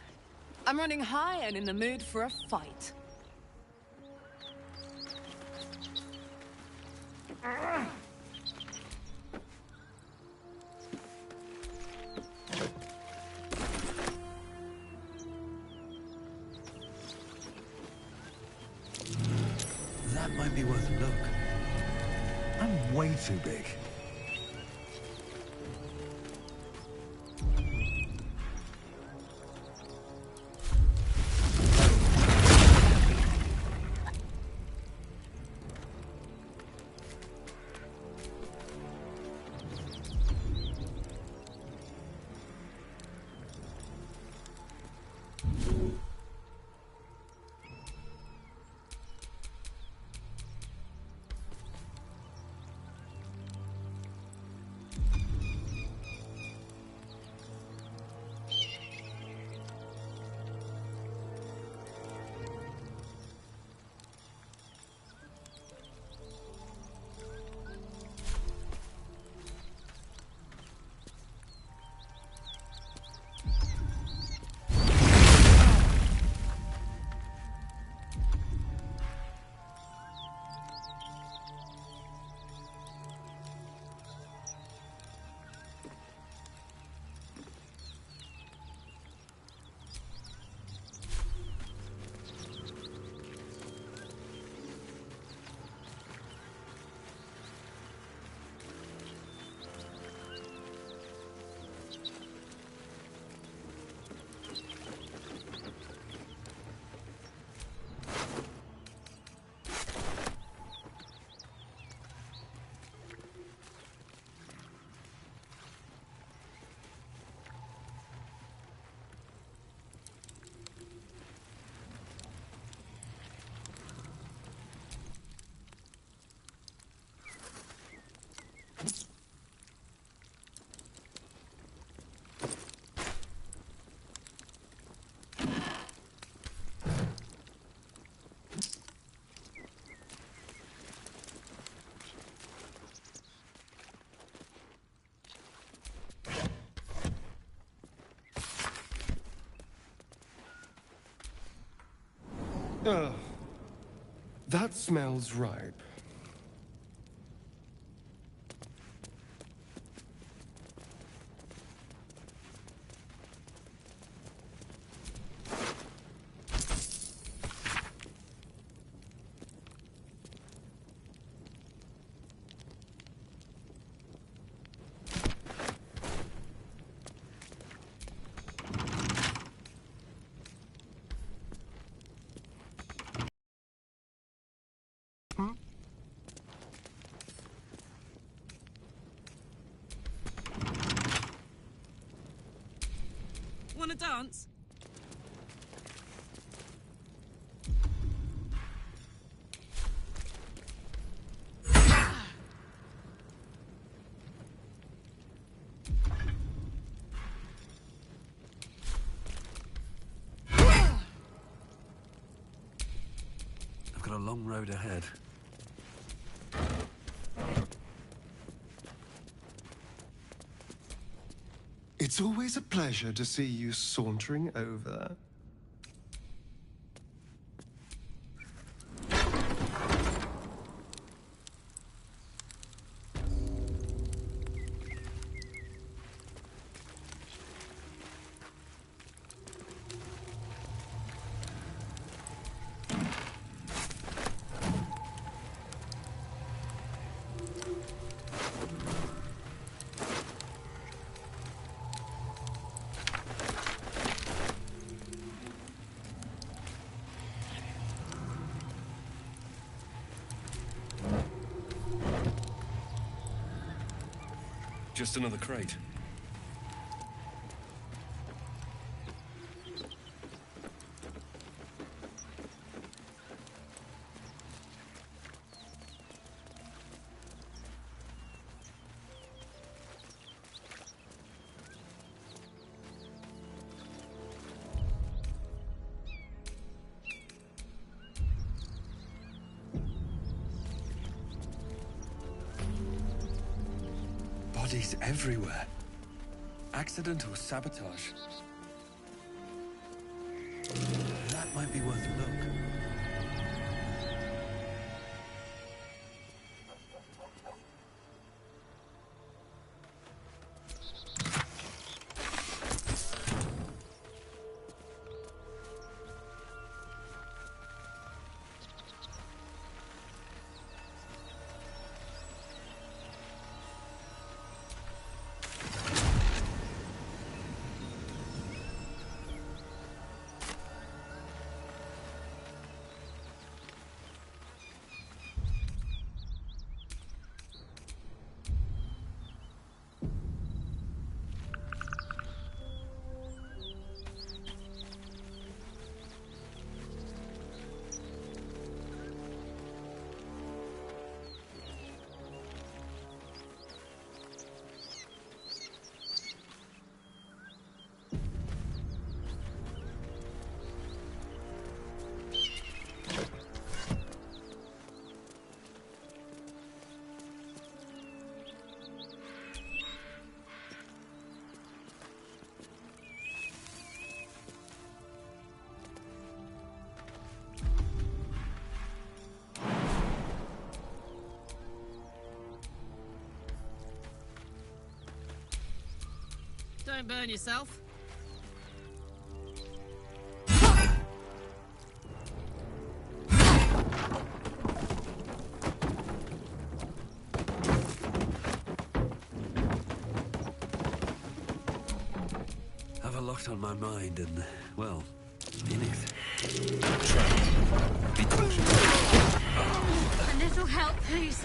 B: I'm running high and in the mood for a fight.
J: That might be worth a look. I'm way too big.
G: Oh, that smells ripe.
I: Want to dance?
U: I've got a long road ahead.
G: It's always a pleasure to see you sauntering over.
L: Just another crate.
U: Bodies everywhere. Accident or sabotage. That might be worth a look.
I: Don't burn yourself.
U: Have a lot on my mind and, well, in it.
L: Be cautious.
S: A little help, please.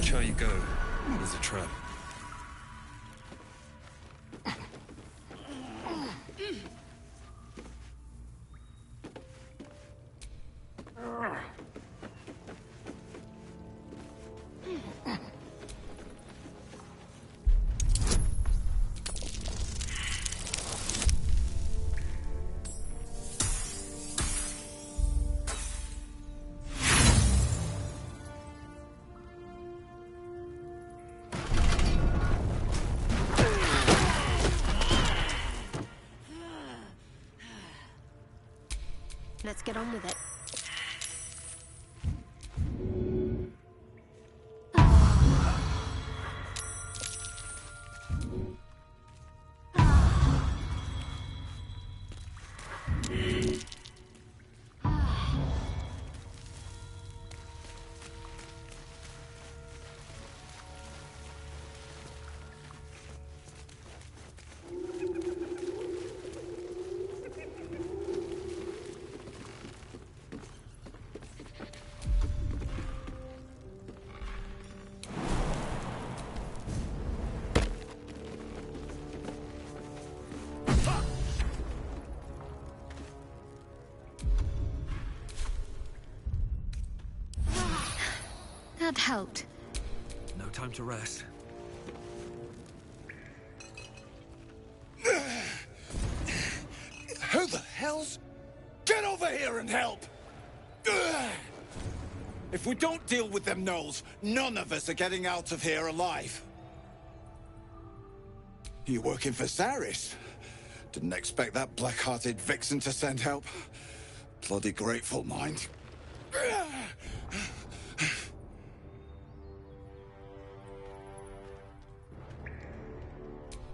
J: Watch how you go. There's a trap.
K: Let's get on with it. That helped.
J: No time to rest.
C: Who the hell's... Get over here and help! If we don't deal with them gnolls, none of us are getting out of here alive. You working for Zaris? Didn't expect that black-hearted vixen to send help. Bloody grateful, mind.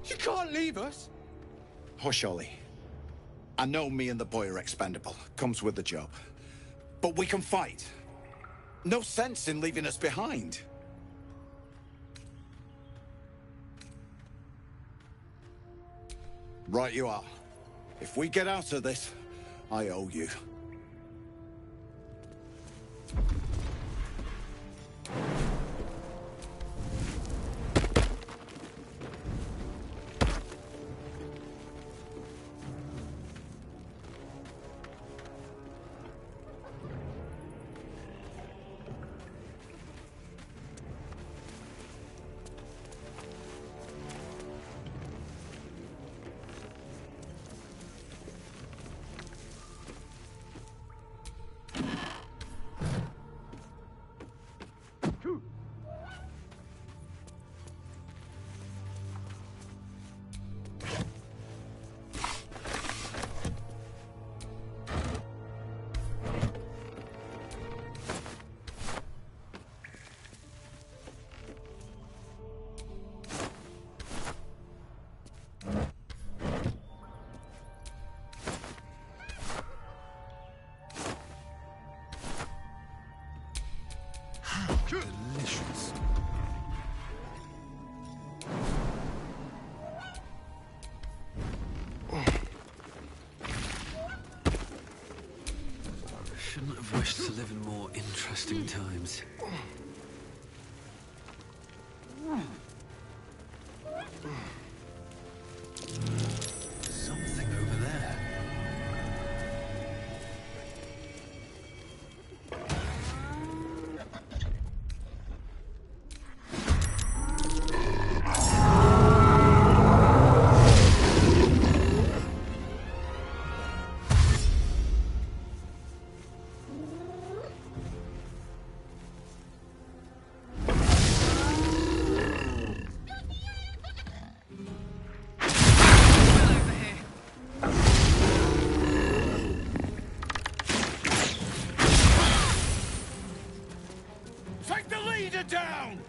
Q: You can't leave us.
C: Hush, Ollie. I know me and the boy are expendable. Comes with the job. But we can fight. No sense in leaving us behind. Right you are. If we get out of this, I owe you.
J: Delicious. Shouldn't have wished to live in more interesting times. Something over there.
C: Take the leader down!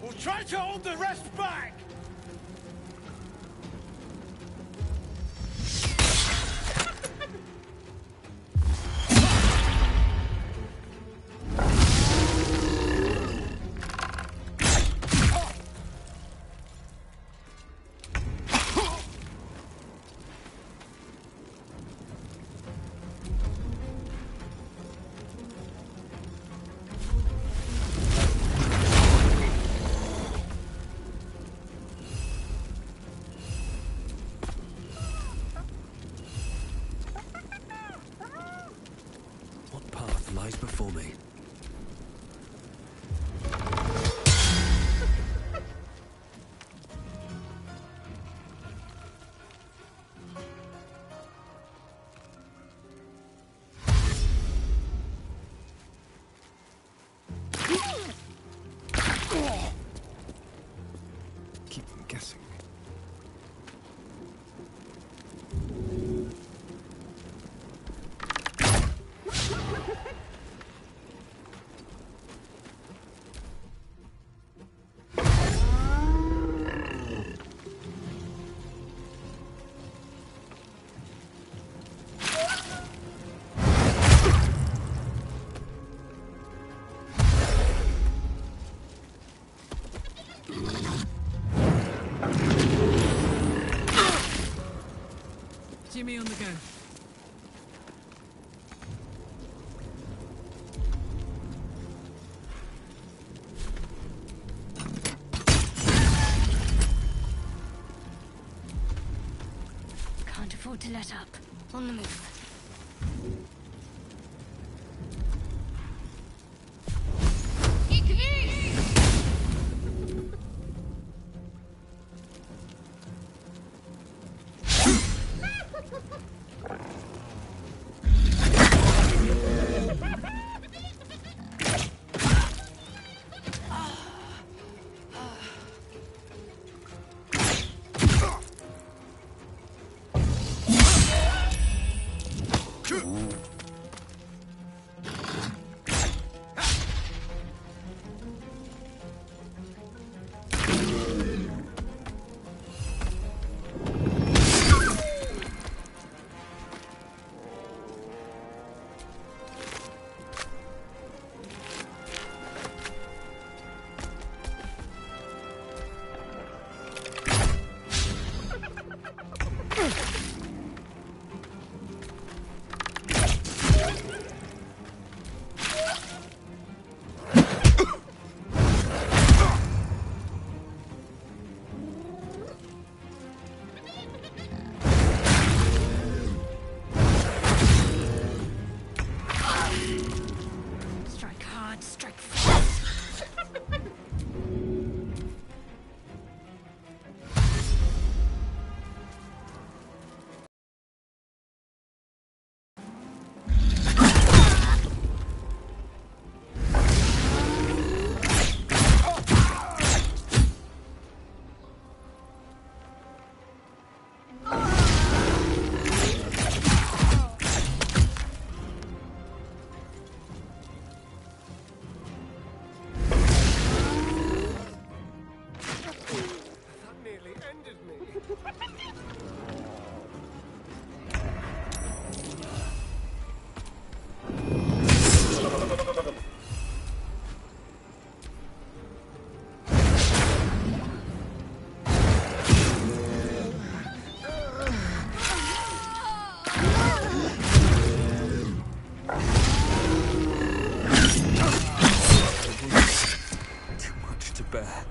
C: We'll try to hold the rest back!
J: What path lies before me?
G: Keep them guessing.
I: Jimmy on the go.
K: Can't afford to let up. On the move. Strike hard, strike fast.
J: Too much to bear.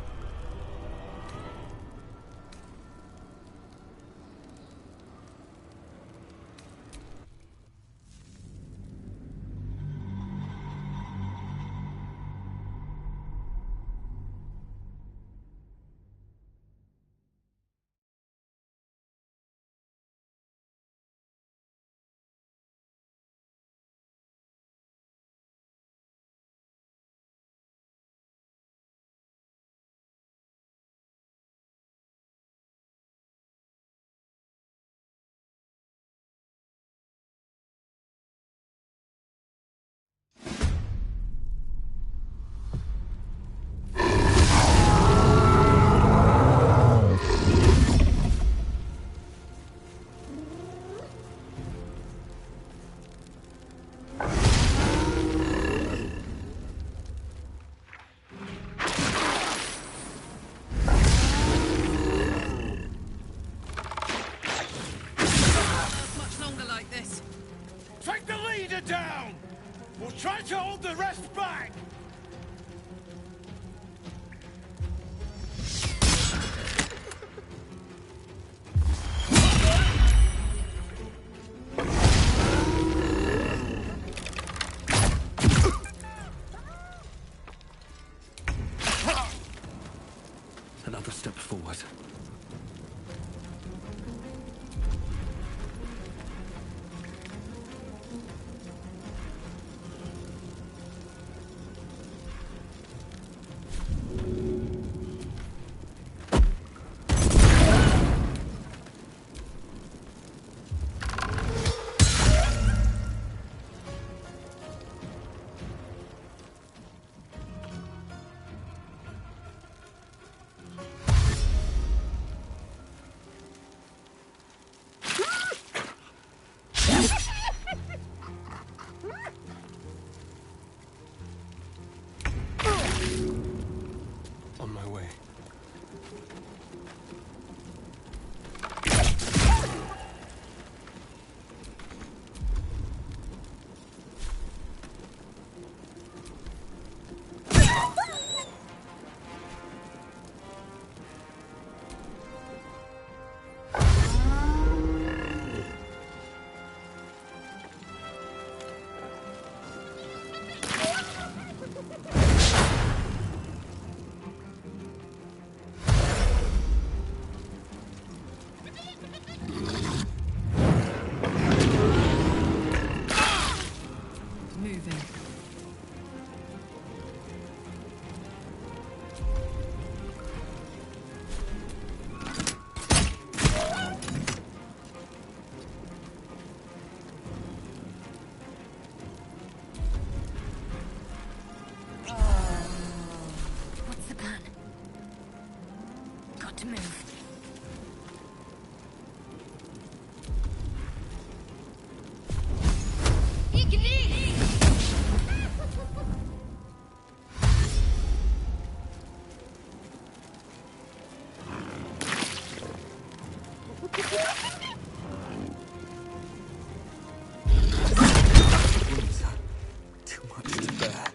Q: down! We'll try to hold the rest back!
J: another step forward. On my way.
I: Moving.
O: What's the plan? Got to move.
J: Too much to bear.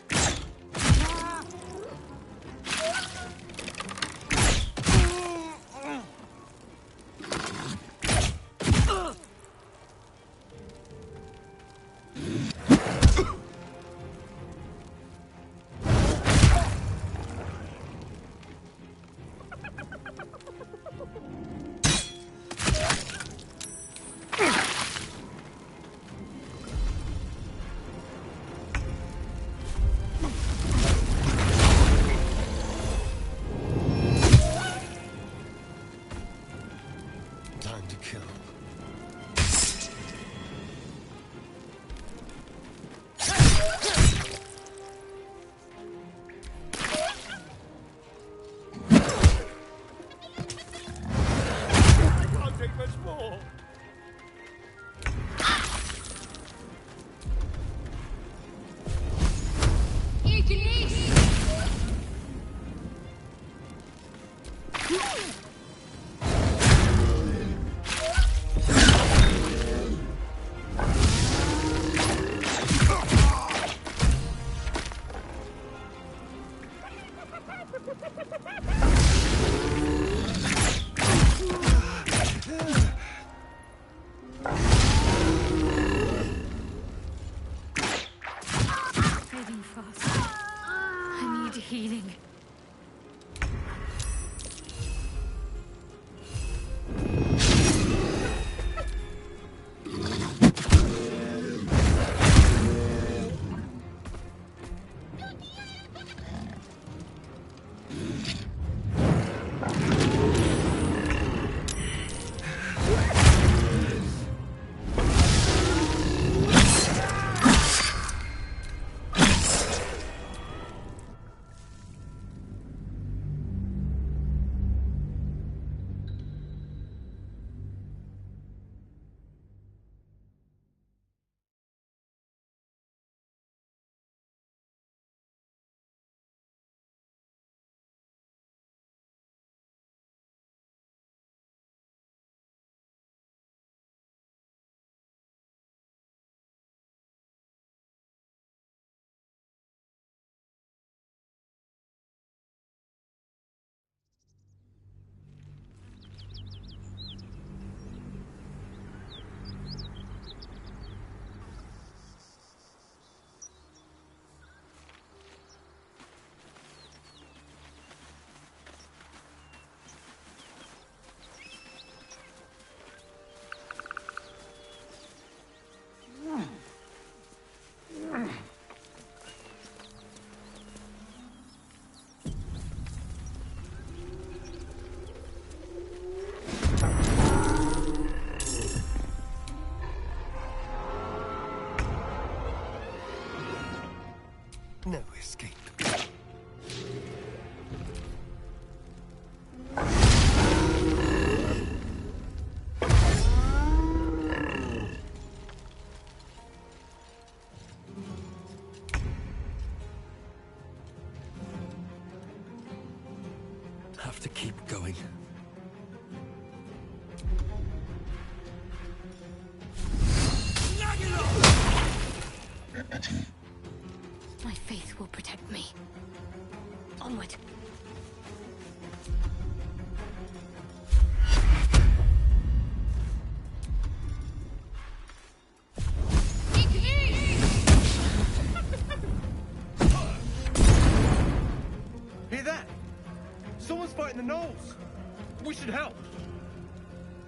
G: Time to kill.
Q: I can't take much more.
F: Fading fast. I need healing.
G: No escape.
U: Have to keep going.
K: My faith will protect me. Onward.
Q: Hear that? Someone's fighting the gnolls. We should help.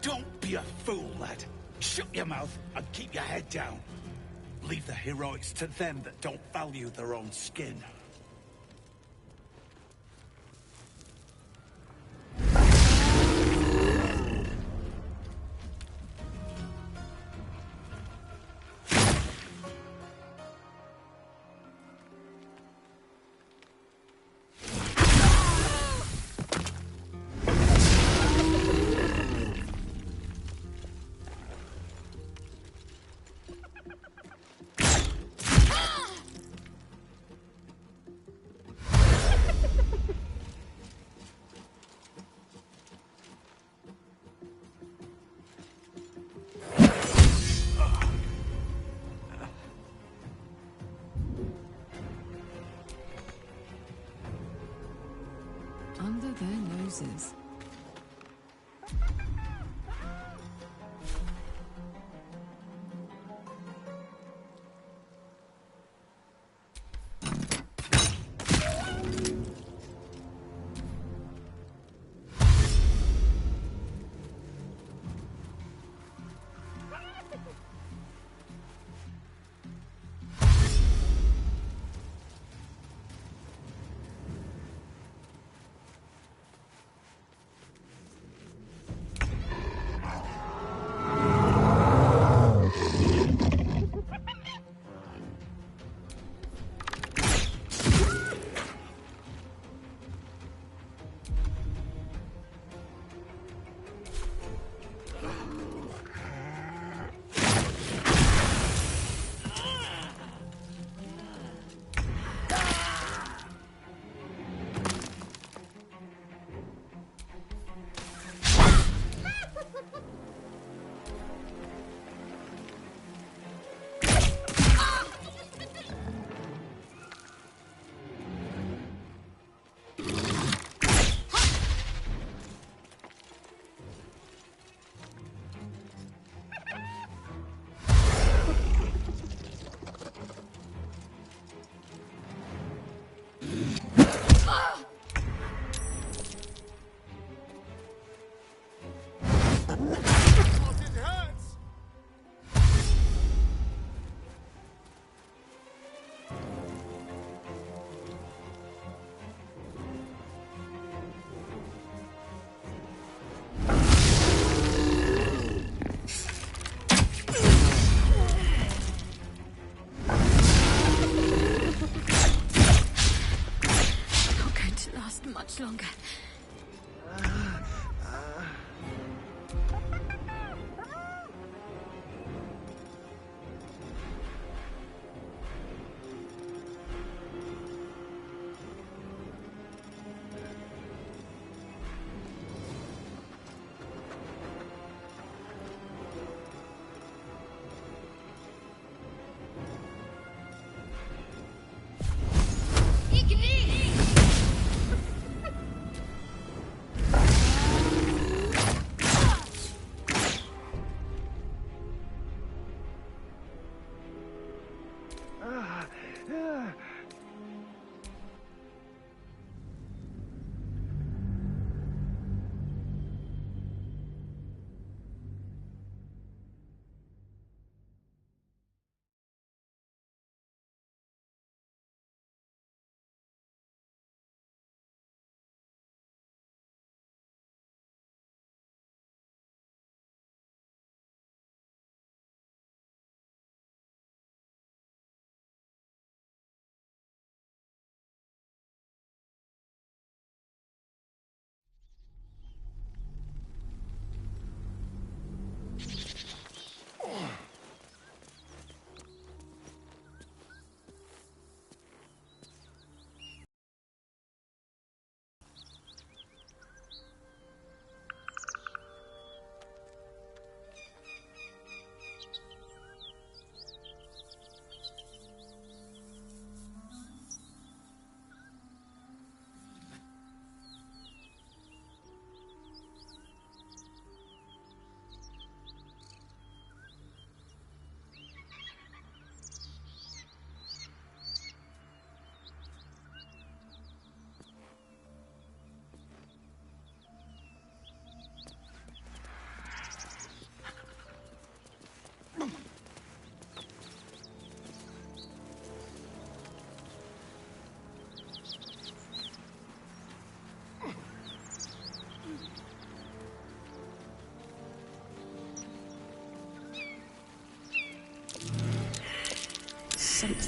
N: Don't be a fool, lad. Shut your mouth and keep your head down. Leave the heroics to them that don't value their own skin.
I: Under their noses.
K: Much longer.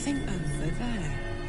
B: something over there.